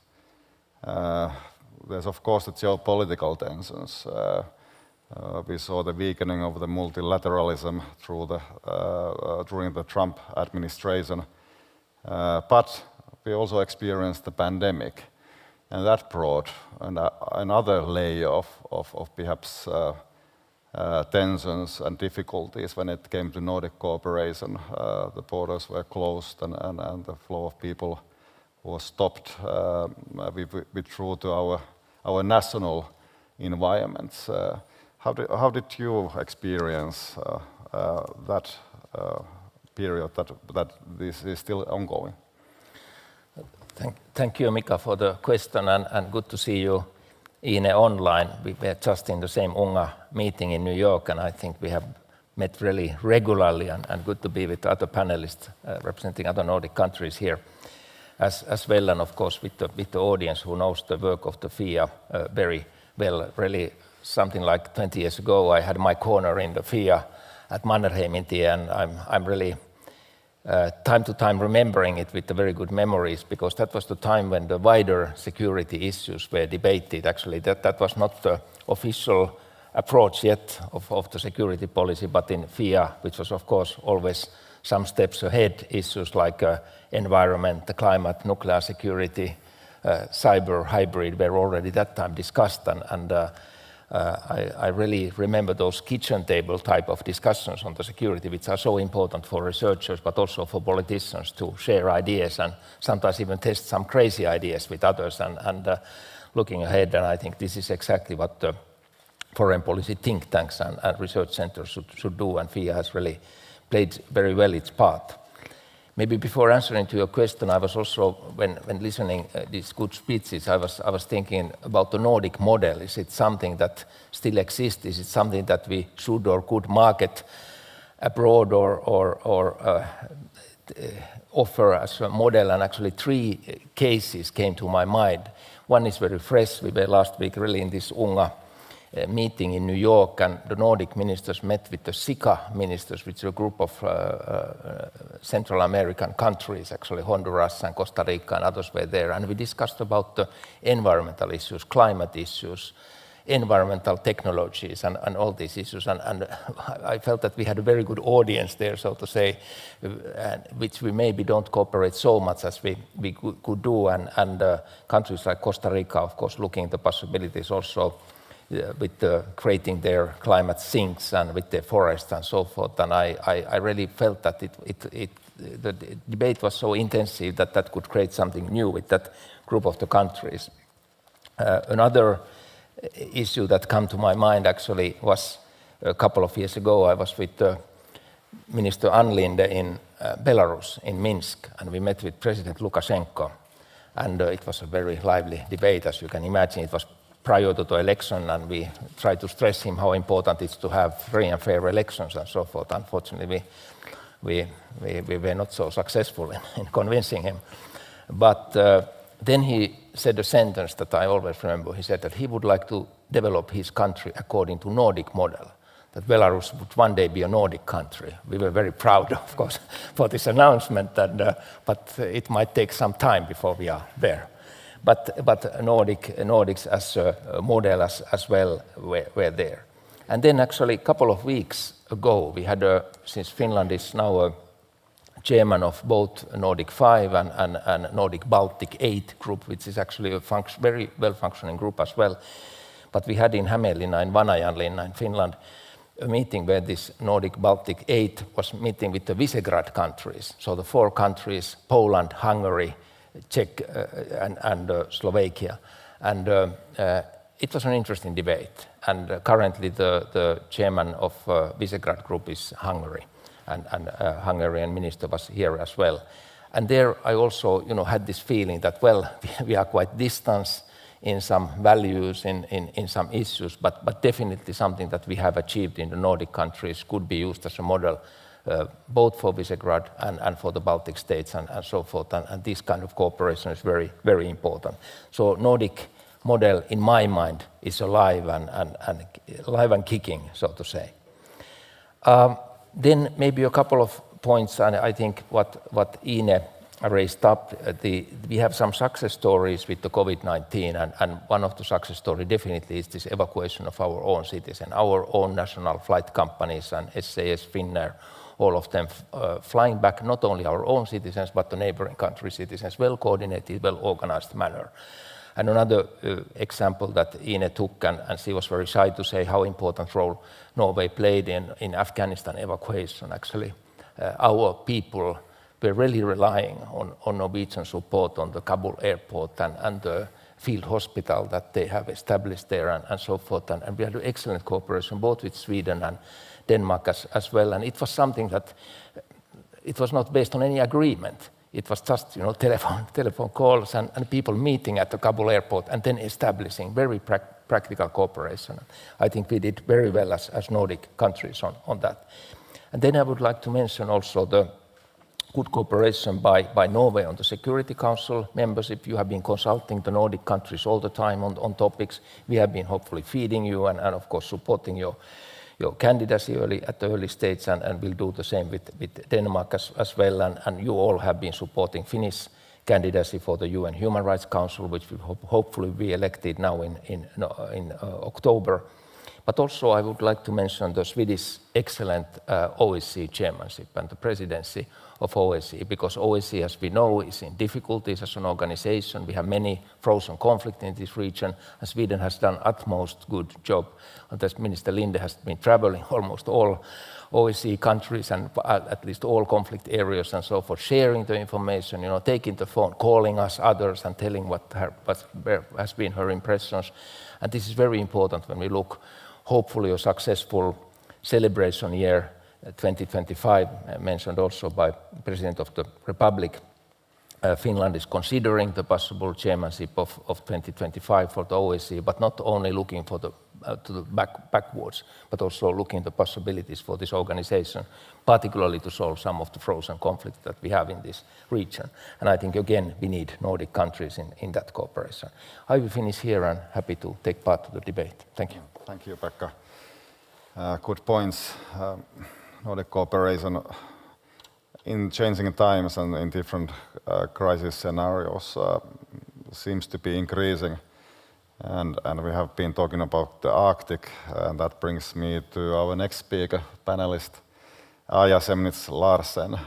There's of course the geopolitical tensions. We saw the weakening of the multilateralism during the Trump administration, but we also experienced the pandemic, and that brought another layer of perhaps tensions and difficulties when it came to Nordic cooperation. The borders were closed and the flow of people was stopped. We withdrew to our national environments. How did you experience that period that this is still ongoing?
Thank you, Mika, for the question, and good to see you, Ine, online. We were just in the same UNGA meeting in New York, and I think we have met really regularly, and good to be with other panelists representing other Nordic countries here as well, and of course with the audience who knows the work of the FIA very well. Really, something like 20 years ago, I had my corner in the FIA at Mannerheimintie, and I'm really time to time remembering it with the very good memories, because that was the time when the wider security issues were debated. Actually, that was not the official approach yet of the security policy, but in FIA, which was of course always some steps ahead, issues like environment, the climate, nuclear security, cyber, hybrid were already that time discussed, and I really remember those kitchen table type of discussions on the security, which are so important for researchers, but also for politicians to share ideas and sometimes even test some crazy ideas with others and looking ahead. And I think this is exactly what the foreign policy think tanks and research centers should do, and FIA has really played very well its part. Maybe before answering to your question, I was also, when listening these good speeches, I was thinking about the Nordic model. Is it something that still exists? Is it something that we should or could market abroad or offer as a model? And actually 3 cases came to my mind. One is very fresh. We were last week really in this UNGA meeting in New York, and the Nordic ministers met with the SICA ministers, which is a group of Central American countries, actually Honduras and Costa Rica and others were there, and we discussed about the environmental issues, climate issues, environmental technologies and all these issues, and I felt that we had a very good audience there, so to say, which we maybe don't cooperate so much as we could do, and countries like Costa Rica, of course, looking at the possibilities also with creating their climate sinks and with their forests and so forth. And I really felt that the debate was so intensive that could create something new with that group of the countries. Another issue that came to my mind actually was a couple of years ago. I was with Minister Ann Linde in Belarus, in Minsk, and we met with President Lukashenko. And it was a very lively debate, as you can imagine. It was prior to the election, and we tried to stress him how important it is to have free and fair elections and so forth. Unfortunately, we were not so successful in convincing him. But then he said a sentence that I always remember. He said that he would like to develop his country according to Nordic model, that Belarus would one day be a Nordic country. We were very proud, of course, for this announcement, but it might take some time before we are there. but Nordics as a model as well were there. And then actually a couple of weeks ago, we had, since Finland is now a chairman of both Nordic 5 and Nordic Baltic 8 group, which is actually a very well-functioning group as well. But we had in Hämeenlinna, in Vanajanlinna in Finland, a meeting where this Nordic Baltic 8 was meeting with the Visegrad countries. So the 4 countries, Poland, Hungary, Czech and Slovakia. And it was an interesting debate. And currently the chairman of Visegrad group is Hungary. And Hungarian minister was here as well. And there I also had this feeling that, well, we are quite distant in some values, in some issues, but definitely something that we have achieved in the Nordic countries could be used as a model both for Visegrad and for the Baltic states and so forth. And this kind of cooperation is very, very important. So Nordic model, in my mind, is alive and kicking, so to say. Then maybe a couple of points, and I think what Ine raised up, we have some success stories with the COVID-19, and one of the success stories definitely is this evacuation of our own citizens, our own national flight companies and SAS, Finnair, all of them flying back not only our own citizens, but the neighboring country citizens, well-coordinated, well-organized manner. And another example that Ine took, and she was very shy to say how important role Norway played in Afghanistan evacuation. Actually, our people were really relying on Norwegian support on the Kabul airport and the field hospital that they have established there and so forth. And we had excellent cooperation both with Sweden and Denmark as well. And it was something that it was not based on any agreement. It was just telephone calls and people meeting at the Kabul airport and then establishing very practical cooperation. I think we did very well as Nordic countries on that. And then I would like to mention also the good cooperation by Norway on the Security Council membership. You have been consulting the Nordic countries all the time on topics. We have been hopefully feeding you and of course supporting your candidacy at the early stage, and we'll do the same with Denmark as well. And you all have been supporting Finnish candidacy for the UN Human Rights Council, which will hopefully be elected now in October. But also I would like to mention the Swedish excellent OSCE chairmanship and the presidency of OSCE, because OSCE, as we know, is in difficulties as an organization. We have many frozen conflicts in this region, and Sweden has done utmost good job. And as Minister Linde has been traveling almost all OSCE countries and at least all conflict areas and so forth, sharing the information, taking the phone, calling us others and telling what has been her impressions. And this is very important when we look, hopefully, a successful celebration year 2025, mentioned also by President of the Republic. Finland is considering the possible chairmanship of 2025 for the OSCE, but not only looking for to the backwards, but also looking at the possibilities for this organization, particularly to solve some of the frozen conflicts that we have in this region. And I think, again, we need Nordic countries in that cooperation. I will finish here and happy to take part in the debate. Thank you.
Thank you, Pekka. Good points. Nordic cooperation in changing times and in different crisis scenarios seems to be increasing. And we have been talking about the Arctic, and that brings me to our next speaker, panelist, Aaja Semnitz Larsen,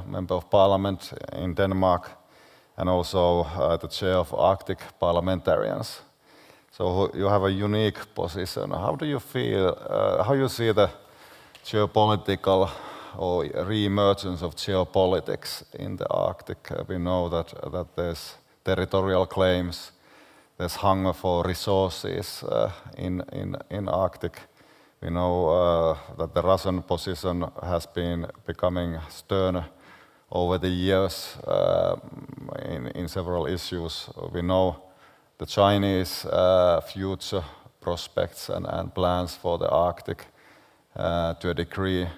Member of Parliament in Denmark, and also the chair of Arctic Parliamentarians. So you have a unique position. How do you feel, how you see the geopolitical or re-emergence of geopolitics in the Arctic? We know that there's territorial claims, there's hunger for resources in Arctic. We know that the Russian position has been becoming sterner over the years in several issues. We know the Chinese future prospects and plans for the Arctic to a degree.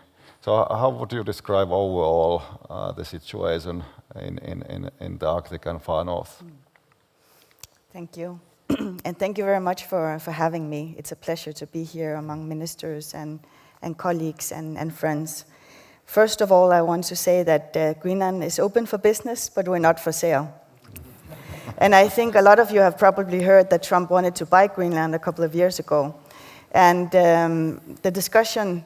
So how would you describe overall the situation in the Arctic and far north?
Thank you. And thank you very much for having me. It's a pleasure to be here among ministers and colleagues and friends. First of all, I want to say that Greenland is open for business, but we're not for sale. And I think a lot of you have probably heard that Trump wanted to buy Greenland a couple of years ago. And the discussion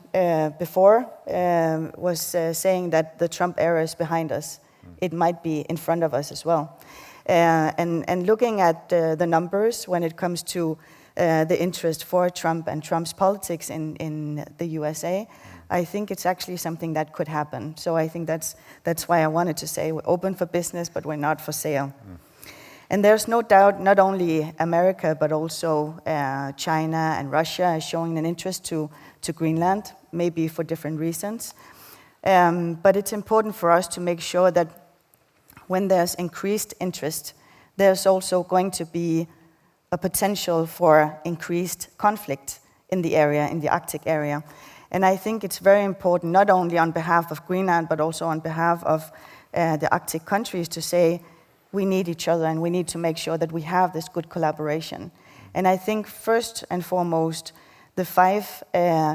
before was saying that the Trump era is behind us. It might be in front of us as well. And looking at the numbers when it comes to the interest for Trump and Trump's politics in the USA, I think it's actually something that could happen. So I think that's why I wanted to say we're open for business, but we're not for sale. And there's no doubt not only America, but also China and Russia is showing an interest to Greenland, maybe for different reasons. But it's important for us to make sure that when there's increased interest, there's also going to be a potential for increased conflict in the area, in the Arctic area. And I think it's very important, not only on behalf of Greenland, but also on behalf of the Arctic countries to say, we need each other and we need to make sure that we have this good collaboration. And I think first and foremost, the 5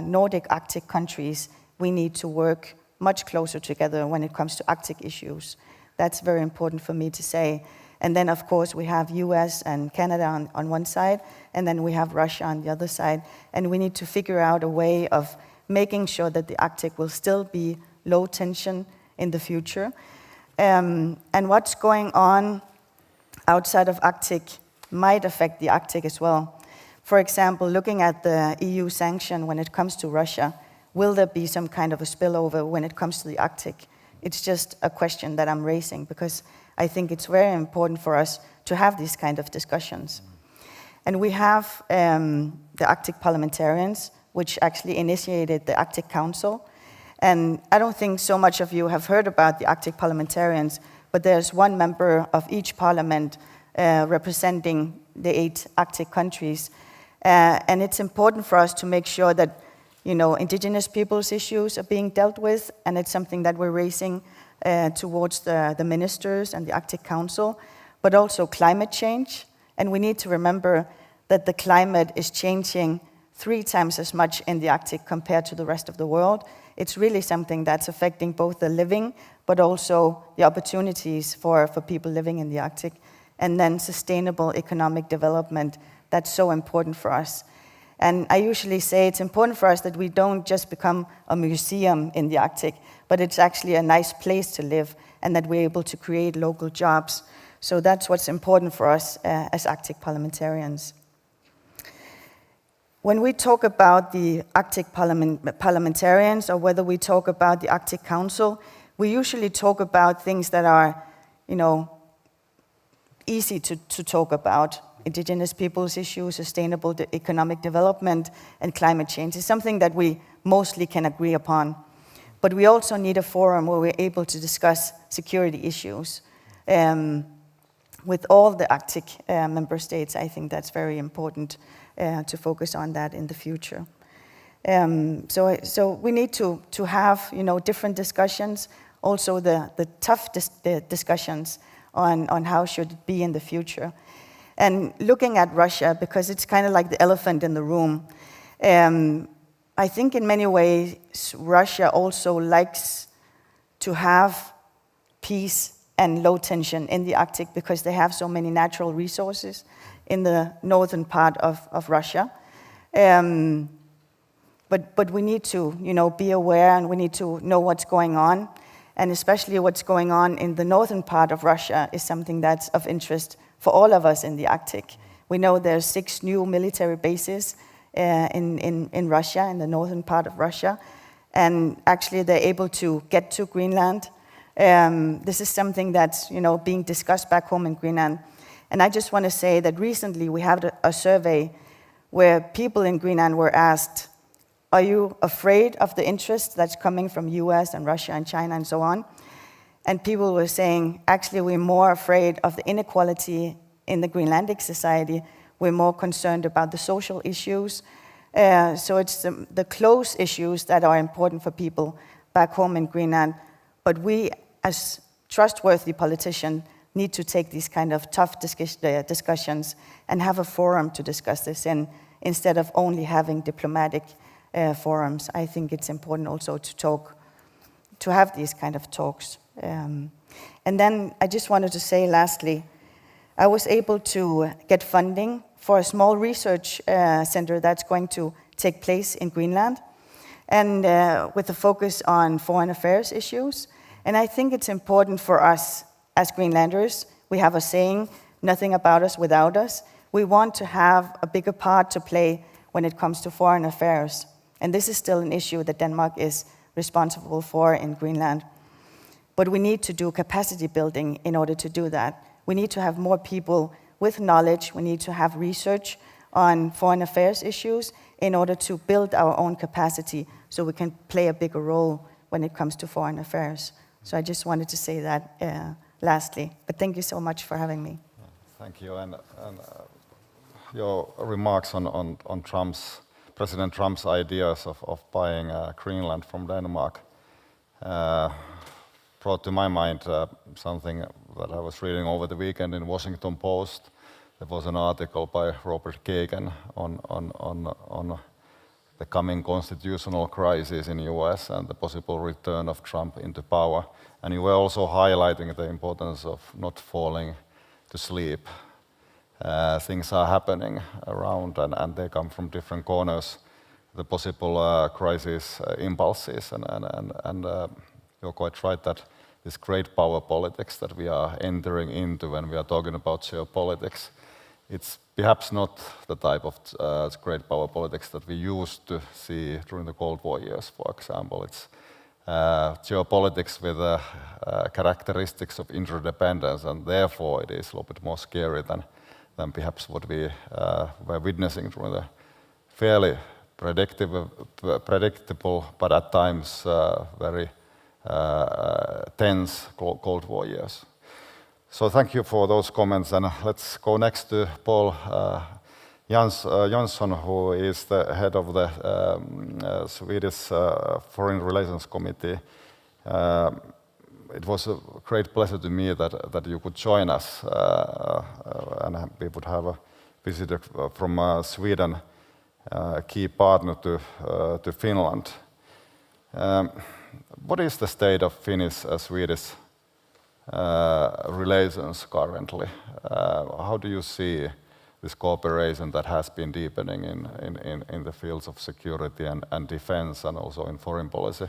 Nordic Arctic countries, we need to work much closer together when it comes to Arctic issues. That's very important for me to say. And then, of course, we have US and Canada on one side, and then we have Russia on the other side. And we need to figure out a way of making sure that the Arctic will still be low tension in the future. And what's going on outside of Arctic might affect the Arctic as well. For example, looking at the EU sanction when it comes to Russia, will there be some kind of a spillover when it comes to the Arctic? It's just a question that I'm raising because I think it's very important for us to have these kind of discussions. And we have the Arctic parliamentarians, which actually initiated the Arctic Council. And I don't think so much of you have heard about the Arctic parliamentarians, but there's one member of each parliament representing the 8 Arctic countries. And it's important for us to make sure that, you know, indigenous peoples' issues are being dealt with, and it's something that we're raising towards the ministers and the Arctic Council, but also climate change. And we need to remember that the climate is changing 3 times as much in the Arctic compared to the rest of the world. It's really something that's affecting both the living, but also the opportunities for people living in the Arctic. And then sustainable economic development, that's so important for us. And I usually say it's important for us that we don't just become a museum in the Arctic, but it's actually a nice place to live and that we're able to create local jobs. So that's what's important for us as Arctic parliamentarians. When we talk about the Arctic parliamentarians or whether we talk about the Arctic Council, we usually talk about things that are, you know, easy to talk about. Indigenous peoples' issues, sustainable economic development, and climate change is something that we mostly can agree upon. But we also need a forum where we're able to discuss security issues. With all the Arctic member states, I think that's very important to focus on that in the future. So we need to have, you know, different discussions, also the tough discussions on how should it be in the future. And looking at Russia, because it's kind of like the elephant in the room, I think in many ways Russia also likes to have peace and low tension in the Arctic because they have so many natural resources in the northern part of Russia. But we need to, you know, be aware and we need to know what's going on. And especially what's going on in the northern part of Russia is something that's of interest for all of us in the Arctic. We know there's 6 new military bases in Russia, in the northern part of Russia. And actually they're able to get to Greenland. This is something that's, you know, being discussed back home in Greenland. And I just want to say that recently we had a survey where people in Greenland were asked, are you afraid of the interest that's coming from US and Russia and China and so on? And people were saying, actually, we're more afraid of the inequality in the Greenlandic society. We're more concerned about the social issues. So it's the close issues that are important for people back home in Greenland. But we, as trustworthy politicians, need to take these kind of tough discussions and have a forum to discuss this in, instead of only having diplomatic forums. I think it's important also to have these kind of talks. And then I just wanted to say lastly, I was able to get funding for a small research center that's going to take place in Greenland, and with a focus on foreign affairs issues. And I think it's important for us as Greenlanders. We have a saying, nothing about us without us. We want to have a bigger part to play when it comes to foreign affairs. And this is still an issue that Denmark is responsible for in Greenland. But we need to do capacity building in order to do that. We need to have more people with knowledge. We need to have research on foreign affairs issues in order to build our own capacity so we can play a bigger role when it comes to foreign affairs. So I just wanted to say that lastly. But thank you so much for having me.
Thank you. And your remarks on President Trump's ideas of buying Greenland from Denmark brought to my mind something that I was reading over the weekend in Washington Post. There was an article by Robert Kagan on the coming constitutional crisis in the US and the possible return of Trump into power. And you were also highlighting the importance of not falling to sleep. Things are happening around and they come from different corners, the possible crisis impulses. And you're quite right that this great power politics that we are entering into when we are talking about geopolitics, it's perhaps not the type of great power politics that we used to see during the Cold War years, for example. It's geopolitics with characteristics of interdependence, and therefore it is a little bit more scary than perhaps what we were witnessing during the fairly predictable, but at times very tense Cold War years. So thank you for those comments, and let's go next to Paul Jansson, who is the head of the Swedish Foreign Relations Committee. It was a great pleasure to me that you could join us, and we would have a visitor from Sweden, a key partner to Finland. What is the state of Finnish-Swedish relations currently? How do you see this cooperation that has been deepening in the fields of security and defense and also in foreign policy?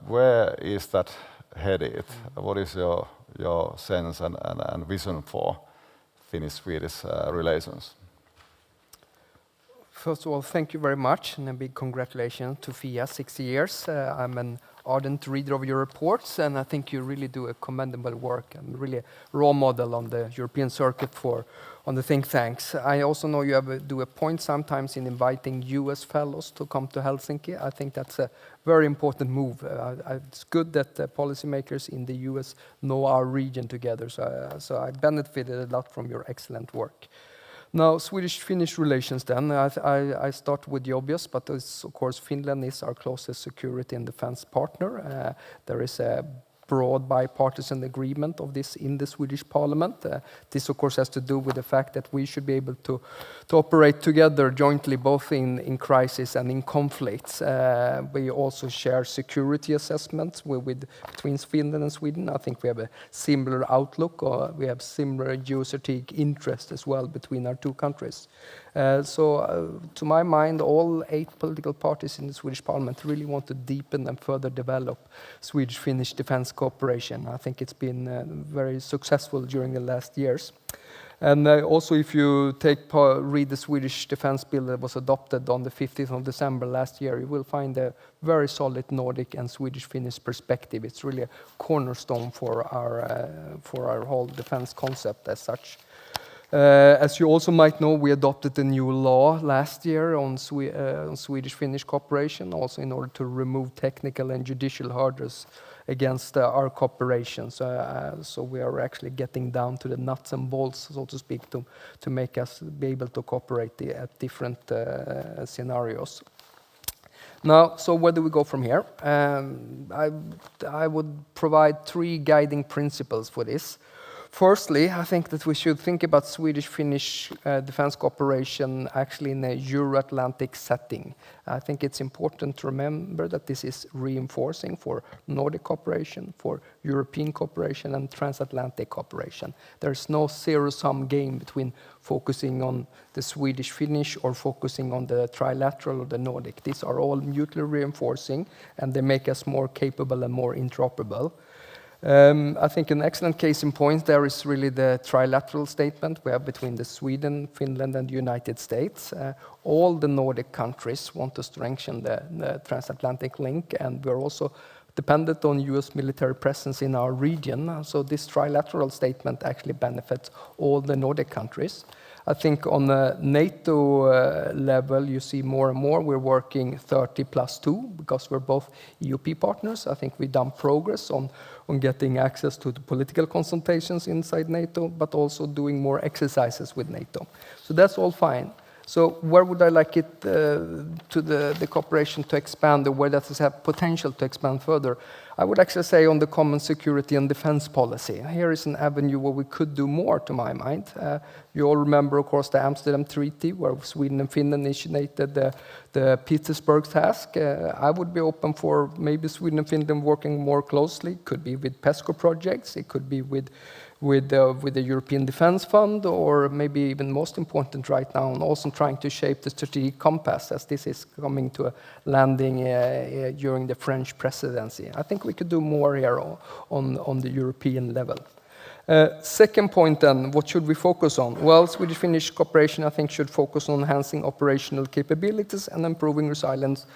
Where is that headed? What is your sense and vision for Finnish-Swedish relations?
First of all, thank you very much, and a big congratulations to FIA, 60 years. I'm an ardent reader of your reports, and I think you really do a commendable work and really a role model on the European circuit on the think tanks. I also know you do a point sometimes in inviting US fellows to come to Helsinki. I think that's a very important move. It's good that the policymakers in the US know our region together, so I benefited a lot from your excellent work. Now, Swedish-Finnish relations then, I start with the obvious, but of course Finland is our closest security and defense partner. There is a broad bipartisan agreement of this in the Swedish parliament. This of course has to do with the fact that we should be able to operate together jointly both in crisis and in conflicts. We also share security assessments between Finland and Sweden. I think we have a similar outlook, or we have similar geostrategic interest as well between our two countries. To my mind, all 8 political parties in the Swedish parliament really want to deepen and further develop Swedish-Finnish defense cooperation. I think it's been very successful during the last years. And also, if you read the Swedish defense bill that was adopted on the 15th of December last year, you will find a very solid Nordic and Swedish-Finnish perspective. It's really a cornerstone for our whole defense concept as such. As you also might know, we adopted a new law last year on Swedish-Finnish cooperation, also in order to remove technical and judicial hurdles against our cooperation. So we are actually getting down to the nuts and bolts, so to speak, to make us be able to cooperate at different scenarios. Now, so where do we go from here? I would provide 3 guiding principles for this. Firstly, I think that we should think about Swedish-Finnish defense cooperation actually in a Euro-Atlantic setting. I think it's important to remember that this is reinforcing for Nordic cooperation, for European cooperation and transatlantic cooperation. There's no zero-sum game between focusing on the Swedish-Finnish or focusing on the trilateral or the Nordic. These are all mutually reinforcing and they make us more capable and more interoperable. I think an excellent case in point there is really the trilateral statement we have between the Sweden, Finland and the United States. All the Nordic countries want to strengthen the transatlantic link, and we're also dependent on US military presence in our region. So this trilateral statement actually benefits all the Nordic countries. I think on the NATO level, you see more and more we're working 30+2 because we're both EUP partners. I think we've done progress on getting access to the political consultations inside NATO, but also doing more exercises with NATO. So that's all fine. So where would I like it to the cooperation to expand, or where does it have potential to expand further? I would actually say on the common security and defense policy. Here is an avenue where we could do more, to my mind. You all remember, of course, the Amsterdam Treaty, where Sweden and Finland initiated the Petersburg task. I would be open for maybe Sweden and Finland working more closely. It could be with PESCO projects, it could be with the European Defence Fund, or maybe even most important right now, and also trying to shape the strategic compass, as this is coming to a landing during the French presidency. I think we could do more here on the European level. Second point then, what should we focus on? Well, Swedish-Finnish cooperation, I think, should focus on enhancing operational capabilities and improving resilient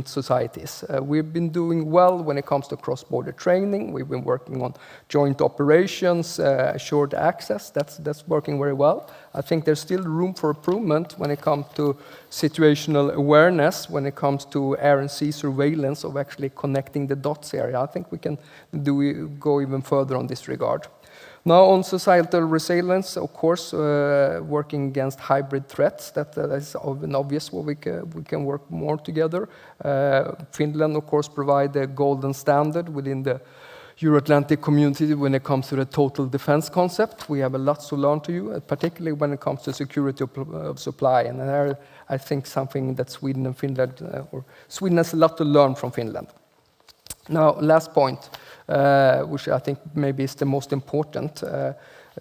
societies. We've been doing well when it comes to cross-border training. We've been working on joint operations, assured access. That's working very well. I think there's still room for improvement when it comes to situational awareness, when it comes to air and sea surveillance of actually connecting the dots area. I think we can go even further on this regard. Now on societal resilience, of course, working against hybrid threats, that is an obvious where we can work more together. Finland, of course, provide a golden standard within the Euro-Atlantic community when it comes to the total defense concept. We have a lot to learn to you, particularly when it comes to security of supply. And there, I think something that Sweden and Finland, or Sweden has a lot to learn from Finland. Now, last point, which I think maybe is the most important,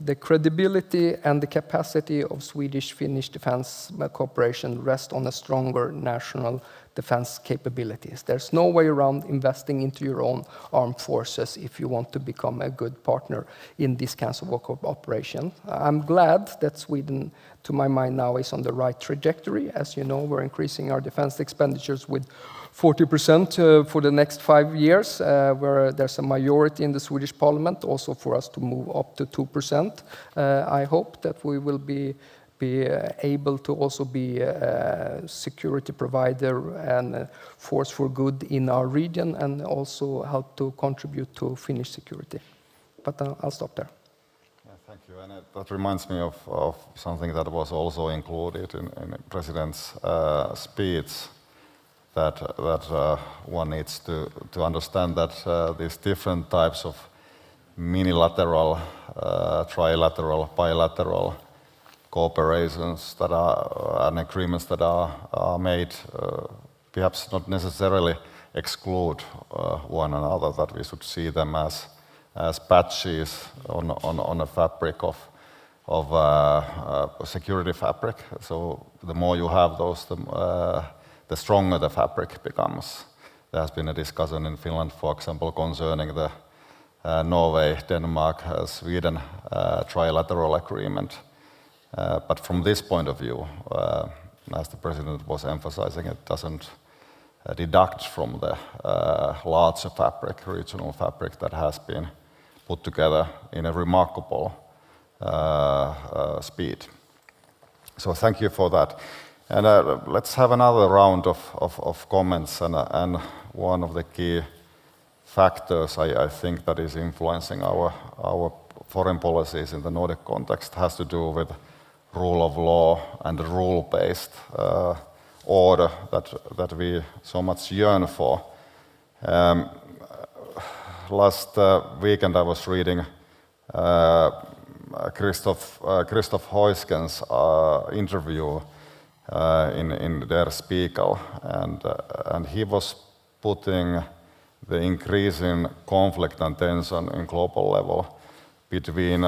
the credibility and the capacity of Swedish-Finnish defense cooperation rest on a stronger national defense capabilities. There's no way around investing into your own armed forces if you want to become a good partner in these kinds of cooperation. I'm glad that Sweden, to my mind now, is on the right trajectory. As you know, we're increasing our defense expenditures with 40% for the next 5 years, where there's a majority in the Swedish parliament, also for us to move up to 2%. I hope that we will be able to also be a security provider and a force for good in our region, and also help to contribute to Finnish security. But I'll stop there.
Yeah, thank you. And that reminds me of something that was also included in the President's speech, that one needs to understand that these different types of minilateral, trilateral, bilateral cooperations that are and agreements that are made perhaps not necessarily exclude one another, that we should see them as patches on a fabric of security fabric. So the more you have those, the stronger the fabric becomes. There has been a discussion in Finland, for example, concerning the Norway, Denmark, Sweden trilateral agreement. But from this point of view, as the President was emphasizing, it doesn't deduct from the larger fabric, regional fabric that has been put together in a remarkable speed. So thank you for that. And let's have another round of comments. And one of the key factors I think that is influencing our foreign policies in the Nordic context has to do with rule of law and the rule-based order that we so much yearn for. Last weekend I was reading Christoph Heusgen's interview in Der Spiegel, and he was putting the increasing conflict and tension in global level between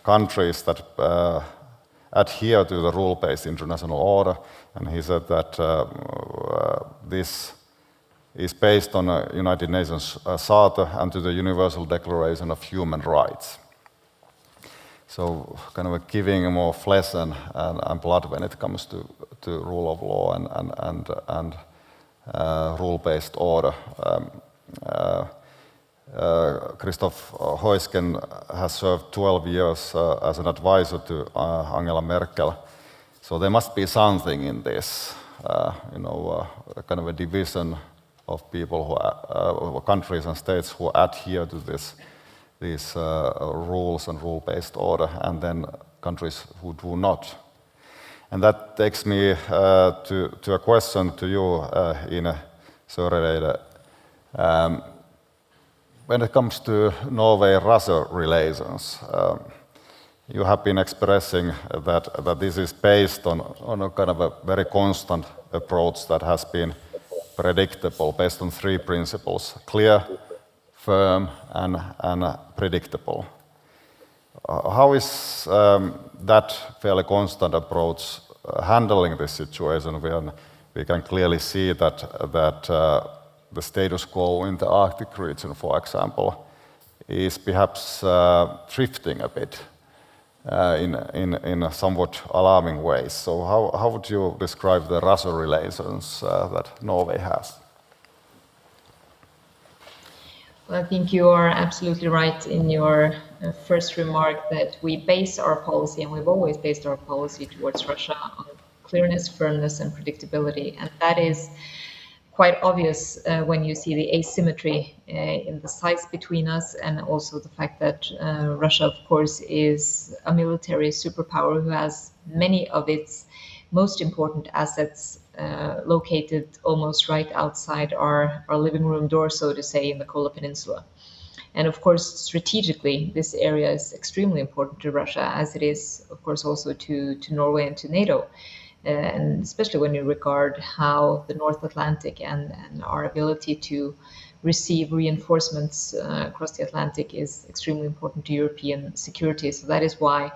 countries that adhere to the rule-based international order, and he said that this is based on a United Nations Charter and to the Universal Declaration of Human Rights. So kind of giving more flesh and blood when it comes to rule of law and rule-based order. Christoph Heusgen has served 12 years as an advisor to Angela Merkel. So there must be something in this, kind of a division of people who, countries and states who adhere to these rules and rule-based order, and then countries who do not. And that takes me to a question to you, Ine Søreide. When it comes to Norway-Russia relations, you have been expressing that this is based on a kind of a very constant approach that has been predictable, based on three principles: clear, firm, and predictable. How is that fairly constant approach handling this situation when we can clearly see that the status quo in the Arctic region, for example, is perhaps drifting a bit in somewhat alarming ways? So how would you describe the Russia relations that Norway has?
Well, I think you are absolutely right in your first remark that we base our policy, and we've always based our policy towards Russia, on clearness, firmness, and predictability. And that is quite obvious when you see the asymmetry in the size between us, and also the fact that Russia, of course, is a military superpower who has many of its most important assets located almost right outside our living room door, so to say, in the Kola Peninsula. And of course, strategically, this area is extremely important to Russia, as it is, of course, also to Norway and to NATO. And especially when you regard how the North Atlantic and our ability to receive reinforcements across the Atlantic is extremely important to European security. So that is why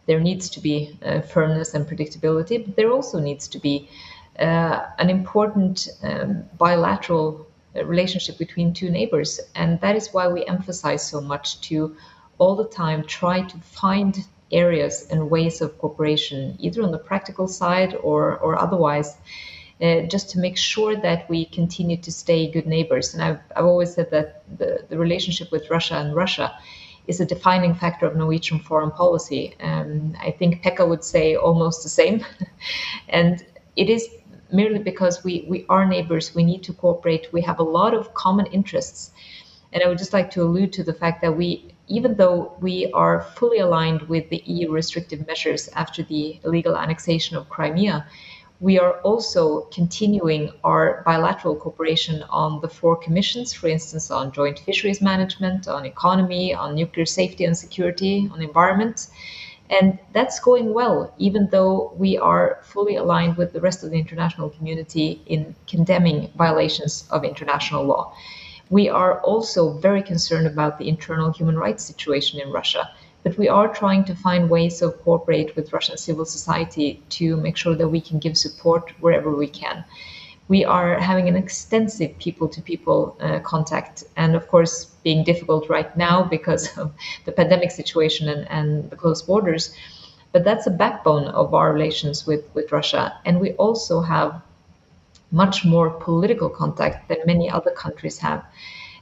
there needs to be firmness and predictability, but there also needs to be an important bilateral relationship between two neighbors. And that is why we emphasize so much to all the time try to find areas and ways of cooperation, either on the practical side or otherwise, just to make sure that we continue to stay good neighbors. And I've always said that the relationship with Russia and Russia is a defining factor of Norwegian foreign policy. I think Pekka would say almost the same. And it is merely because we are neighbors, we need to cooperate, we have a lot of common interests. And I would just like to allude to the fact that even though we are fully aligned with the EU restrictive measures after the illegal annexation of Crimea, we are also continuing our bilateral cooperation on the 4 commissions, for instance, on joint fisheries management, on economy, on nuclear safety and security, on environment. And that's going well, even though we are fully aligned with the rest of the international community in condemning violations of international law. We are also very concerned about the internal human rights situation in Russia, but we are trying to find ways of cooperate with Russian civil society to make sure that we can give support wherever we can. We are having an extensive people-to-people contact, and of course being difficult right now because of the pandemic situation and the closed borders, but that's a backbone of our relations with Russia. And we also have much more political contact than many other countries have.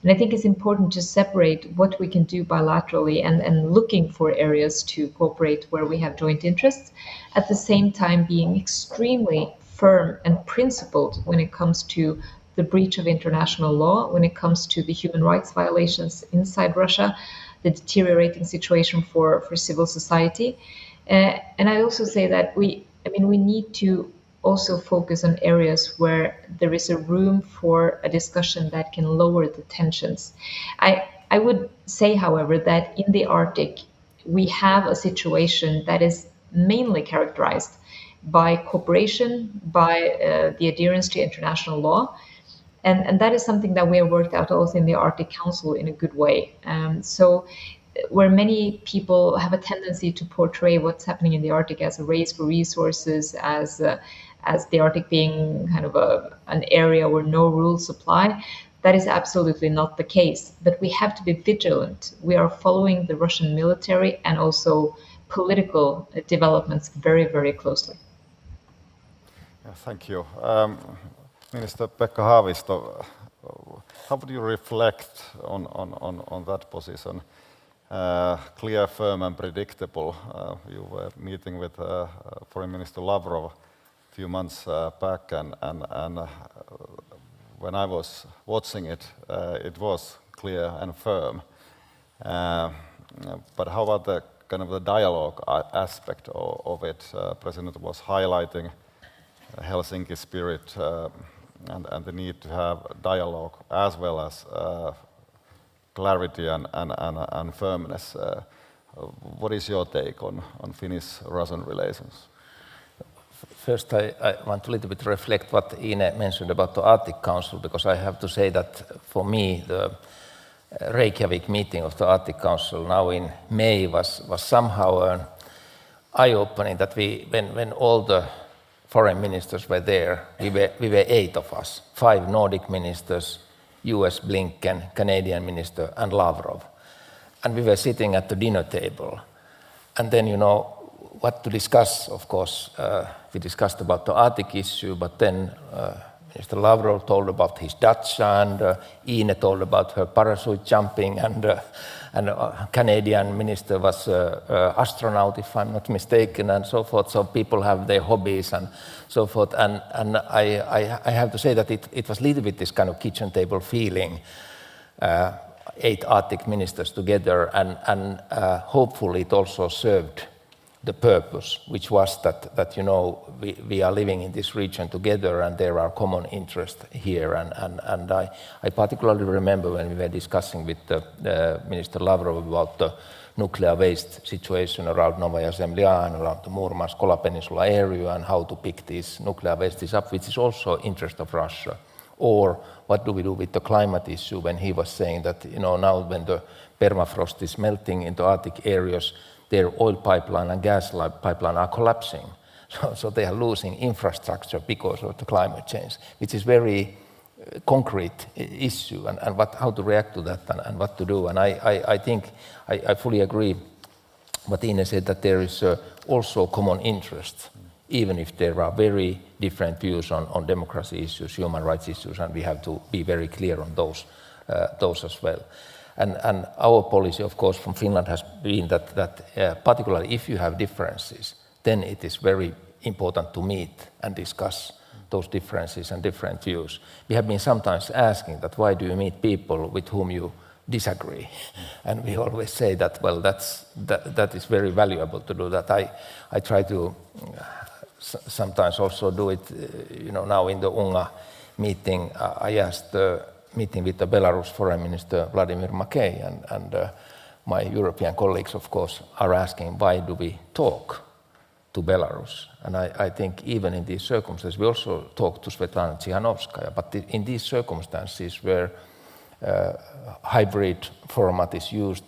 And I think it's important to separate what we can do bilaterally and looking for areas to cooperate where we have joint interests, at the same time being extremely firm and principled when it comes to the breach of international law, when it comes to the human rights violations inside Russia, the deteriorating situation for civil society. And I also say that we need to also focus on areas where there is a room for a discussion that can lower the tensions. I would say, however, that in the Arctic, we have a situation that is mainly characterized by cooperation, by the adherence to international law. And that is something that we have worked out also in the Arctic Council in a good way. So where many people have a tendency to portray what's happening in the Arctic as a race for resources, as the Arctic being kind of an area where no rules apply, that is absolutely not the case. But we have to be vigilant. We are following the Russian military and also political developments very, very closely.
Yeah, thank you. Minister Pekka Haavisto, how would you reflect on that position? Clear, firm and predictable. You were meeting with Foreign Minister Lavrov a few months back, and when I was watching it, it was clear and firm. But how about the kind of the dialogue aspect of it? President was highlighting Helsinki spirit and the need to have dialogue as well as clarity and firmness. What is your take on Finnish-Russian relations?
First, I want to a little bit reflect what Ine mentioned about the Arctic Council, because I have to say that for me, the Reykjavik meeting of the Arctic Council now in May was somehow eye-opening, that when all the foreign ministers were there, we were 8 of us, 5 Nordic ministers, US Blinken, Canadian minister, and Lavrov. And we were sitting at the dinner table. And then, you know, what to discuss, of course, we discussed about the Arctic issue, but then Minister Lavrov told about his Dacia, and Ine told about her parachute jumping, and Canadian minister was astronaut, if I'm not mistaken, and so forth. So people have their hobbies and so forth. And I have to say that it was a little bit this kind of kitchen table feeling, 8 Arctic ministers together, and hopefully it also served the purpose, which was that you know, we are living in this region together and there are common interests here. And I particularly remember when we were discussing with Minister Lavrov about the nuclear waste situation around Novaya Zemlya and around the Murmansk Kola Peninsula area, and how to pick these nuclear wastes up, which is also interest of Russia. Or what do we do with the climate issue, when he was saying that, you know, now when the permafrost is melting into Arctic areas, their oil pipeline and gas pipeline are collapsing. So they are losing infrastructure because of the climate change, which is very concrete issue, and how to react to that and what to do. And I think I fully agree what Ine said, that there is also common interest, even if there are very different views on democracy issues, human rights issues, and we have to be very clear on those as well. And our policy, of course, from Finland has been that particularly if you have differences, then it is very important to meet and discuss those differences and different views. We have been sometimes asking that why do you meet people with whom you disagree? And we always say that, well, that is very valuable to do that. I try to sometimes also do it, you know, now in the UNGA meeting, I asked meeting with the Belarus Foreign Minister Vladimir Makey, and my European colleagues, of course, are asking why do we talk to Belarus? And I think even in these circumstances, we also talk to Svetlana Tsikhanovskaya, but in these circumstances where hybrid format is used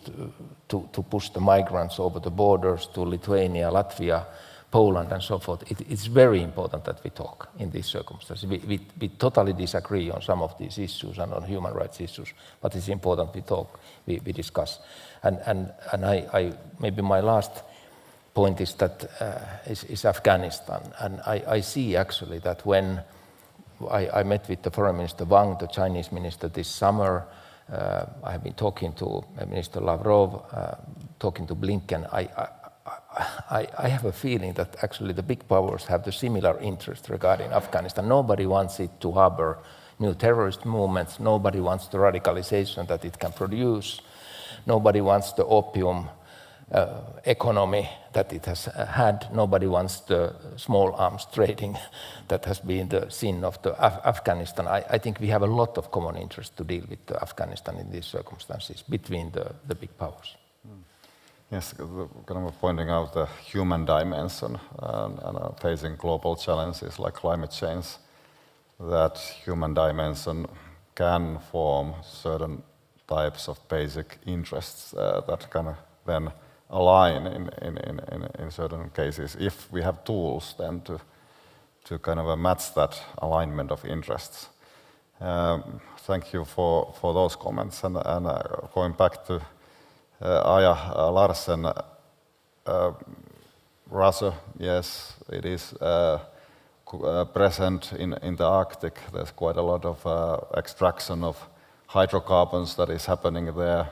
to push the migrants over the borders to Lithuania, Latvia, Poland and so forth, it's very important that we talk in these circumstances. We totally disagree on some of these issues and on human rights issues, but it's important we talk, we discuss. And I maybe my last point is that is Afghanistan. And I see actually that when I met with the Foreign Minister Wang, the Chinese minister, this summer, I have been talking to Minister Lavrov, talking to Blinken, I have a feeling that actually the big powers have the similar interest regarding Afghanistan. Nobody wants it to harbor new terrorist movements. Nobody wants the radicalization that it can produce. Nobody wants the opium economy that it has had. Nobody wants the small arms trading that has been the sin of the Afghanistan. I think we have a lot of common interest to deal with Afghanistan in these circumstances between the big powers.
Yes, kind of pointing out the human dimension and facing global challenges like climate change, that human dimension can form certain types of basic interests that kind of then align in certain cases if we have tools then to kind of match that alignment of interests. Thank you for those comments, and going back to Aija Larsen, Russia, yes, it is present in the Arctic. There's quite a lot of extraction of hydrocarbons that is happening there.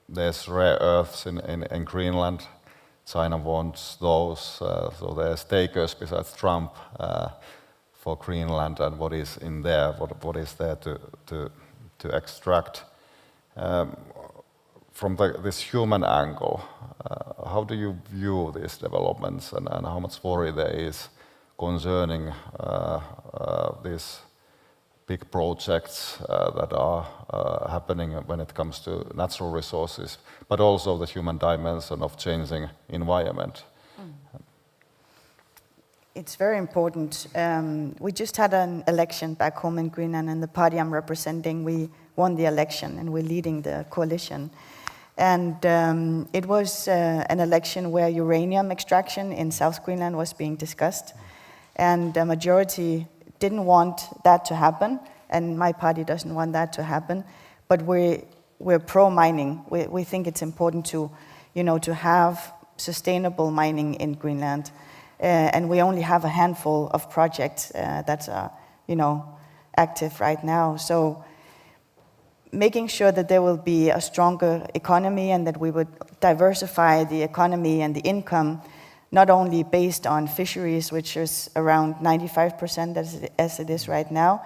There's rare earths in Greenland. China wants those, so there's takers besides Trump for Greenland and what is in there, what is there to extract. From this human angle, how do you view these developments, and how much worry there is concerning these big projects that are happening when it comes to natural resources, but also the human dimension of changing environment?
It's very important. We just had an election back home in Greenland, and the party I'm representing, we won the election, and we're leading the coalition. And it was an election where uranium extraction in South Greenland was being discussed, and the majority didn't want that to happen, and my party doesn't want that to happen. But we're pro-mining. We think it's important to have sustainable mining in Greenland, and we only have a handful of projects that are active right now. So making sure that there will be a stronger economy and that we would diversify the economy and the income, not only based on fisheries, which is around 95% as it is right now,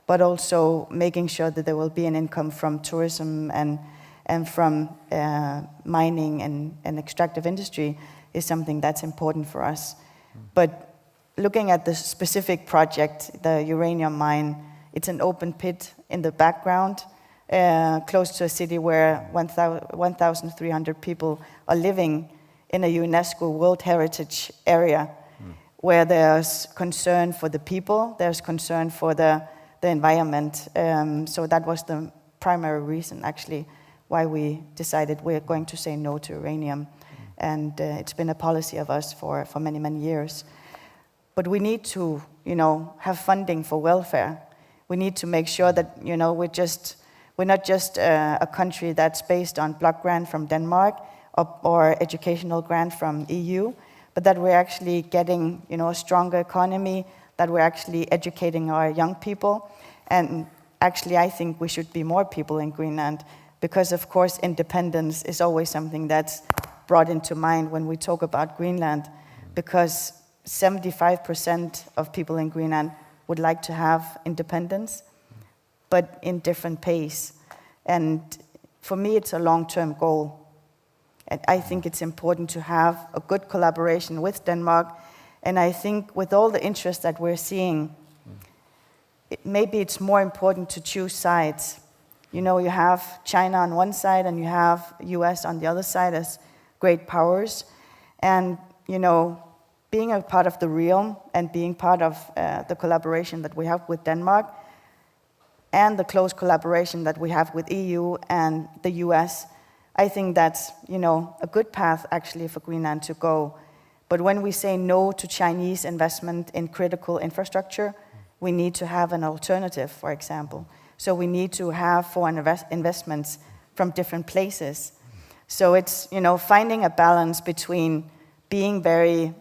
but also making sure that there will be an income from tourism and from mining and extractive industry is something that's important for us. But looking at the specific project, the uranium mine, it's an open pit in the background, close to a city where 1,300 people are living in a UNESCO World Heritage area, where there's concern for the people, there's concern for the environment. So that was the primary reason, actually, why we decided we're going to say no to uranium. And it's been a policy of us for many, many years. But we need to, have funding for welfare. We need to make sure that, we're not just a country that's based on block grant from Denmark or educational grant from EU, but that we're actually getting, a stronger economy, that we're actually educating our young people. And actually, I think we should be more people in Greenland, because of course, independence is always something that's brought into mind when we talk about Greenland, because 75% of people in Greenland would like to have independence, but in different pace. And for me, it's a long-term goal. And I think it's important to have a good collaboration with Denmark. And I think with all the interest that we're seeing, maybe it's more important to choose sides. You have China on one side and you have US on the other side as great powers. And, being a part of the realm and being part of the collaboration that we have with Denmark, and the close collaboration that we have with EU and the US, I think that's, a good path actually for Greenland to go. But when we say no to Chinese investment in critical infrastructure, we need to have an alternative, for example. So we need to have foreign investments from different places. So it's, finding a balance between being very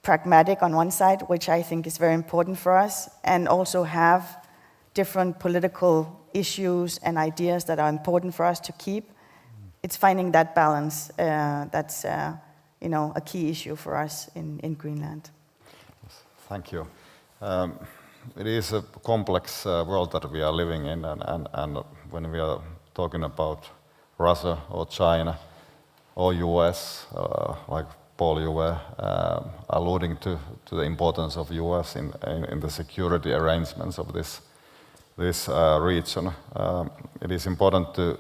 pragmatic on one side, which I think is very important for us, and also have different political issues and ideas that are important for us to keep. It's finding that balance that's a key issue for us in Greenland.
Thank you. It is a complex world that we are living in, and when we are talking about Russia or China or US, like Paul, you were alluding to the importance of US in the security arrangements of this region. It is important to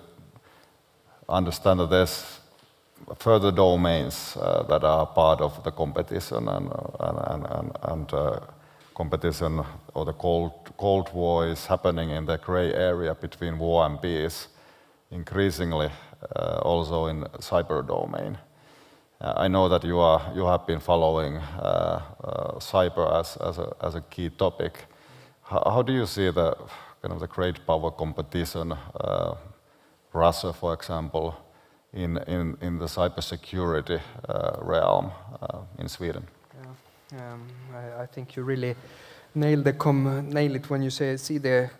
understand that there's further domains that are part of the competition and competition, or the Cold War is happening in the gray area between war and peace, increasingly also in cyber domain. I know that you have been following cyber as a key topic. How do you see the kind of the great power competition, Russia, for example, in the cybersecurity realm in Sweden?
I think you really nail it when you see the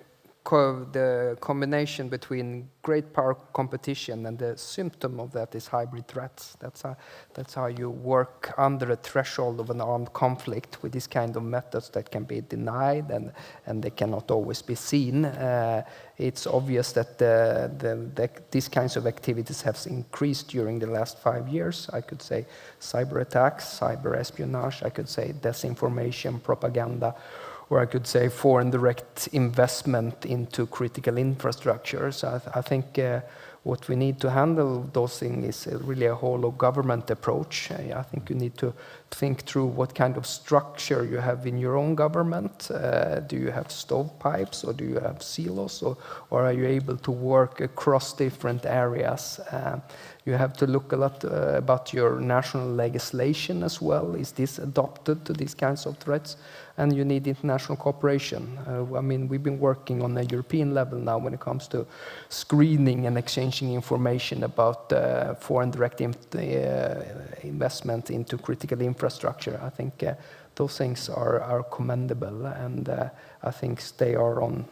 combination between great power competition, and the symptom of that is hybrid threats. That's how you work under a threshold of an armed conflict with this kind of methods that can be denied and they cannot always be seen. It's obvious that these kinds of activities have increased during the last 5 years. I could say cyber attacks, cyber espionage, I could say disinformation, propaganda, or I could say foreign direct investment into critical infrastructure. So I think what we need to handle those things is really a whole of government approach. I think you need to think through what kind of structure you have in your own government. Do you have stovepipes, or do you have silos, or are you able to work across different areas? You have to look a lot about your national legislation as well. Is this adopted to these kinds of threats? And you need international cooperation. I mean, we've been working on a European level now when it comes to screening and exchanging information about foreign direct investment into critical infrastructure. I think those things are commendable, and I think they are on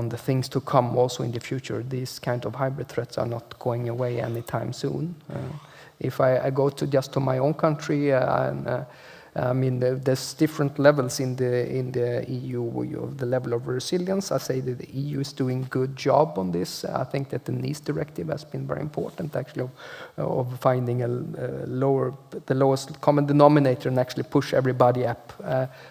the things to come also in the future. These kind of hybrid threats are not going away anytime soon. If I go to my own country, I mean, there's different levels in the EU of the level of resilience. I say that the EU is doing a good job on this. I think that the NIS directive has been very important, actually, of finding the lowest common denominator and actually push everybody up.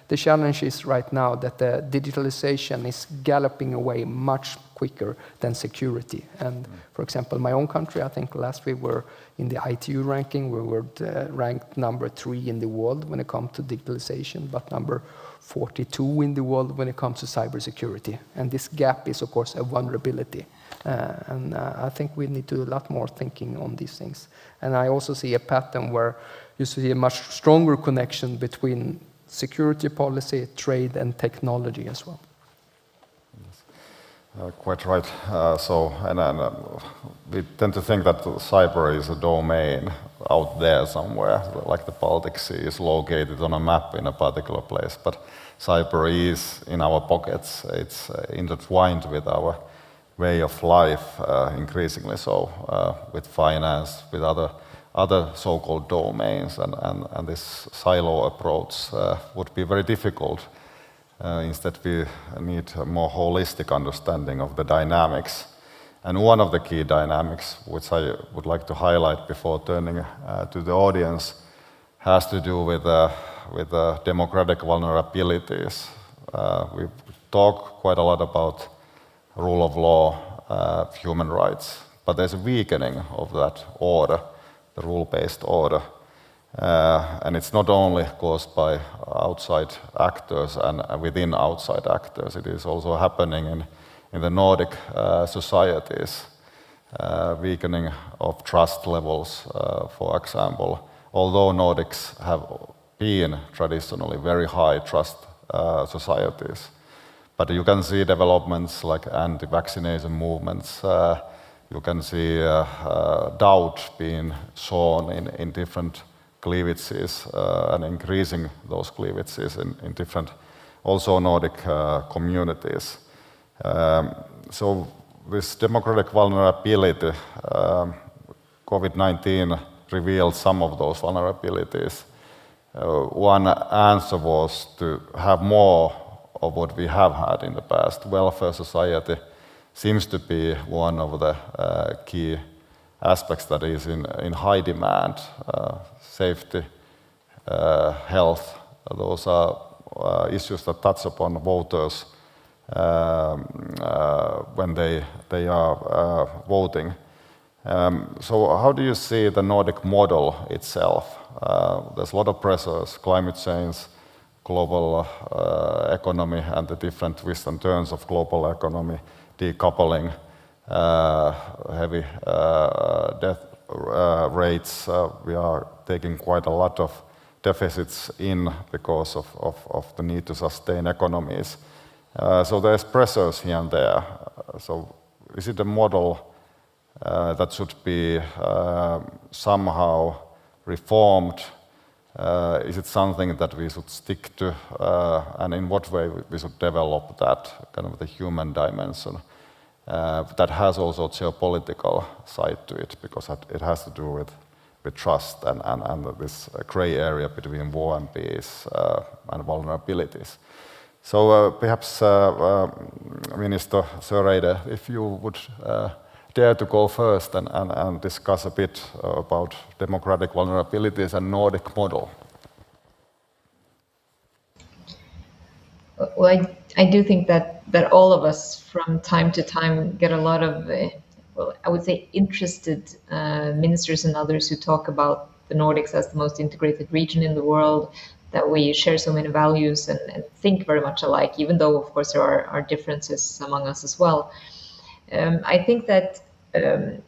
The challenge is right now that the digitalization is galloping away much quicker than security. And for example, my own country, I think last we were in the ITU ranking, we were ranked number 3 in the world when it comes to digitalization, but number 42 in the world when it comes to cybersecurity. And this gap is, of course, a vulnerability. And I think we need to do a lot more thinking on these things. And I also see a pattern where you see a much stronger connection between security policy, trade, and technology as well.
Quite right. We tend to think that cyber is a domain out there somewhere, like the Baltic Sea is located on a map in a particular place. But cyber is in our pockets. It's intertwined with our way of life, increasingly so, with finance, with other so-called domains, and this silo approach would be very difficult. Instead, we need a more holistic understanding of the dynamics. And one of the key dynamics, which I would like to highlight before turning to the audience, has to do with democratic vulnerabilities. We talk quite a lot about rule of law, human rights, but there's a weakening of that order, the rule-based order. And it's not only caused by outside actors and within outside actors, it is also happening in the Nordic societies, weakening of trust levels, for example. Although Nordics have been traditionally very high trust societies, but you can see developments like anti-vaccination movements, you can see doubt being shown in different cleavages and increasing those cleavages in different, also Nordic communities. So this democratic vulnerability, COVID-19 revealed some of those vulnerabilities. One answer was to have more of what we have had in the past: welfare society, seems to be one of the key aspects that is in high demand. Safety, health, those are issues that touch upon voters when they are voting. So how do you see the Nordic model itself? There's a lot of pressures, climate change, global economy and the different twists and turns of global economy, decoupling, heavy death rates. We are taking quite a lot of deficits in because of the need to sustain economies. So there's pressures here and there. So is it a model that should be somehow reformed? Is it something that we should stick to? And in what way we should develop that kind of the human dimension that has also a geopolitical side to it, because it has to do with trust and this gray area between war and peace and vulnerabilities. So perhaps Minister Søreide, if you would dare to go first and discuss a bit about democratic vulnerabilities and Nordic model.
Well, I do think that all of us from time to time get a lot of, well, I would say interested ministers and others who talk about the Nordics as the most integrated region in the world, that we share so many values and think very much alike, even though, of course, there are differences among us as well. I think that the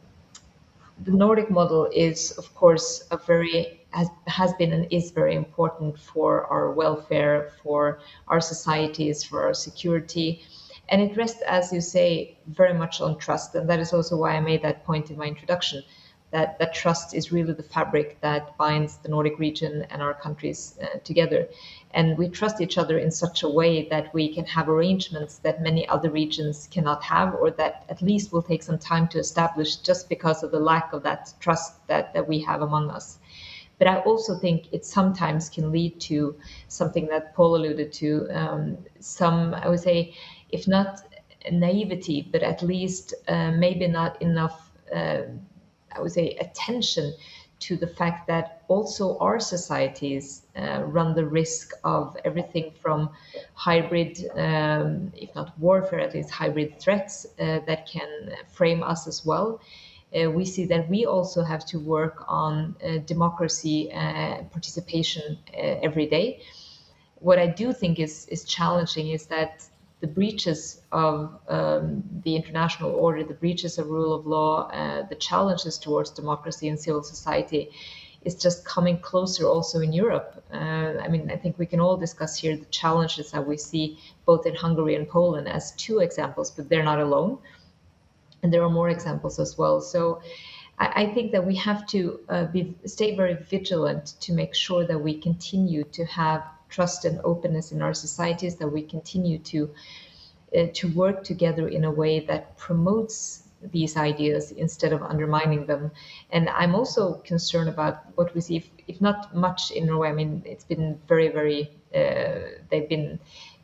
Nordic model is, of course, has been and is very important for our welfare, for our societies, for our security. And it rests, as you say, very much on trust. And that is also why I made that point in my introduction, that trust is really the fabric that binds the Nordic region and our countries together. And we trust each other in such a way that we can have arrangements that many other regions cannot have, or that at least will take some time to establish just because of the lack of that trust that we have among us. But I also think it sometimes can lead to something that Paul alluded to, some, I would say, if not naivety, but at least maybe not enough, I would say, attention to the fact that also our societies run the risk of everything from hybrid, if not warfare, at least hybrid threats that can frame us as well. We see that we also have to work on democracy participation every day. What I do think is challenging is that the breaches of the international order, the breaches of rule of law, the challenges towards democracy and civil society is just coming closer also in Europe. I mean, I think we can all discuss here the challenges that we see both in Hungary and Poland as two examples, but they're not alone. And there are more examples as well. So I think that we have to stay very vigilant to make sure that we continue to have trust and openness in our societies, that we continue to work together in a way that promotes these ideas instead of undermining them. And I'm also concerned about what we see, if not much in Norway. I mean, it's been very, very, they've been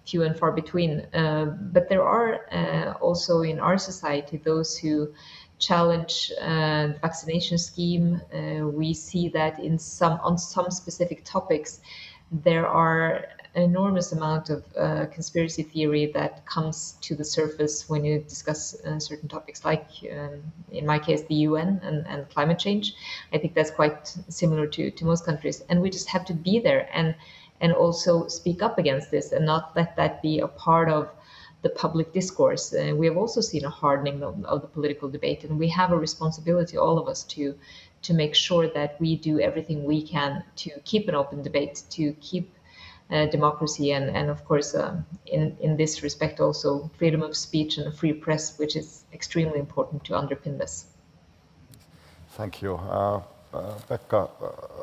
few and far between. But there are also in our society those who challenge the vaccination scheme. We see that on some specific topics, there are an enormous amount of conspiracy theory that comes to the surface when you discuss certain topics, like in my case, the UN and climate change. I think that's quite similar to most countries. And we just have to be there and also speak up against this and not let that be a part of the public discourse. We have also seen a hardening of the political debate, and we have a responsibility, all of us, to make sure that we do everything we can to keep an open debate, to keep democracy and of course, in this respect also freedom of speech and a free press, which is extremely important to underpin this.
Thank you. Pekka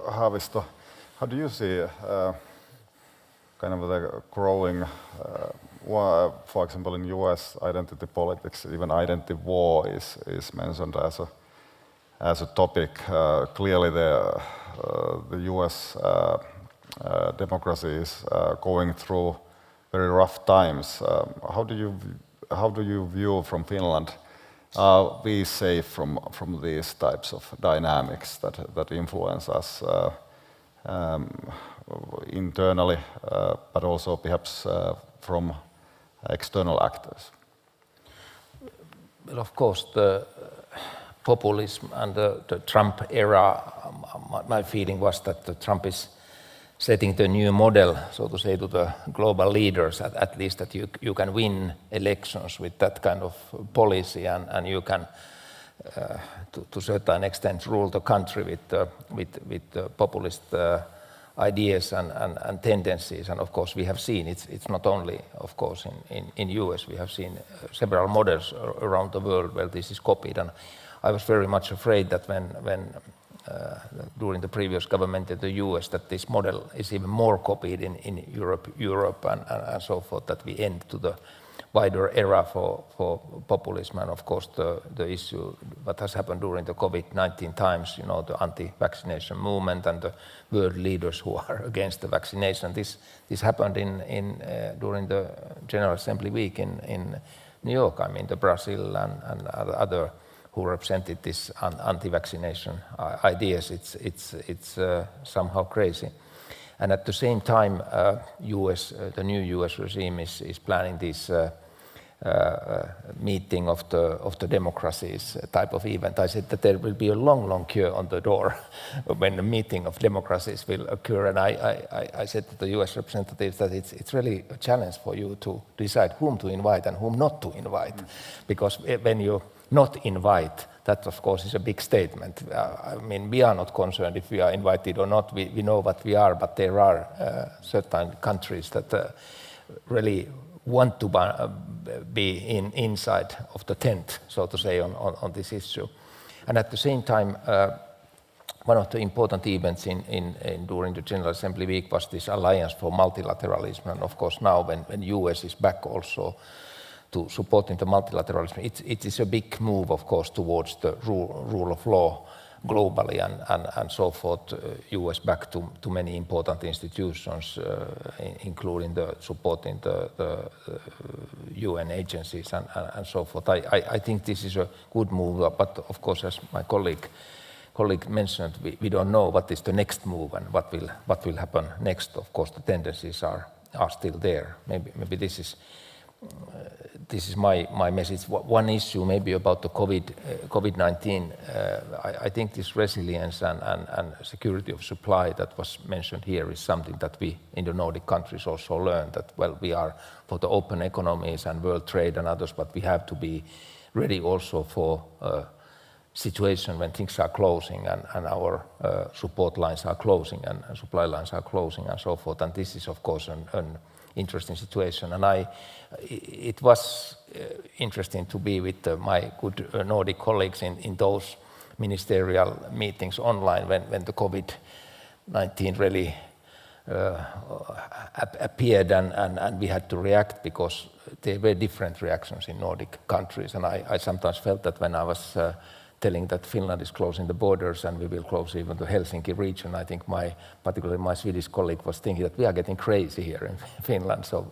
Haavisto, how do you see kind of the growing, for example, in US identity politics, even identity war is mentioned as a topic. Clearly the US democracy is going through very rough times. How do you how do you view from Finland? Are we safe from these types of dynamics that influence us internally, but also perhaps from external actors?
Well, of course, the populism and the Trump era, my feeling was that the Trump is setting the new model, so to say, to the global leaders, at least that you can win elections with that kind of policy, and you can, to a certain extent, rule the country with the populist ideas and tendencies. And of course, we have seen it's not only, of course, in US. We have seen several models around the world where this is copied. And I was very much afraid that when during the previous government in the US, that this model is even more copied in Europe and so forth, that we end to the wider era for populism. And of course, the issue what has happened during the COVID-19 times, you know, the anti-vaccination movement and the world leaders who are against the vaccination. This happened during the General Assembly week in New York. I mean, the Brazil and other who represented this anti-vaccination ideas. It's somehow crazy. And at the same time, the new US regime is planning this meeting of the democracies type of event. I said that there will be a long queue on the door when the meeting of democracies will occur. And I said to the US representatives that it's really a challenge for you to decide whom to invite and whom not to invite. Because when you not invite, that of course is a big statement. I mean, we are not concerned if we are invited or not. We know what we are, but there are certain countries that really want to be inside of the tent, so to say, on this issue. And at the same time, one of the important events during the General Assembly week was this Alliance for Multilateralism. And of course now when US is back also to supporting the multilateralism, it is a big move, of course, towards the rule of law globally and so forth. US back to many important institutions, including supporting the UN agencies and so forth. I think this is a good move, but of course, as my colleague mentioned, we don't know what is the next move and what will happen next. Of course, the tendencies are still there. Maybe this is my message. One issue maybe about the COVID-19, I think this resilience and security of supply that was mentioned here is something that we in the Nordic countries also learned, that well, we are for the open economies and world trade and others, but we have to be ready also for a situation when things are closing and our support lines are closing and supply lines are closing and so forth. And this is of course an interesting situation, and it was interesting to be with my good Nordic colleagues in those ministerial meetings online when the COVID-19 really appeared and we had to react because there were different reactions in Nordic countries. And I sometimes felt that when I was telling that Finland is closing the borders and we will close even the Helsinki region, I think particularly my Swedish colleague was thinking that we are getting crazy here in Finland. So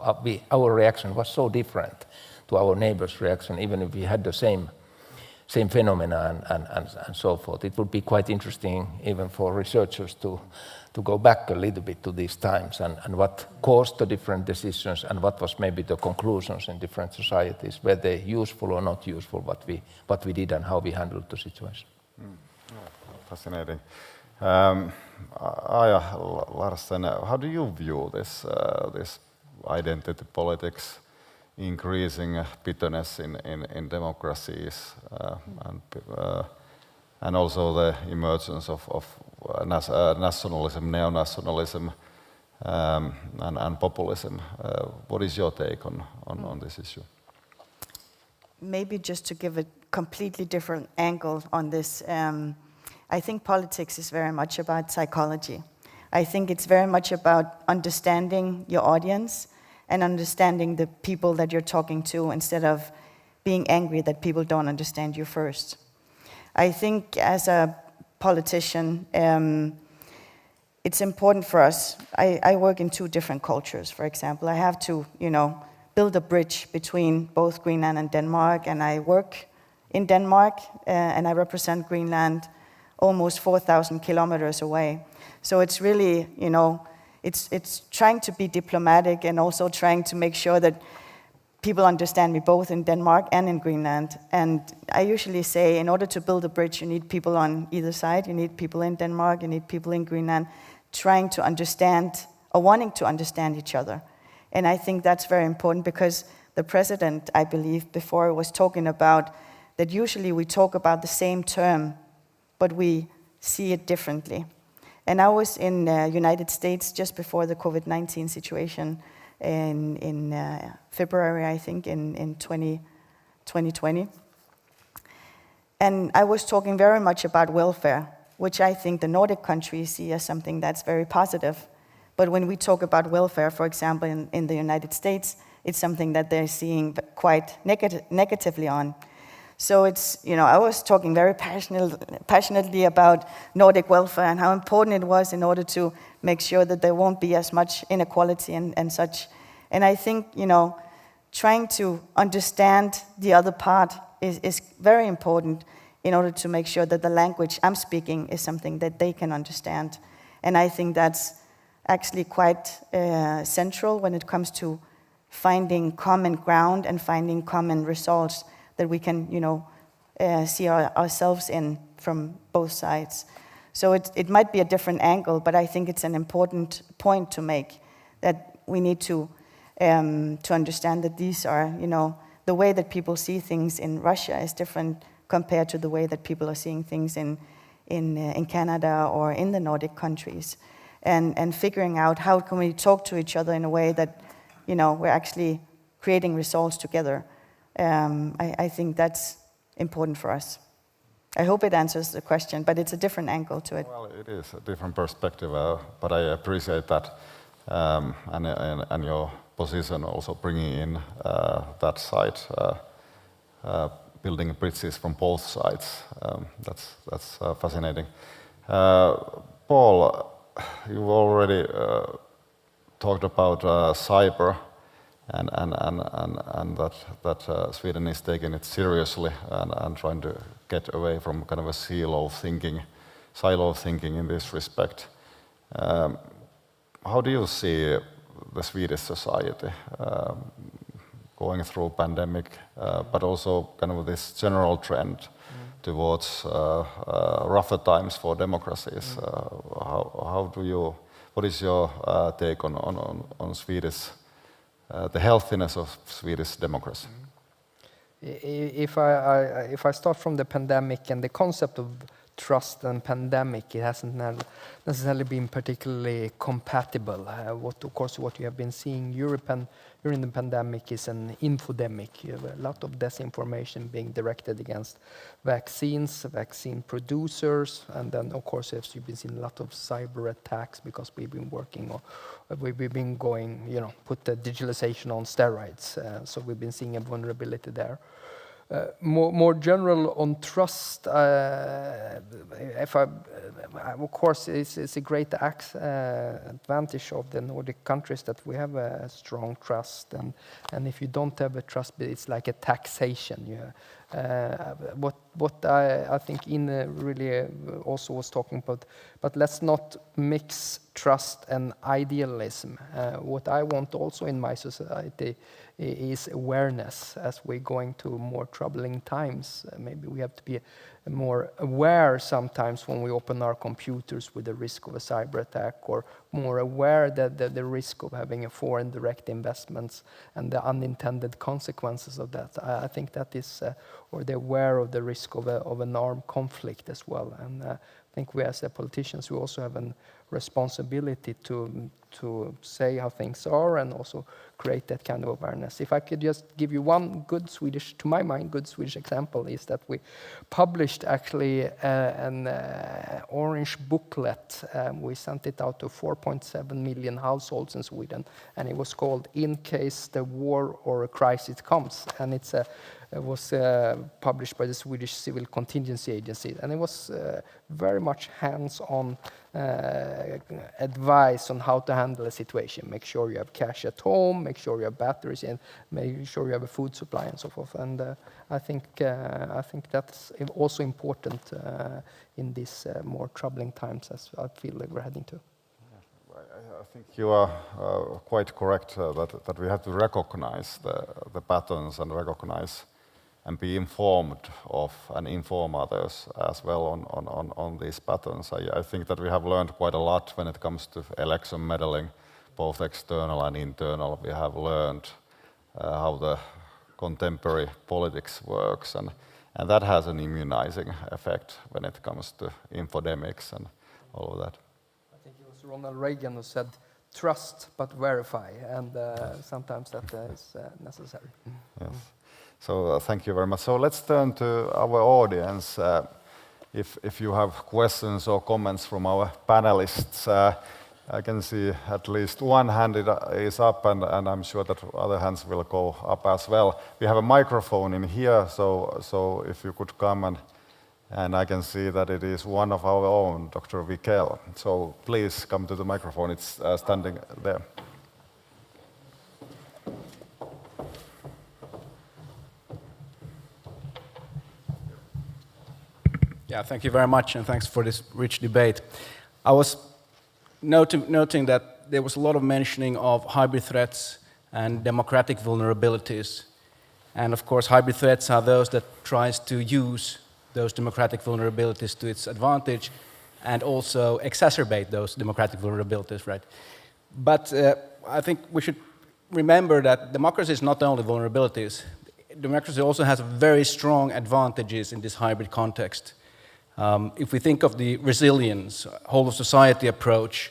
our reaction was so different to our neighbors' reaction, even if we had the same phenomena and so forth. It would be quite interesting even for researchers to go back a little bit to these times and what caused the different decisions and what was maybe the conclusions in different societies, were they useful or not useful, what we did and how we handled the situation.
Fascinating. Aija Larsen, how do you view this identity politics increasing bitterness in democracies and also the emergence of nationalism, neo-nationalism and populism? What is your take on this issue?
Maybe just to give a completely different angle on this, I think politics is very much about psychology. I think it's very much about understanding your audience and understanding the people that you're talking to instead of being angry that people don't understand you first. I think as a politician, it's important for us. I work in 2 different cultures, for example. I have to, build a bridge between both Greenland and Denmark. And I work in Denmark, and I represent Greenland almost 4,000 kilometers away. So it's really, you know, it's trying to be diplomatic and also trying to make sure that people understand me both in Denmark and in Greenland. And I usually say, in order to build a bridge, you need people on either side. You need people in Denmark, you need people in Greenland, trying to understand or wanting to understand each other. And I think that's very important because the president, I believe, before was talking about that usually we talk about the same term, but we see it differently. And I was in the United States just before the COVID-19 situation in February, I think, in 2020. And I was talking very much about welfare, which I think the Nordic countries see as something that's very positive. But when we talk about welfare, for example, in the United States, it's something that they're seeing quite negatively on. So it's, you know, I was talking very passionately about Nordic welfare and how important it was in order to make sure that there won't be as much inequality and such. And I think, you know, trying to understand the other part is very important in order to make sure that the language I'm speaking is something that they can understand. And I think that's actually quite central when it comes to finding common ground and finding common results that we can, you know, see ourselves in from both sides. So it might be a different angle, but I think it's an important point to make, that we need to understand that these are, you know, the way that people see things in Russia is different compared to the way that people are seeing things in Canada or in the Nordic countries. And figuring out how can we talk to each other in a way that, you know, we're actually creating results together. I think that's important for us. I hope it answers the question, but it's a different angle to it.
Well, it is a different perspective, but I appreciate that and your position also bringing in that side, building bridges from both sides. That's fascinating. Paul, you've already talked about cyber. And that Sweden is taking it seriously and trying to get away from kind of a silo of thinking in this respect. How do you see the Swedish society going through pandemic, but also kind of this general trend towards rougher times for democracies? What is your take on Swedish? The healthiness of Swedish democracy.
If I start from the pandemic and the concept of trust and pandemic, it hasn't necessarily been particularly compatible. What you have been seeing during the pandemic is an infodemic. You have a lot of disinformation being directed against vaccines, vaccine producers, and then of course you've been seeing a lot of cyber attacks because we've been going, you know, put the digitalization on steroids. So we've been seeing a vulnerability there. More general on trust, of course, it's a great advantage of the Nordic countries that we have a strong trust, and if you don't have a trust, it's like a taxation. What I think Ine really also was talking about, but let's not mix trust and idealism. What I want also in my society is awareness. As we're going to more troubling times, maybe we have to be more aware sometimes when we open our computers with the risk of a cyber attack, or more aware that the risk of having a foreign direct investments and the unintended consequences of that. I think that is, or they're aware of the risk of an armed conflict as well. And I think we as politicians, we also have a responsibility to say how things are and also create that kind of awareness. If I could just give you one good Swedish, to my mind, good Swedish example is that we published actually an orange booklet. We sent it out to 4.7 million households in Sweden, and it was called "In Case the War or a Crisis Comes," and it's a was published by the Swedish Civil Contingency Agency, and it was very much hands-on advice on how to handle a situation. Make sure you have cash at home, make sure you have batteries, and make sure you have a food supply and so forth. And I think that's also important in these more troubling times, as I feel like we're heading to.
I think you are quite correct that we have to recognize the patterns and recognize and be informed of and inform others as well on these patterns. I think that we have learned quite a lot when it comes to election meddling, both external and internal. We have learned how the contemporary politics works, and that has an immunizing effect when it comes to infodemics and all of that.
I think it was Ronald Reagan who said, trust but verify, and sometimes that is necessary.
Yes. So thank you very much. So let's turn to our audience. If you have questions or comments from our panelists, I can see at least one hand is up, and I'm sure that other hands will go up as well. We have a microphone in here, so if you could come, and I can see that it is one of our own, Dr. Wikel. So please come to the microphone. It's standing there.
Yeah, thank you very much, and thanks for this rich debate. I was noting that there was a lot of mentioning of hybrid threats and democratic vulnerabilities. And of course, hybrid threats are those that tries to use those democratic vulnerabilities to its advantage and also exacerbate those democratic vulnerabilities, right? But I think we should remember that democracy is not only vulnerabilities. Democracy also has very strong advantages in this hybrid context. If we think of the resilience, whole of society approach,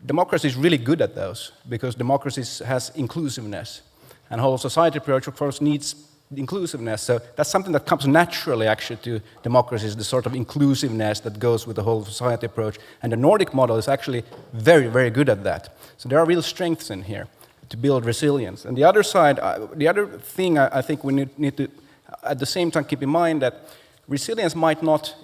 democracy is really good at those because democracy has inclusiveness. And whole of society approach, of course, needs inclusiveness. So that's something that comes naturally, actually, to democracy, is the sort of inclusiveness that goes with the whole of society approach. And the Nordic model is actually very, very good at that. So there are real strengths in here to build resilience. And the other side, the other thing I think we need to, at the same time, keep in mind that resilience might not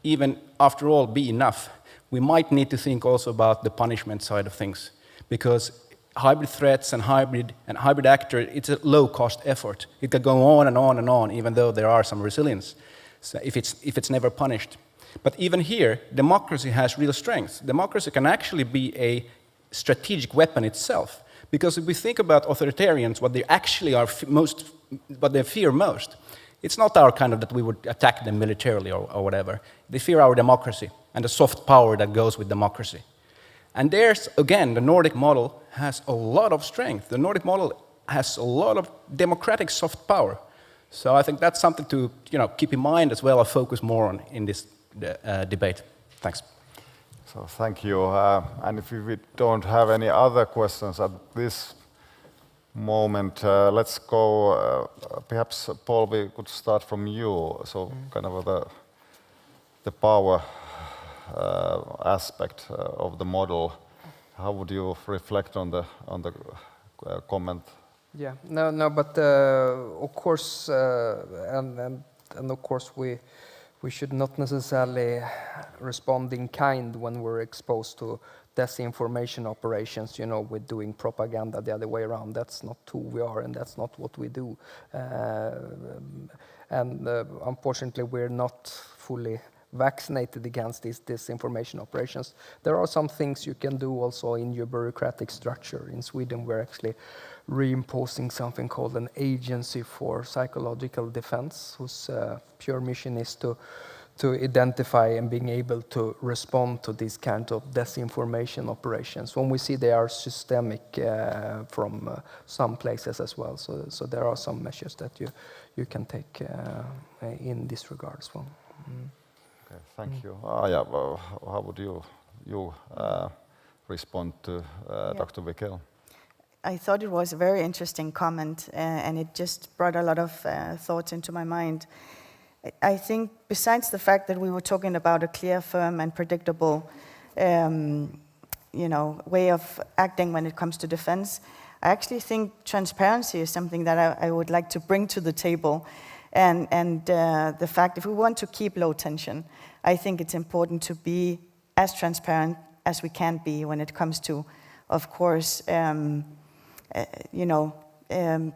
even, after all, be enough. We might need to think also about the punishment side of things, because hybrid threats and hybrid actors, it's a low-cost effort. It can go on and on and on, even though there are some resilience, so if it's never punished. But even here, democracy has real strengths. Democracy can actually be a strategic weapon itself, because if we think about authoritarians, what they actually are what they fear most, it's not our kind of that we would attack them militarily or whatever. They fear our democracy and the soft power that goes with democracy. And there's, again, the Nordic model has a lot of strength. The Nordic model has a lot of democratic soft power. So I think that's something to keep in mind as well, or focus more on in this debate. Thanks.
So thank you. And if we don't have any other questions at this moment, let's go, perhaps Paul, we could start from you. So kind of the power aspect of the model. How would you reflect on the comment?
Yeah, no, but of course, and of course we should not necessarily respond in kind when we're exposed to disinformation operations, with doing propaganda the other way around. That's not who we are, and that's not what we do. And unfortunately, we're not fully vaccinated against these disinformation operations. There are some things you can do also in your bureaucratic structure. In Sweden, we're actually reimposing something called an agency for psychological defense, whose pure mission is to identify and being able to respond to these kind of disinformation operations when we see they are systemic from some places as well. So there are some measures that you can take in this regard as well.
Okay, thank you. Yeah, well, how would you respond to Dr. Wikel?
I thought it was a very interesting comment, and it just brought a lot of thoughts into my mind. I think besides the fact that we were talking about a clear, firm, and predictable, way of acting when it comes to defense, I actually think transparency is something that I would like to bring to the table. And the fact, if we want to keep low tension, I think it's important to be as transparent as we can be when it comes to, of course,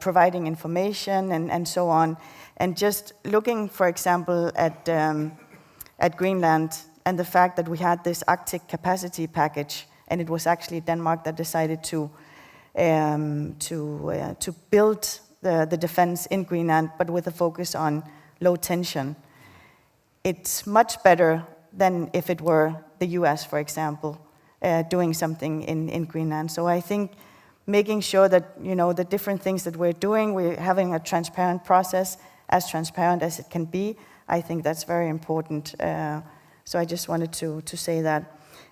providing information and so on. And just looking, for example, at Greenland and the fact that we had this Arctic capacity package, and it was actually Denmark that decided to build the defense in Greenland, but with a focus on low tension. It's much better than if it were the US, for example, doing something in Greenland. So I think making sure that, the different things that we're doing, we're having a transparent process, as transparent as it can be. I think that's very important. So I just wanted to say that.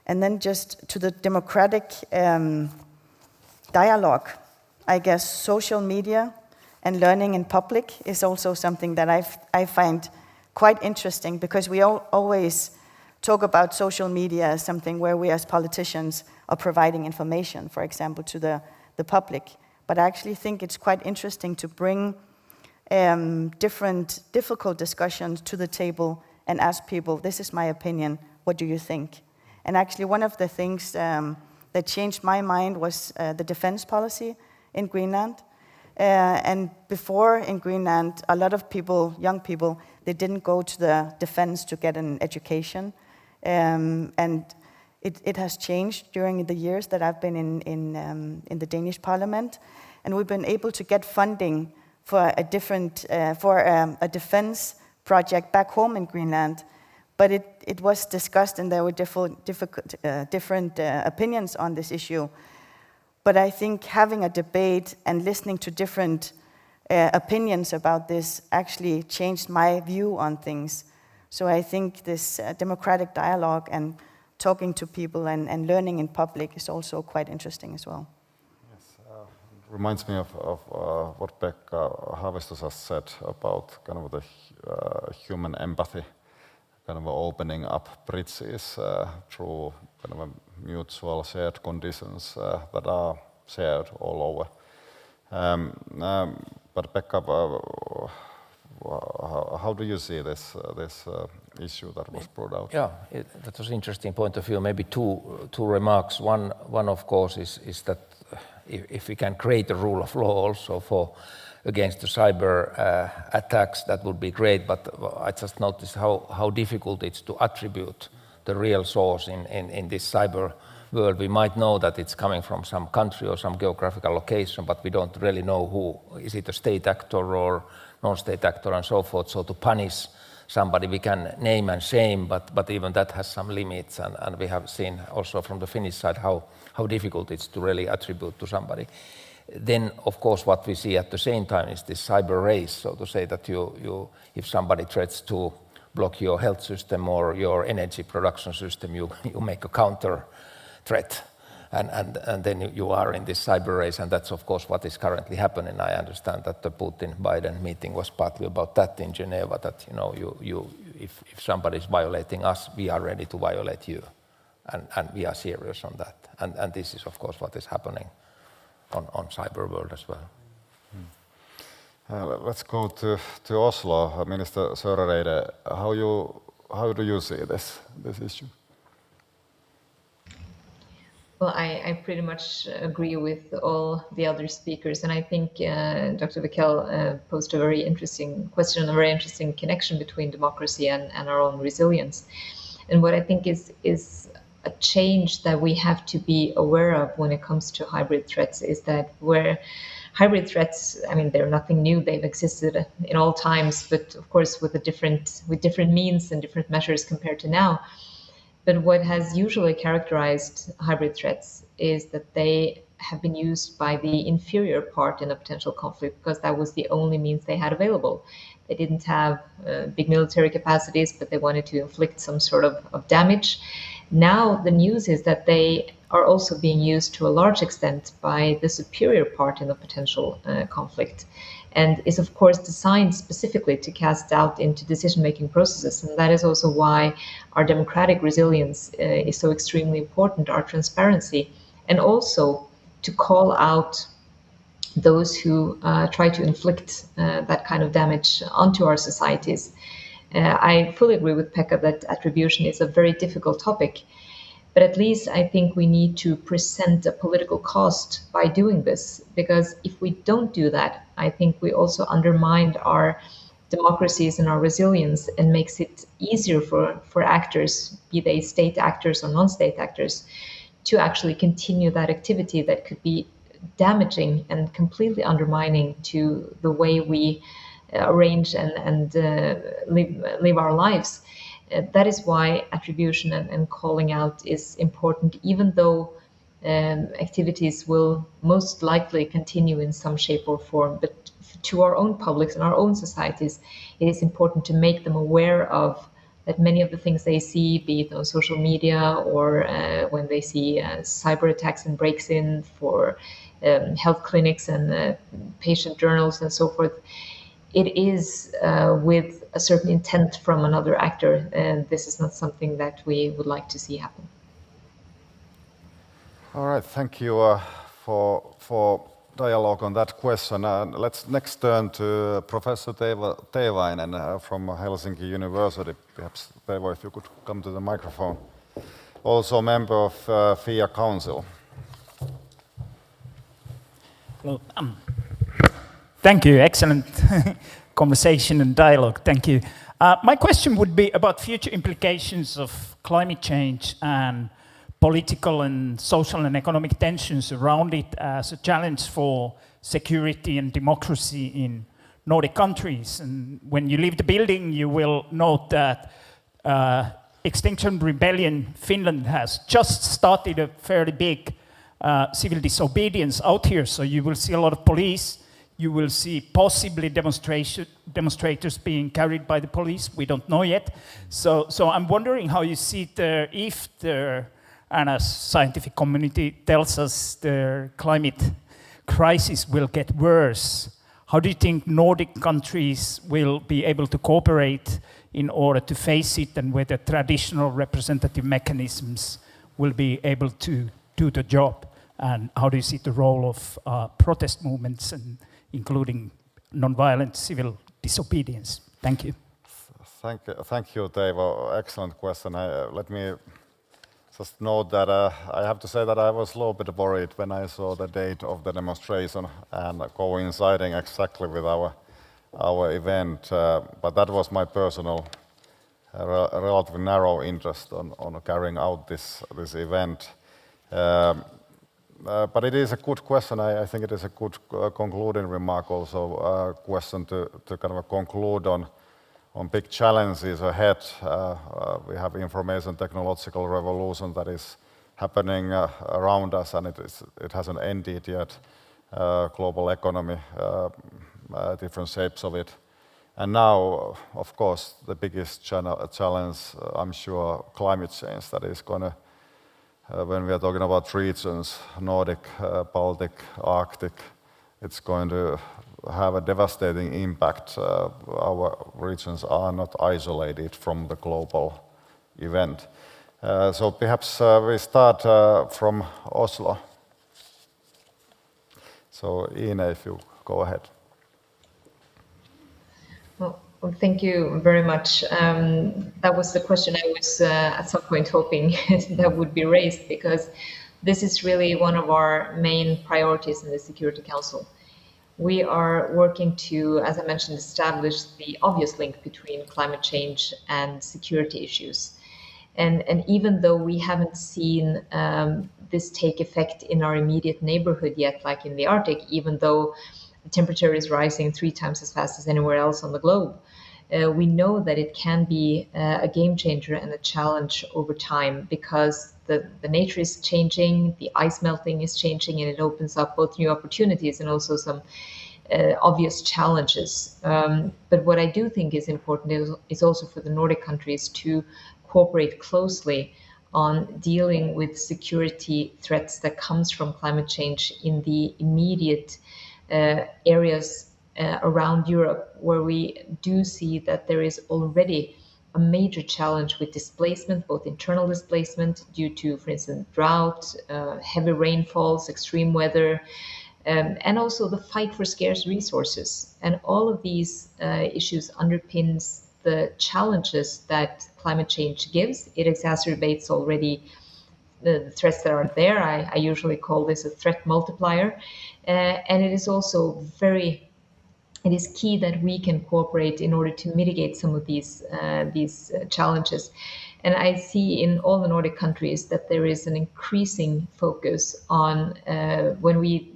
And then just to the democratic dialogue, I guess social media and learning in public is also something that I find quite interesting, because we always talk about social media as something where we as politicians are providing information, for example, to the public. But I actually think it's quite interesting to bring different difficult discussions to the table and ask people, this is my opinion, what do you think? And actually one of the things that changed my mind was the defense policy in Greenland. And before in Greenland, a lot of people, young people, they didn't go to the defense to get an education. And it has changed during the years that I've been in the Danish parliament. And we've been able to get funding for a defense project back home in Greenland. But it was discussed, and there were different opinions on this issue. But I think having a debate and listening to different opinions about this actually changed my view on things. So I think this democratic dialogue and talking to people and learning in public is also quite interesting as well.
Yes, reminds me of what Pekka Haavisto has said about kind of the human empathy, kind of opening up bridges through kind of mutual shared conditions that are shared all over. But Pekka, how do you see this issue that was brought out?
Yeah, that was an interesting point of view. Maybe two remarks. One of course is that if we can create a rule of law also against the cyber attacks, that would be great. But I just noticed how difficult it's to attribute the real source in this cyber world. We might know that it's coming from some country or some geographical location, but we don't really know who. Is it a state actor or non-state actor and so forth? So to punish somebody, we can name and shame, but even that has some limits. And we have seen also from the Finnish side how difficult it's to really attribute to somebody. Then, of course, what we see at the same time is this cyber race, so to say that if somebody threats to block your health system or your energy production system, you make a counter threat. And then you are in this cyber race, and that's of course what is currently happening. I understand that the Putin-Biden meeting was partly about that in Geneva, that if somebody is violating us, we are ready to violate you, and we are serious on that. And this is of course what is happening on cyber world as well.
Let's go to Oslo. Minister Søreide, how do you see this issue?
Well, I pretty much agree with all the other speakers, and I think Dr. Wikel posed a very interesting question and a very interesting connection between democracy and our own resilience. And what I think is a change that we have to be aware of when it comes to hybrid threats is that where hybrid threats, I mean, they're nothing new. They've existed in all times, but of course with different means and different measures compared to now. But what has usually characterized hybrid threats is that they have been used by the inferior part in a potential conflict because that was the only means they had available. They didn't have big military capacities, but they wanted to inflict some sort of damage. Now the news is that they are also being used to a large extent by the superior part in a potential conflict, and is of course designed specifically to cast doubt into decision-making processes. And that is also why our democratic resilience is so extremely important, our transparency, and also to call out those who try to inflict that kind of damage onto our societies. I fully agree with Pekka that attribution is a very difficult topic, but at least I think we need to present a political cost by doing this, because if we don't do that, I think we also undermine our democracies and our resilience, and makes it easier for actors, be they state actors or non-state actors, to actually continue that activity that could be damaging and completely undermining to the way we arrange and live our lives. That is why attribution and calling out is important, even though activities will most likely continue in some shape or form. But to our own publics and our own societies, it is important to make them aware of that many of the things they see, be it on social media or when they see cyber attacks and breaks in for health clinics and patient journals and so forth, it is with a certain intent from another actor, and this is not something that we would like to see happen.
All right, thank you for dialogue on that question. Let's next turn to Professor Teivo Teivainen from Helsinki University. Perhaps, Teivo, if you could come to the microphone. Also a member of FIA Council.
Well, thank you. Excellent conversation and dialogue. Thank you. My question would be about future implications of climate change and political and social and economic tensions around it as a challenge for security and democracy in Nordic countries. And when you leave the building, you will note that Extinction Rebellion Finland has just started a fairly big civil disobedience out here. So you will see a lot of police. You will see possibly demonstrators being carried by the police. We don't know yet. So I'm wondering how you see it if the and as scientific community tells us the climate crisis will get worse. How do you think Nordic countries will be able to cooperate in order to face it, and whether traditional representative mechanisms will be able to do the job? And how do you see the role of protest movements, and including non-violent civil disobedience? Thank you.
Thank you, Teivo. Excellent question. Let me just note that I have to say that I was a little bit worried when I saw the date of the demonstration and coinciding exactly with our event. But that was my personal, relatively narrow interest on carrying out this event. But it is a good question. I think it is a good concluding remark, also a question to kind of conclude on big challenges ahead. We have information technological revolution that is happening around us, and it hasn't ended yet. Global economy, different shapes of it. And now, of course, the biggest challenge, I'm sure, climate change, that is going to, when we are talking about regions, Nordic, Baltic, Arctic, it's going to have a devastating impact. Our regions are not isolated from the global event. So perhaps we start from Oslo. So Ine, if you go ahead.
Well, thank you very much. That was the question I was at some point hoping that would be raised, because this is really one of our main priorities in the Security Council. We are working to, as I mentioned, establish the obvious link between climate change and security issues. And even though we haven't seen this take effect in our immediate neighborhood yet, like in the Arctic, even though the temperature is rising 3 times as fast as anywhere else on the globe, we know that it can be a game changer and a challenge over time, because the nature is changing, the ice melting is changing, and it opens up both new opportunities and also some obvious challenges. But what I do think is important is also for the Nordic countries to cooperate closely on dealing with security threats that comes from climate change in the immediate areas around Europe, where we do see that there is already a major challenge with displacement, both internal displacement due to, for instance, drought, heavy rainfalls, extreme weather, and also the fight for scarce resources. And all of these issues underpins the challenges that climate change gives. It exacerbates already the threats that are there. I usually call this a threat multiplier. And it is also it is key that we can cooperate in order to mitigate some of these challenges. And I see in all the Nordic countries that there is an increasing focus on when we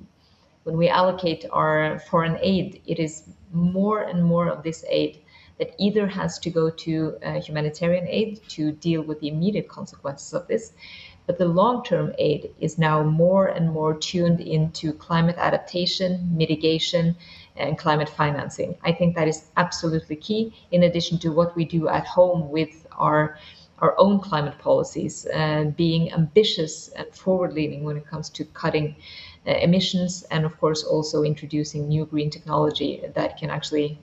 allocate our foreign aid, it is more and more of this aid that either has to go to humanitarian aid to deal with the immediate consequences of this, but the long-term aid is now more and more tuned into climate adaptation, mitigation, and climate financing. I think that is absolutely key, in addition to what we do at home with our own climate policies, being ambitious and forward-leaning when it comes to cutting emissions, and of course also introducing new green technology that can actually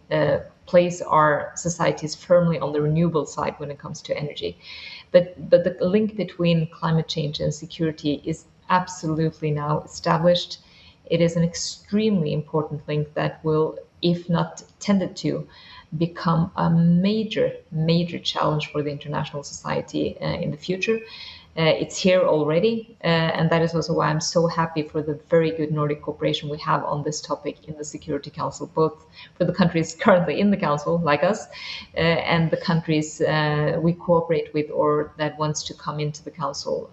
place our societies firmly on the renewable side when it comes to energy. But the link between climate change and security is absolutely now established. It is an extremely important link that will, if not tended to, become a major challenge for the international society in the future. It's here already, and that is also why I'm so happy for the very good Nordic cooperation we have on this topic in the Security Council, both for the countries currently in the Council, like us, and the countries we cooperate with or that wants to come into the Council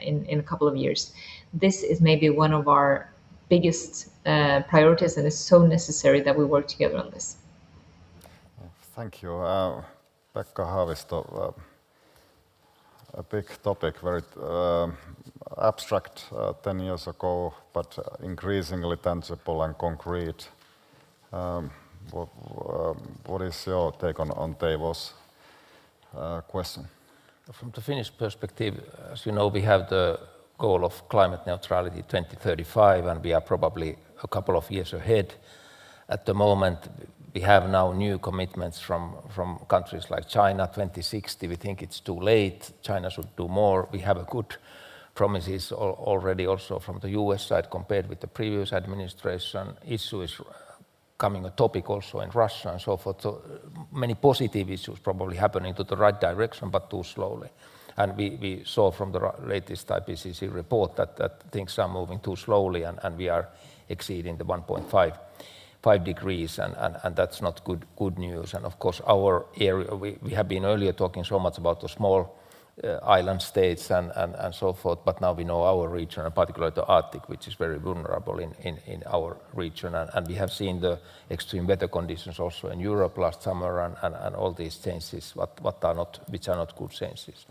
in a couple of years. This is maybe one of our biggest priorities, and it's so necessary that we work together on this.
Thank you. Pekka Haavisto, a big topic, very abstract 10 years ago, but increasingly tangible and concrete. What is your take on Teivo's question?
From the Finnish perspective, as you know, we have the goal of climate neutrality 2035, and we are probably a couple of years ahead. At the moment, we have now new commitments from countries like China, 2060. We think it's too late. China should do more. We have a good promises already also from the US side compared with the previous administration. Issue is coming a topic also in Russia and so forth. So many positive issues probably happening to the right direction, but too slowly. And we saw from the latest IPCC report that things are moving too slowly, and we are exceeding the 1.5 degrees, and that's not good news. And of course, our area, we have been earlier talking so much about the small island states and so forth, but now we know our region, and particularly the Arctic, which is very vulnerable in our region. And we have seen the extreme weather conditions also in Europe last summer, and all these changes, which are not good changes.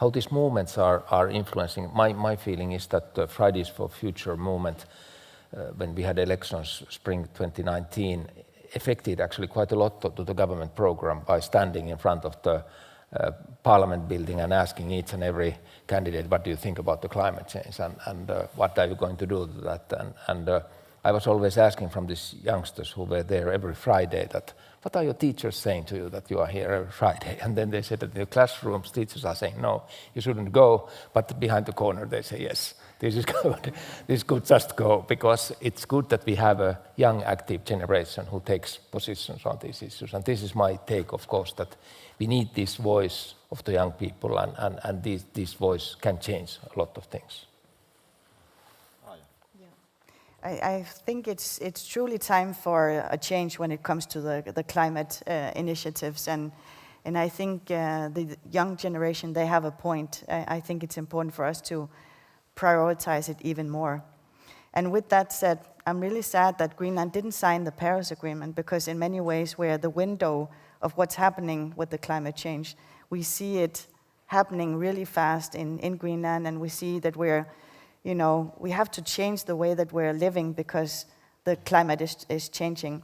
How these movements are influencing, my feeling is that the Fridays for Future movement, when we had elections spring 2019, affected actually quite a lot to the government program by standing in front of the parliament building and asking each and every candidate, what do you think about the climate change, and what are you going to do to that? And I was always asking from these youngsters who were there every Friday that, what are your teachers saying to you that you are here every Friday? And then they said that in the classrooms, teachers are saying, no, you shouldn't go, but behind the corner they say, yes, this is good, this could just go, because it's good that we have a young, active generation who takes positions on these issues. And this is my take, of course, that we need this voice of the young people, and this voice can change a lot of things.
I think it's truly time for a change when it comes to the climate initiatives, and I think the young generation, they have a point. I think it's important for us to prioritize it even more. And with that said, I'm really sad that Greenland didn't sign the Paris Agreement, because in many ways we're the window of what's happening with the climate change. We see it happening really fast in Greenland, and we see that we have to change the way that we're living because the climate is changing.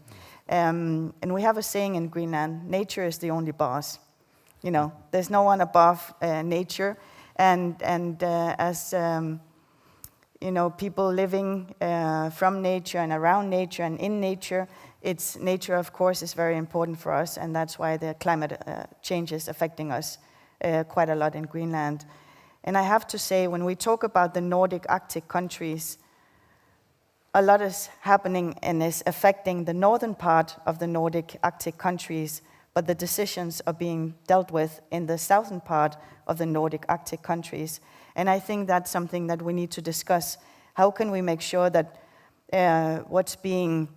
And we have a saying in Greenland, nature is the only boss. There's no one above nature. And as people living from nature and around nature and in nature, nature, of course, is very important for us, and that's why the climate change is affecting us quite a lot in Greenland. And I have to say, when we talk about the Nordic Arctic countries, a lot is happening and is affecting the northern part of the Nordic Arctic countries, but the decisions are being dealt with in the southern part of the Nordic Arctic countries. And I think that's something that we need to discuss. How can we make sure that what's being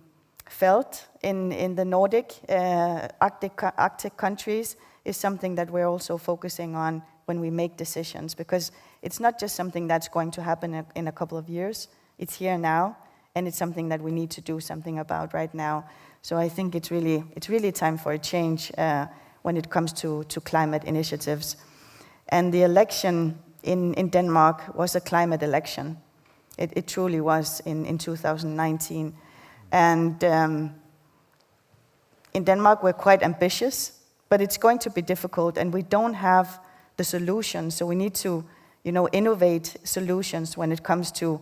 felt in the Nordic Arctic countries is something that we're also focusing on when we make decisions, because it's not just something that's going to happen in a couple of years. It's here now, and it's something that we need to do something about right now. So I think it's really time for a change when it comes to climate initiatives. And the election in Denmark was a climate election. It truly was in 2019. And in Denmark, we're quite ambitious, but it's going to be difficult, and we don't have the solutions. So we need to, innovate solutions when it comes to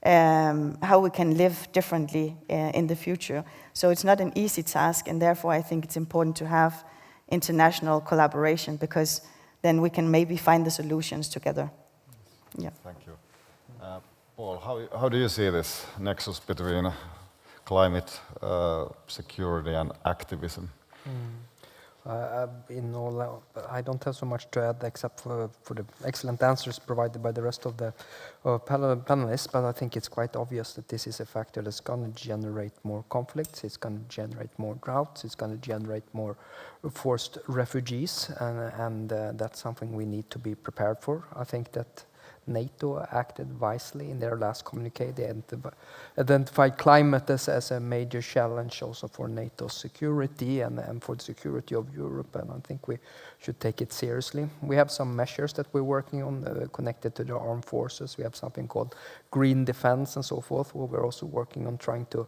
how we can live differently in the future. So it's not an easy task, and therefore I think it's important to have international collaboration, because then we can maybe find the solutions together. Yeah.
Thank you. Paul, how do you see this nexus between climate security and activism?
I don't have so much to add except for the excellent answers provided by the rest of the panelists, but I think it's quite obvious that this is a factor that's going to generate more conflicts, it's going to generate more droughts, it's going to generate more forced refugees, and that's something we need to be prepared for. I think that NATO acted wisely in their last communique. They identified climate as a major challenge also for NATO's security and for the security of Europe, and I think we should take it seriously. We have some measures that we're working on connected to the armed forces. We have something called green defense and so forth, where we're also working on trying to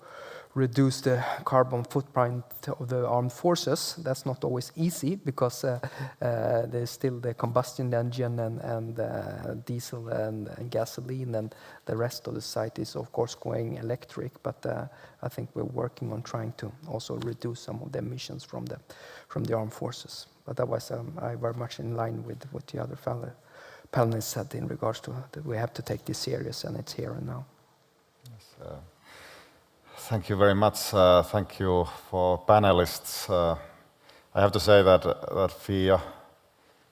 reduce the carbon footprint of the armed forces. That's not always easy, because there's still the combustion engine and diesel and gasoline, and the rest of the site is of course going electric, but I think we're working on trying to also reduce some of the emissions from the armed forces. But otherwise I very much in line with what the other panelists said in regards to that we have to take this serious, and it's here and now.
Yes, thank you very much. Thank you for panelists. I have to say that FIA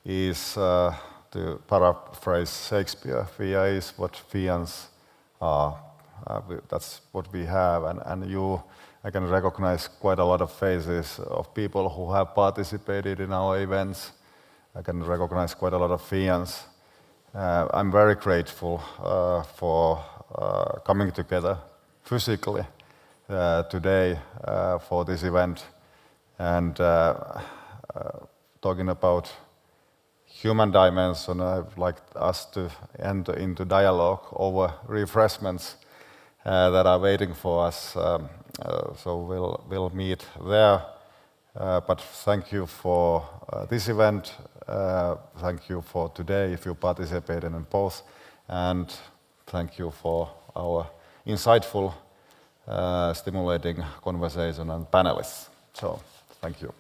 is, to paraphrase Shakespeare, FIA is what Fians are. That's what we have, and I can recognize quite a lot of faces of people who have participated in our events. I can recognize quite a lot of Fians. I'm very grateful for coming together physically today for this event, and talking about human dimension. I'd like us to enter into dialogue over refreshments that are waiting for us. So we'll meet there. But thank you for this event. Thank you for today if you participated in both, and thank you for our insightful, stimulating conversation and panelists. So thank you.